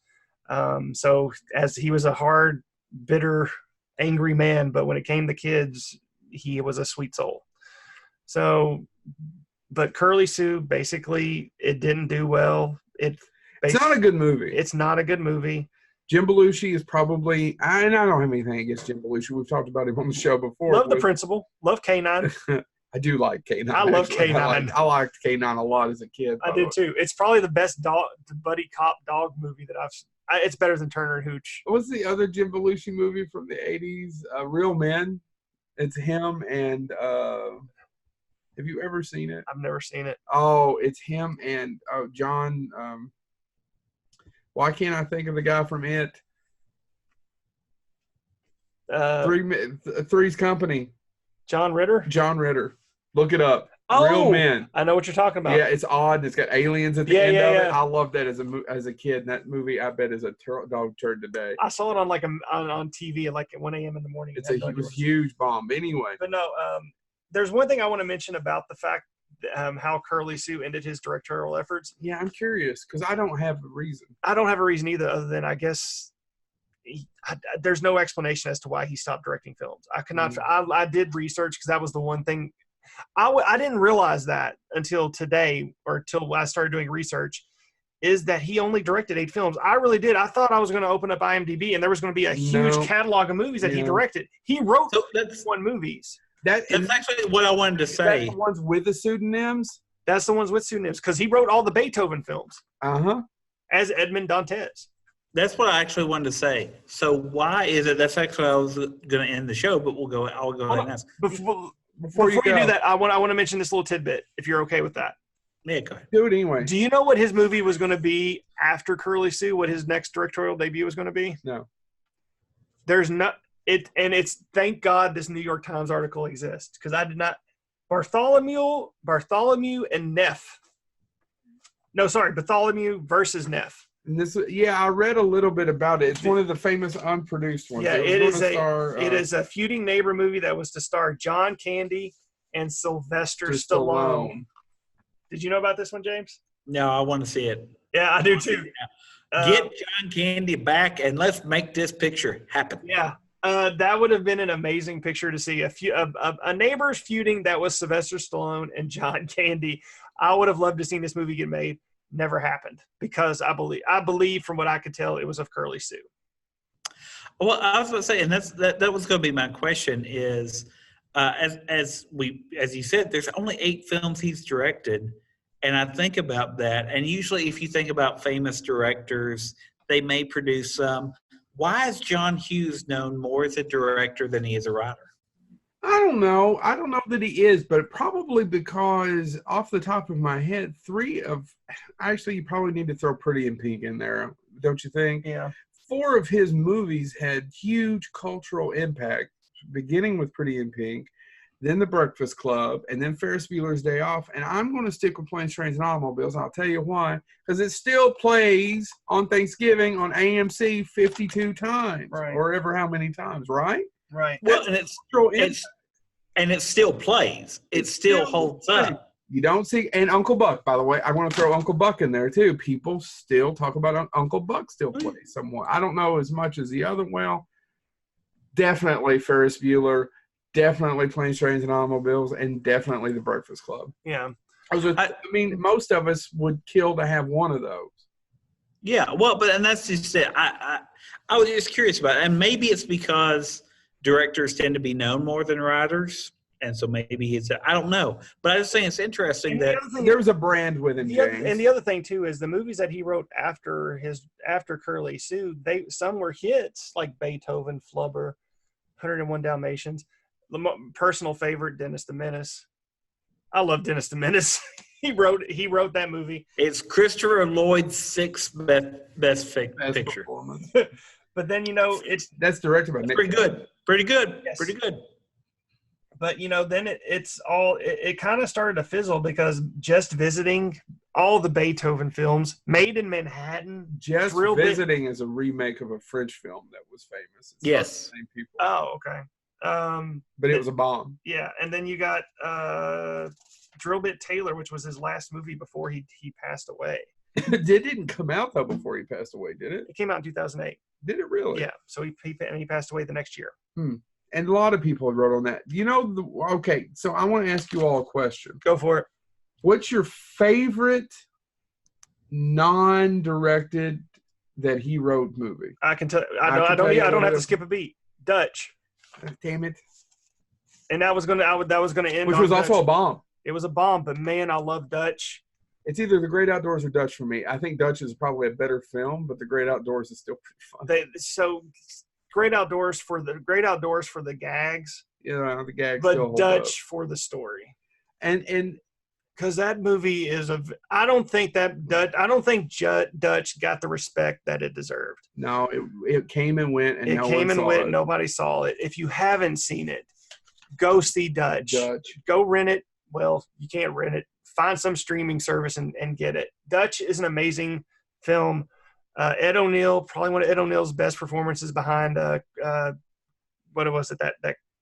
Speaker 3: So as he was a hard, bitter, angry man, but when it came to kids, he was a sweet soul. So, but Curly Sue, basically, it didn't do well.
Speaker 2: It's not a good movie.
Speaker 3: It's not a good movie.
Speaker 2: Jim Belushi is probably, and I don't have anything against Jim Belushi. We've talked about him on the show before.
Speaker 3: Love the principal. Love K9.
Speaker 2: I do like K9.
Speaker 3: I love
Speaker 2: actually.
Speaker 3: K9.
Speaker 2: I liked K9 a lot as a kid.
Speaker 3: I did too. It's probably the best buddy cop dog movie that it's better than Turner and Hooch.
Speaker 2: What's the other Jim Belushi movie from the 80s? Real Men. It's him and, have you ever seen it?
Speaker 3: I've never seen it.
Speaker 2: Oh, it's him and John. Why can't I think of the guy from It? Three's Company.
Speaker 3: John Ritter?
Speaker 2: John Ritter. Look it up.
Speaker 3: Oh,
Speaker 2: Real Men.
Speaker 3: I know what you're talking about.
Speaker 2: Yeah, it's odd. And it's got aliens at the end of it.
Speaker 3: Yeah.
Speaker 2: I love that as a kid. And that movie, I bet, is a dog turd today.
Speaker 3: I saw it on on TV at 1 a.m. in the morning.
Speaker 2: It was a huge bomb. Anyway.
Speaker 3: But no, there's one thing I want to mention about the fact how Curly Sue ended his directorial efforts.
Speaker 2: Yeah, I'm curious because I don't have a reason.
Speaker 3: I don't have a reason either, other than I guess there's no explanation as to why he stopped directing films. I could not. I did research because that was the one thing. I didn't realize that until today, or until I started doing research, is that he only directed 8 films. I really did. I thought I was going to open up IMDb and there was going to be a huge catalog of movies that he directed. He wrote 1 movies.
Speaker 1: That's actually what I wanted to say.
Speaker 2: That's the ones with the pseudonyms?
Speaker 3: That's the ones with pseudonyms, because he wrote all the Beethoven films.
Speaker 2: Uh-huh.
Speaker 3: As Edmond Dantes.
Speaker 1: That's what I actually wanted to say. So why is it? That's actually I was going to end the show, but I'll go ahead and ask.
Speaker 3: Before you do that, I want to mention this little tidbit, if you're okay with that.
Speaker 1: Yeah, go ahead.
Speaker 2: Do it anyway.
Speaker 3: Do you know what his movie was going to be after Curly Sue? What his next directorial debut was going to be?
Speaker 2: No.
Speaker 3: There's not it, and it's thank God this New York Times article exists, because I did not. Bartholomew and Neff. No, sorry, Bartholomew versus Neff.
Speaker 2: And I read a little bit about it. It's one of the famous unproduced ones.
Speaker 3: Yeah, it is a feuding neighbor movie that was to star John Candy and Sylvester Stallone. Did you know about this one, James?
Speaker 1: No, I want to see it.
Speaker 3: Yeah, I do too.
Speaker 1: Get John Candy back and let's make this picture happen.
Speaker 3: Yeah, that would have been an amazing picture to see. A neighbors feuding that was Sylvester Stallone and John Candy. I would have loved to see this movie get made. Never happened, because I believe from what I could tell, it was of Curly Sue.
Speaker 1: Well, I was going to say, and that was going to be my question is, as you said, there's only 8 films he's directed. And I think about that. And usually if you think about famous directors, they may produce some. Why is John Hughes known more as a director than he is a writer?
Speaker 2: I don't know. I don't know that he is, but probably because off the top of my head, actually you probably need to throw Pretty in Pink in there, don't you think?
Speaker 3: Yeah.
Speaker 2: 4 of his movies had huge cultural impact, beginning with Pretty in Pink, then The Breakfast Club, and then Ferris Bueller's Day Off. And I'm going to stick with Planes, Trains, and Automobiles. And I'll tell you why. Because it still plays on Thanksgiving on AMC 52 times.
Speaker 3: Right.
Speaker 2: Or ever how many times, right?
Speaker 3: Right.
Speaker 1: Well, and it still plays. It still holds up.
Speaker 2: You don't see, and Uncle Buck, by the way, I want to throw Uncle Buck in there too. People still talk about Uncle Buck still plays somewhat. I don't know as much as the other. Well, definitely Ferris Bueller, definitely Planes, Trains, and Automobiles, and definitely The Breakfast Club.
Speaker 3: Yeah.
Speaker 2: I mean, most of us would kill to have one of those.
Speaker 1: Yeah, well, and that's just it. I was just curious about it. And maybe it's because directors tend to be known more than writers. And so maybe I don't know. But I was saying it's interesting that
Speaker 2: there was a brand with him, James.
Speaker 3: And the other thing, too, is the movies that he wrote after Curly Sue, some were hits, like Beethoven, Flubber, 101 Dalmatians. Personal favorite, Dennis the Menace. I love Dennis the Menace. He wrote that movie.
Speaker 1: It's Christopher Lloyd's 6th best picture.
Speaker 3: But then,
Speaker 2: that's directed by Nick.
Speaker 1: Pretty good.
Speaker 3: Yes.
Speaker 1: Pretty good.
Speaker 3: But, then it kind of started to fizzle, because Just Visiting, all the Beethoven films, Made in Manhattan.
Speaker 2: Just Visiting is a remake of a French film that was famous.
Speaker 1: Yes.
Speaker 2: The same people.
Speaker 3: Oh, okay.
Speaker 2: But it was a bomb.
Speaker 3: Yeah, and then you got Drill Bit Taylor, which was his last movie before he passed away.
Speaker 2: It didn't come out though before he passed away, did it?
Speaker 3: It came out in 2008.
Speaker 2: Did it really?
Speaker 3: Yeah, so he passed away the next year.
Speaker 2: And a lot of people wrote on that. Okay, so I want to ask you all a question.
Speaker 3: Go for it.
Speaker 2: What's your favorite non-directed that he wrote movie?
Speaker 3: I can tell. I don't have to skip a beat. Dutch.
Speaker 2: Damn it!
Speaker 3: And that was gonna end.
Speaker 2: Which was also a bomb.
Speaker 3: It was a bomb, but man, I love Dutch.
Speaker 2: It's either The Great Outdoors or Dutch for me. I think Dutch is probably a better film, but The Great Outdoors is still pretty fun. Great Outdoors for the gags. Yeah, the gags.
Speaker 3: But
Speaker 2: still hold
Speaker 3: Dutch
Speaker 2: up.
Speaker 3: for the story.
Speaker 2: And
Speaker 3: because that movie is I don't think Dutch got the respect that it deserved.
Speaker 2: No, it came and went, and
Speaker 3: nobody saw it. If you haven't seen it, go see Dutch. Go rent it. Well, you can't rent it. Find some streaming service and get it. Dutch is an amazing film. Ed O'Neill, probably one of Ed O'Neill's best performances behind what was it, that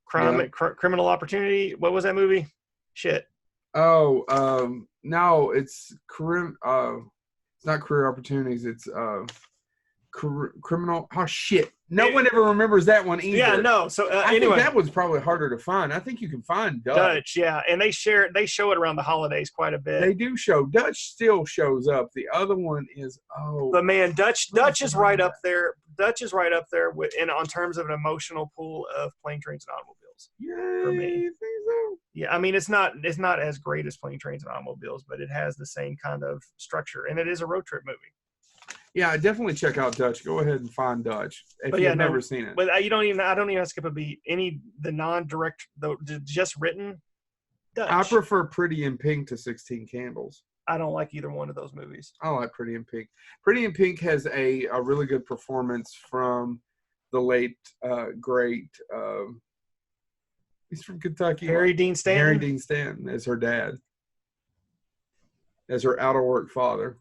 Speaker 3: Criminal Opportunity? What was that movie? Shit.
Speaker 2: Oh, no, it's it's not Career Opportunities. It's Criminal. Oh shit! No one ever remembers that one either.
Speaker 3: Yeah, no. So
Speaker 2: I
Speaker 3: anyway,
Speaker 2: think that was probably harder to find. I think you can find
Speaker 3: Dutch. Yeah, and they show it around the holidays quite a bit.
Speaker 2: They do show. Dutch still shows up. The other one is
Speaker 3: But man, Dutch is right up there. Dutch is right up there on terms of an emotional pool of Plane, Trains, and Automobiles.
Speaker 2: Yay,
Speaker 3: for me.
Speaker 2: You think so?
Speaker 3: Yeah, I mean it's not as great as Plane, Trains, and Automobiles, but it has the same kind of structure, and it is a road trip movie.
Speaker 2: Yeah, definitely check out Dutch. Go ahead and find Dutch if you've never seen it.
Speaker 3: But I don't even have to skip a beat. The non-direct, just written Dutch.
Speaker 2: I prefer Pretty in Pink to 16 Candles.
Speaker 3: I don't like either one of those movies.
Speaker 2: I like Pretty in Pink. Pretty in Pink has a really good performance from the late great. He's from Kentucky.
Speaker 3: Harry Dean Stanton.
Speaker 2: Harry Dean Stanton as her dad, as her out of work father.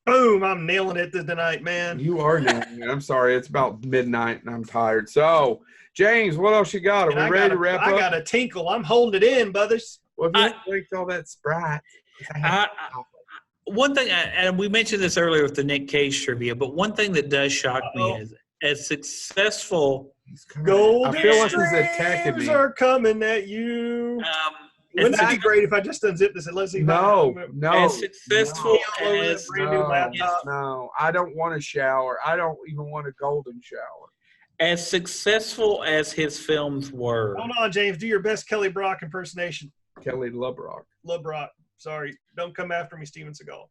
Speaker 3: Boom! I'm nailing it tonight, man.
Speaker 2: You are nailing it. I'm sorry. It's about midnight and I'm tired. So, James, what else you got? Are we ready to wrap up?
Speaker 3: I got a tinkle. I'm holding it in, brothers.
Speaker 2: Well, if you don't drink all that Sprite.
Speaker 1: One thing, and we mentioned this earlier with the Nick Cage trivia, but one thing that does shock me is as successful.
Speaker 3: Golden
Speaker 2: I feel like he's attacking me.
Speaker 3: Are coming at you. Wouldn't it be great if I just unzip this and let's see?
Speaker 2: No.
Speaker 1: As successful as
Speaker 3: brand new laptop.
Speaker 2: No, I don't want a shower. I don't even want a golden shower.
Speaker 1: As successful as his films were.
Speaker 3: Hold on, James. Do your best Kelly Brock impersonation.
Speaker 2: Kelly LeBrock.
Speaker 3: LeBrock. Sorry. Don't come after me, Steven Seagal.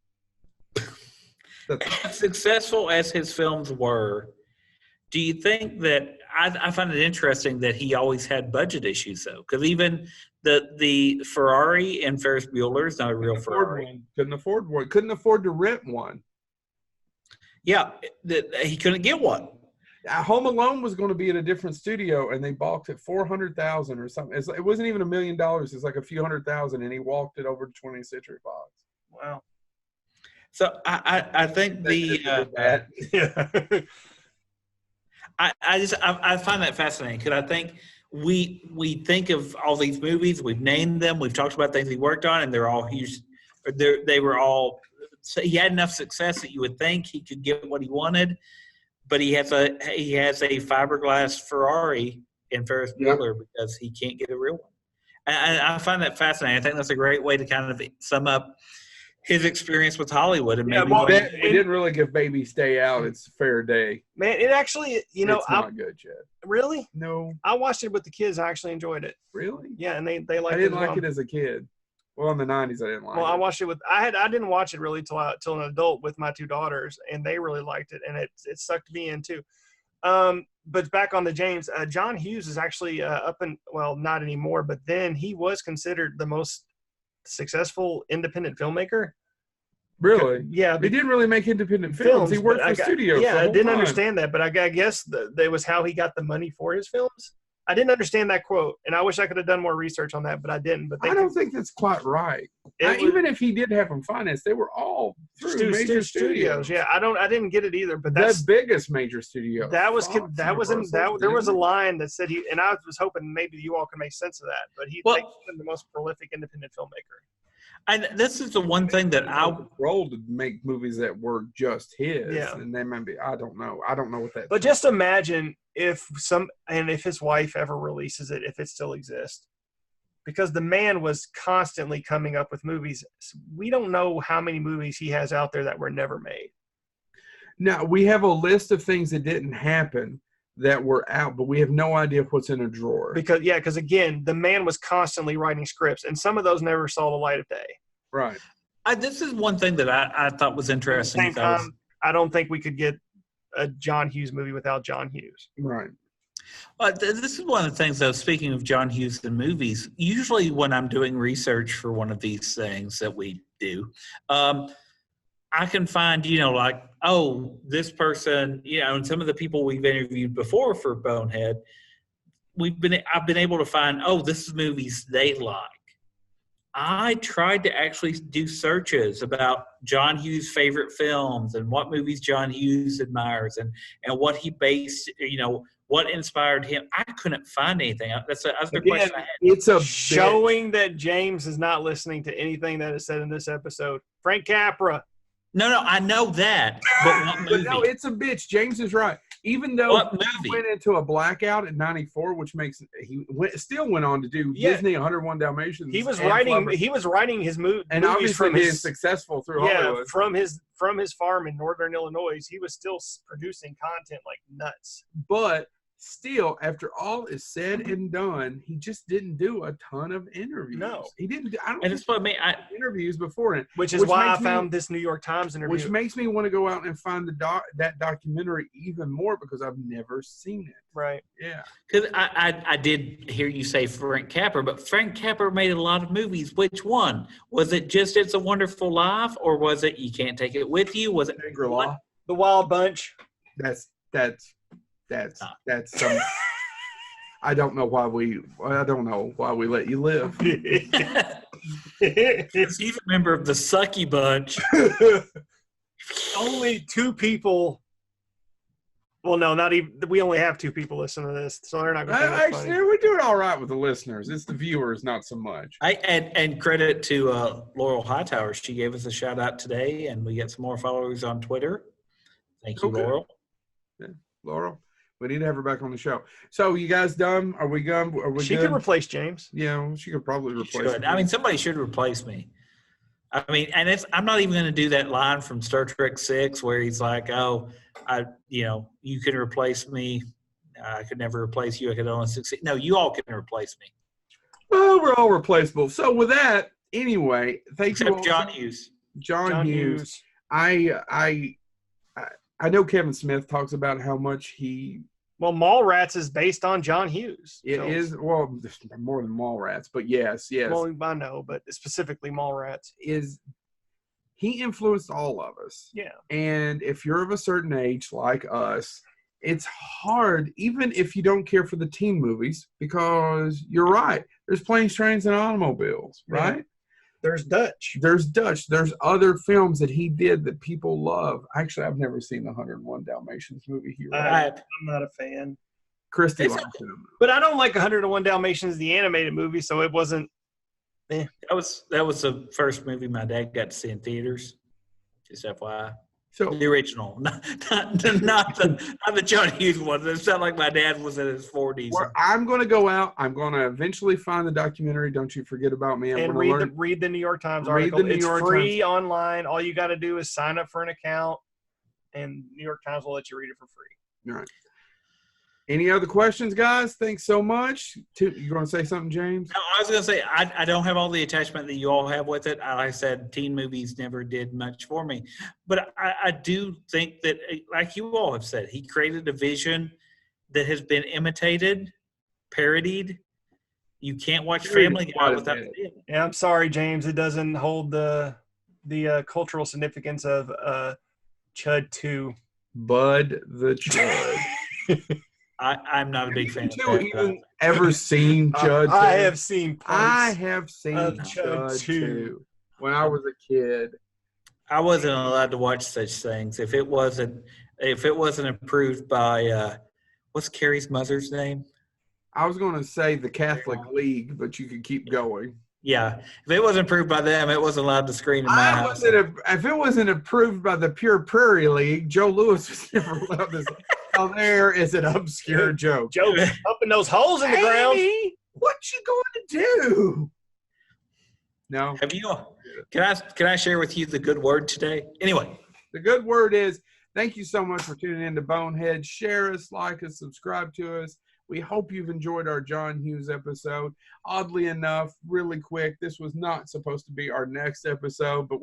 Speaker 1: As successful as his films were, do you think that I find it interesting that he always had budget issues though? Because even the Ferrari and Ferris Bueller is not a real Ferrari.
Speaker 2: Couldn't afford one. Couldn't afford to rent one.
Speaker 1: Yeah, he couldn't get one.
Speaker 2: Home Alone was going to be at a different studio, and they balked at $400,000 or something. It wasn't even $1 million. It's like a few $100,000, and he walked it over to 20th Century Fox.
Speaker 3: Wow.
Speaker 1: So I think I find that fascinating because I think we think of all these movies, we've named them, we've talked about things he worked on, and they're all huge. They were all. So he had enough success that you would think he could get what he wanted, but he has a fiberglass Ferrari in Ferris Bueller because he can't get a real one. And I find that fascinating. I think that's a great way to kind of sum up his experience with Hollywood. And maybe
Speaker 2: we didn't really give Baby Stay Out its fair day.
Speaker 3: Man, it actually, it's
Speaker 2: not good, Chad.
Speaker 3: Really?
Speaker 2: No.
Speaker 3: I watched it with the kids. I actually enjoyed it.
Speaker 2: Really?
Speaker 3: Yeah, and they liked it.
Speaker 2: I didn't like it as a kid. Well, in the 90s, I didn't like it.
Speaker 3: Well, I watched it I didn't watch it really till an adult with my two daughters, and they really liked it, and it sucked me in too. But back on the James, John Hughes is actually not anymore, but then he was considered the most successful independent filmmaker.
Speaker 2: Really?
Speaker 3: Yeah.
Speaker 2: He didn't really make independent films. He worked for studios.
Speaker 3: Yeah, I didn't understand that, but I guess that was how he got the money for his films. I didn't understand that quote, and I wish I could have done more research on that, but I didn't. But
Speaker 2: I don't think that's quite right. Even if he did have them financed, they were all through major studios.
Speaker 3: Yeah, I didn't get it either. But
Speaker 2: the biggest major studio.
Speaker 3: There was a line that said and I was hoping maybe you all could make sense of that. But he's the most prolific independent filmmaker.
Speaker 1: And this is the one thing that
Speaker 2: role to make movies that were just his. Yeah. And they might be. I don't know what that.
Speaker 3: But just imagine if his wife ever releases it, if it still exists, because the man was constantly coming up with movies. We don't know how many movies he has out there that were never made.
Speaker 2: Now we have a list of things that didn't happen that were out, but we have no idea what's in a drawer.
Speaker 3: Because again, the man was constantly writing scripts, and some of those never saw the light of day.
Speaker 2: Right.
Speaker 1: This is one thing that I thought was interesting.
Speaker 3: At the same time, I don't think we could get a John Hughes movie without John Hughes.
Speaker 2: Right.
Speaker 1: This is one of the things, though, speaking of John Hughes and movies, usually when I'm doing research for one of these things that we do, I can find, this person, and some of the people we've interviewed before for Bonehead, I've been able to find, this is movies they like. I tried to actually do searches about John Hughes' favorite films and what movies John Hughes admires and what he based, what inspired him. I couldn't find anything. That's the other question I had.
Speaker 2: It's
Speaker 3: showing that James is not listening to anything that is said in this episode. Frank Capra.
Speaker 1: No, I know that. But what movie?
Speaker 2: But no, it's a bitch. James is right. Even though he went into a blackout in '94, which makes still went on to do Disney 101 Dalmatians.
Speaker 3: He was writing his movies,
Speaker 2: and obviously being successful through Hollywood.
Speaker 3: from his farm in northern Illinois. He was still producing content like nuts.
Speaker 2: But still, after all is said and done, he just didn't do a ton of interviews.
Speaker 3: No,
Speaker 2: he didn't. I don't.
Speaker 1: And it's what
Speaker 2: interviews before it,
Speaker 3: which is why I found this New York Times interview,
Speaker 2: which makes me want to go out and find that documentary even more because I've never seen it.
Speaker 3: Right.
Speaker 2: Yeah.
Speaker 1: Because I did hear you say Frank Capra, but Frank Capra made a lot of movies. Which one? Was it just It's a Wonderful Life, or was it You Can't Take It With You? Was it
Speaker 2: Shangri-La?
Speaker 3: The Wild Bunch?
Speaker 2: That's some. I don't know why we let you live.
Speaker 1: He's a member of the Sucky Bunch.
Speaker 3: Only 2 people. Well, no, not even. We only have 2 people listening to this, so they're not going to.
Speaker 2: Actually, we're doing all right with the listeners. It's the viewers, not so much.
Speaker 1: And credit to Laurel Hightower. She gave us a shout out today, and we get some more followers on Twitter. Thank you, Laurel.
Speaker 2: Yeah, Laurel. We need to have her back on the show. So, you guys done? Are we done?
Speaker 3: She could replace James.
Speaker 2: Yeah, she could probably replace
Speaker 1: me. I mean, somebody should replace me. I mean, and I'm not even going to do that line from Star Trek 6 where he's like, you can replace me. I could never replace you. I could only succeed. No, you all can replace me.
Speaker 2: Well, we're all replaceable. So, with that, anyway, thank you all.
Speaker 1: John Hughes.
Speaker 2: John Hughes. I know Kevin Smith talks about how much he.
Speaker 3: Well, Mallrats is based on John Hughes.
Speaker 2: It is more than Mallrats, but yes.
Speaker 3: Well, I know, but specifically Mallrats
Speaker 2: he influenced all of us.
Speaker 3: Yeah.
Speaker 2: And if you're of a certain age like us, it's hard, even if you don't care for the teen movies, because you're right. There's Planes, Trains, and Automobiles, right? Yeah.
Speaker 3: There's Dutch.
Speaker 2: There's other films that he did that people love. Actually, I've never seen the 101 Dalmatians movie.
Speaker 3: I'm not a fan.
Speaker 2: Christy liked him.
Speaker 3: But I don't like 101 Dalmatians, the animated movie, so it wasn't.
Speaker 1: That was the first movie my dad got to see in theaters. Just FYI. So the original, not the John Hughes one. It sounded like my dad was in his 40s.
Speaker 2: Well, I'm going to go out. I'm going to eventually find the documentary. Don't you forget about me.
Speaker 3: And read the New York Times article. It's free online. All you got to do is sign up for an account, and New York Times will let you read it for free.
Speaker 2: All right. Any other questions, guys? Thanks so much. You going to say something, James?
Speaker 1: No, I was going to say I don't have all the attachment that you all have with it. Like I said, teen movies never did much for me. But I do think that, like you all have said, he created a vision that has been imitated, parodied. You can't watch Family Guy without it.
Speaker 3: Yeah, I'm sorry, James. It doesn't hold the cultural significance of Chud 2.
Speaker 2: Bud the Chud.
Speaker 1: I'm not a big fan of
Speaker 2: Two
Speaker 1: that.
Speaker 2: even ever seen Chud?
Speaker 3: I
Speaker 2: 2?
Speaker 3: have seen
Speaker 2: I
Speaker 3: parts
Speaker 2: have seen
Speaker 3: of
Speaker 2: Chud
Speaker 3: Chud
Speaker 2: 2
Speaker 3: 2
Speaker 2: when I was a kid.
Speaker 1: I wasn't allowed to watch such things if it wasn't approved by what's Carrie's mother's name?
Speaker 2: I was going to say the Catholic League, but you could keep going.
Speaker 1: Yeah, if it wasn't approved by them, it wasn't allowed to screen in my house.
Speaker 2: If it wasn't approved by the Pure Prairie League, Joe Lewis was never allowed to. Now there is an obscure joke.
Speaker 3: Joe pumping those holes in the ground.
Speaker 2: Amy, what you going to do? No.
Speaker 1: Have you? Can I share with you the good word today? Anyway,
Speaker 2: The good word is thank you so much for tuning in to Bonehead. Share us, like us, subscribe to us. We hope you've enjoyed our John Hughes episode. Oddly enough, really quick, this was not supposed to be our next episode, but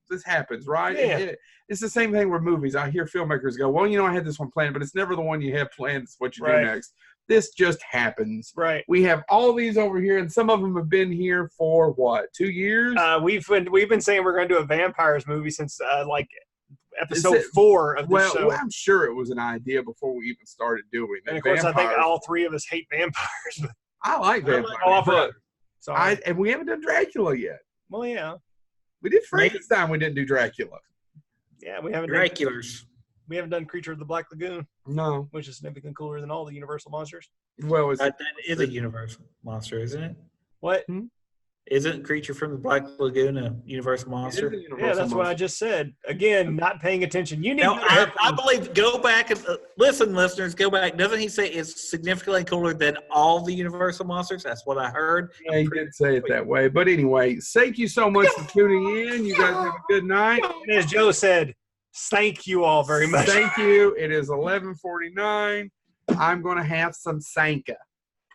Speaker 2: this happens, right?
Speaker 3: Yeah.
Speaker 2: It's the same thing with movies. I hear filmmakers go, well, I had this one planned, but it's never the one you have planned. It's what you do next. This just happens.
Speaker 3: Right.
Speaker 2: We have all these over here, and some of them have been here for what, 2 years?
Speaker 3: We've been saying we're going to do a vampires movie since episode 4 of the show.
Speaker 2: Well, I'm sure it was an idea before we even started doing it.
Speaker 3: And of course, I think all 3 of us hate vampires.
Speaker 2: I like vampires. And we haven't done Dracula yet.
Speaker 3: Well, yeah.
Speaker 2: We did Frankenstein. We didn't do Dracula.
Speaker 3: Yeah, we haven't
Speaker 1: Draculars.
Speaker 3: We haven't done Creature of the Black Lagoon.
Speaker 2: No.
Speaker 3: Which is significantly cooler than all the Universal monsters.
Speaker 2: Well,
Speaker 1: that is a Universal monster, isn't it?
Speaker 3: What?
Speaker 1: Isn't Creature from the Black Lagoon a Universal monster?
Speaker 3: Yeah, that's what I just said. Again, not paying attention. You need
Speaker 1: to I believe, go back and listen, listeners, go back. Doesn't he say it's significantly cooler than all the Universal monsters? That's what I heard.
Speaker 2: Yeah, he did say it that way. But anyway, thank you so much for tuning in. You guys have a good night.
Speaker 3: And as Joe said, thank you all very much.
Speaker 2: Thank you. It is 11:49. I'm going to have some Sanka.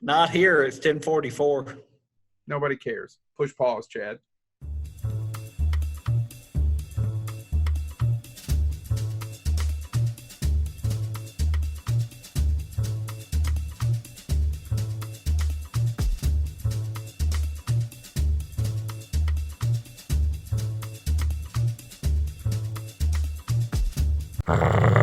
Speaker 1: Not here. It's 10:44.
Speaker 2: Nobody cares. Push pause, Chad.
Speaker 4: Uh-huh.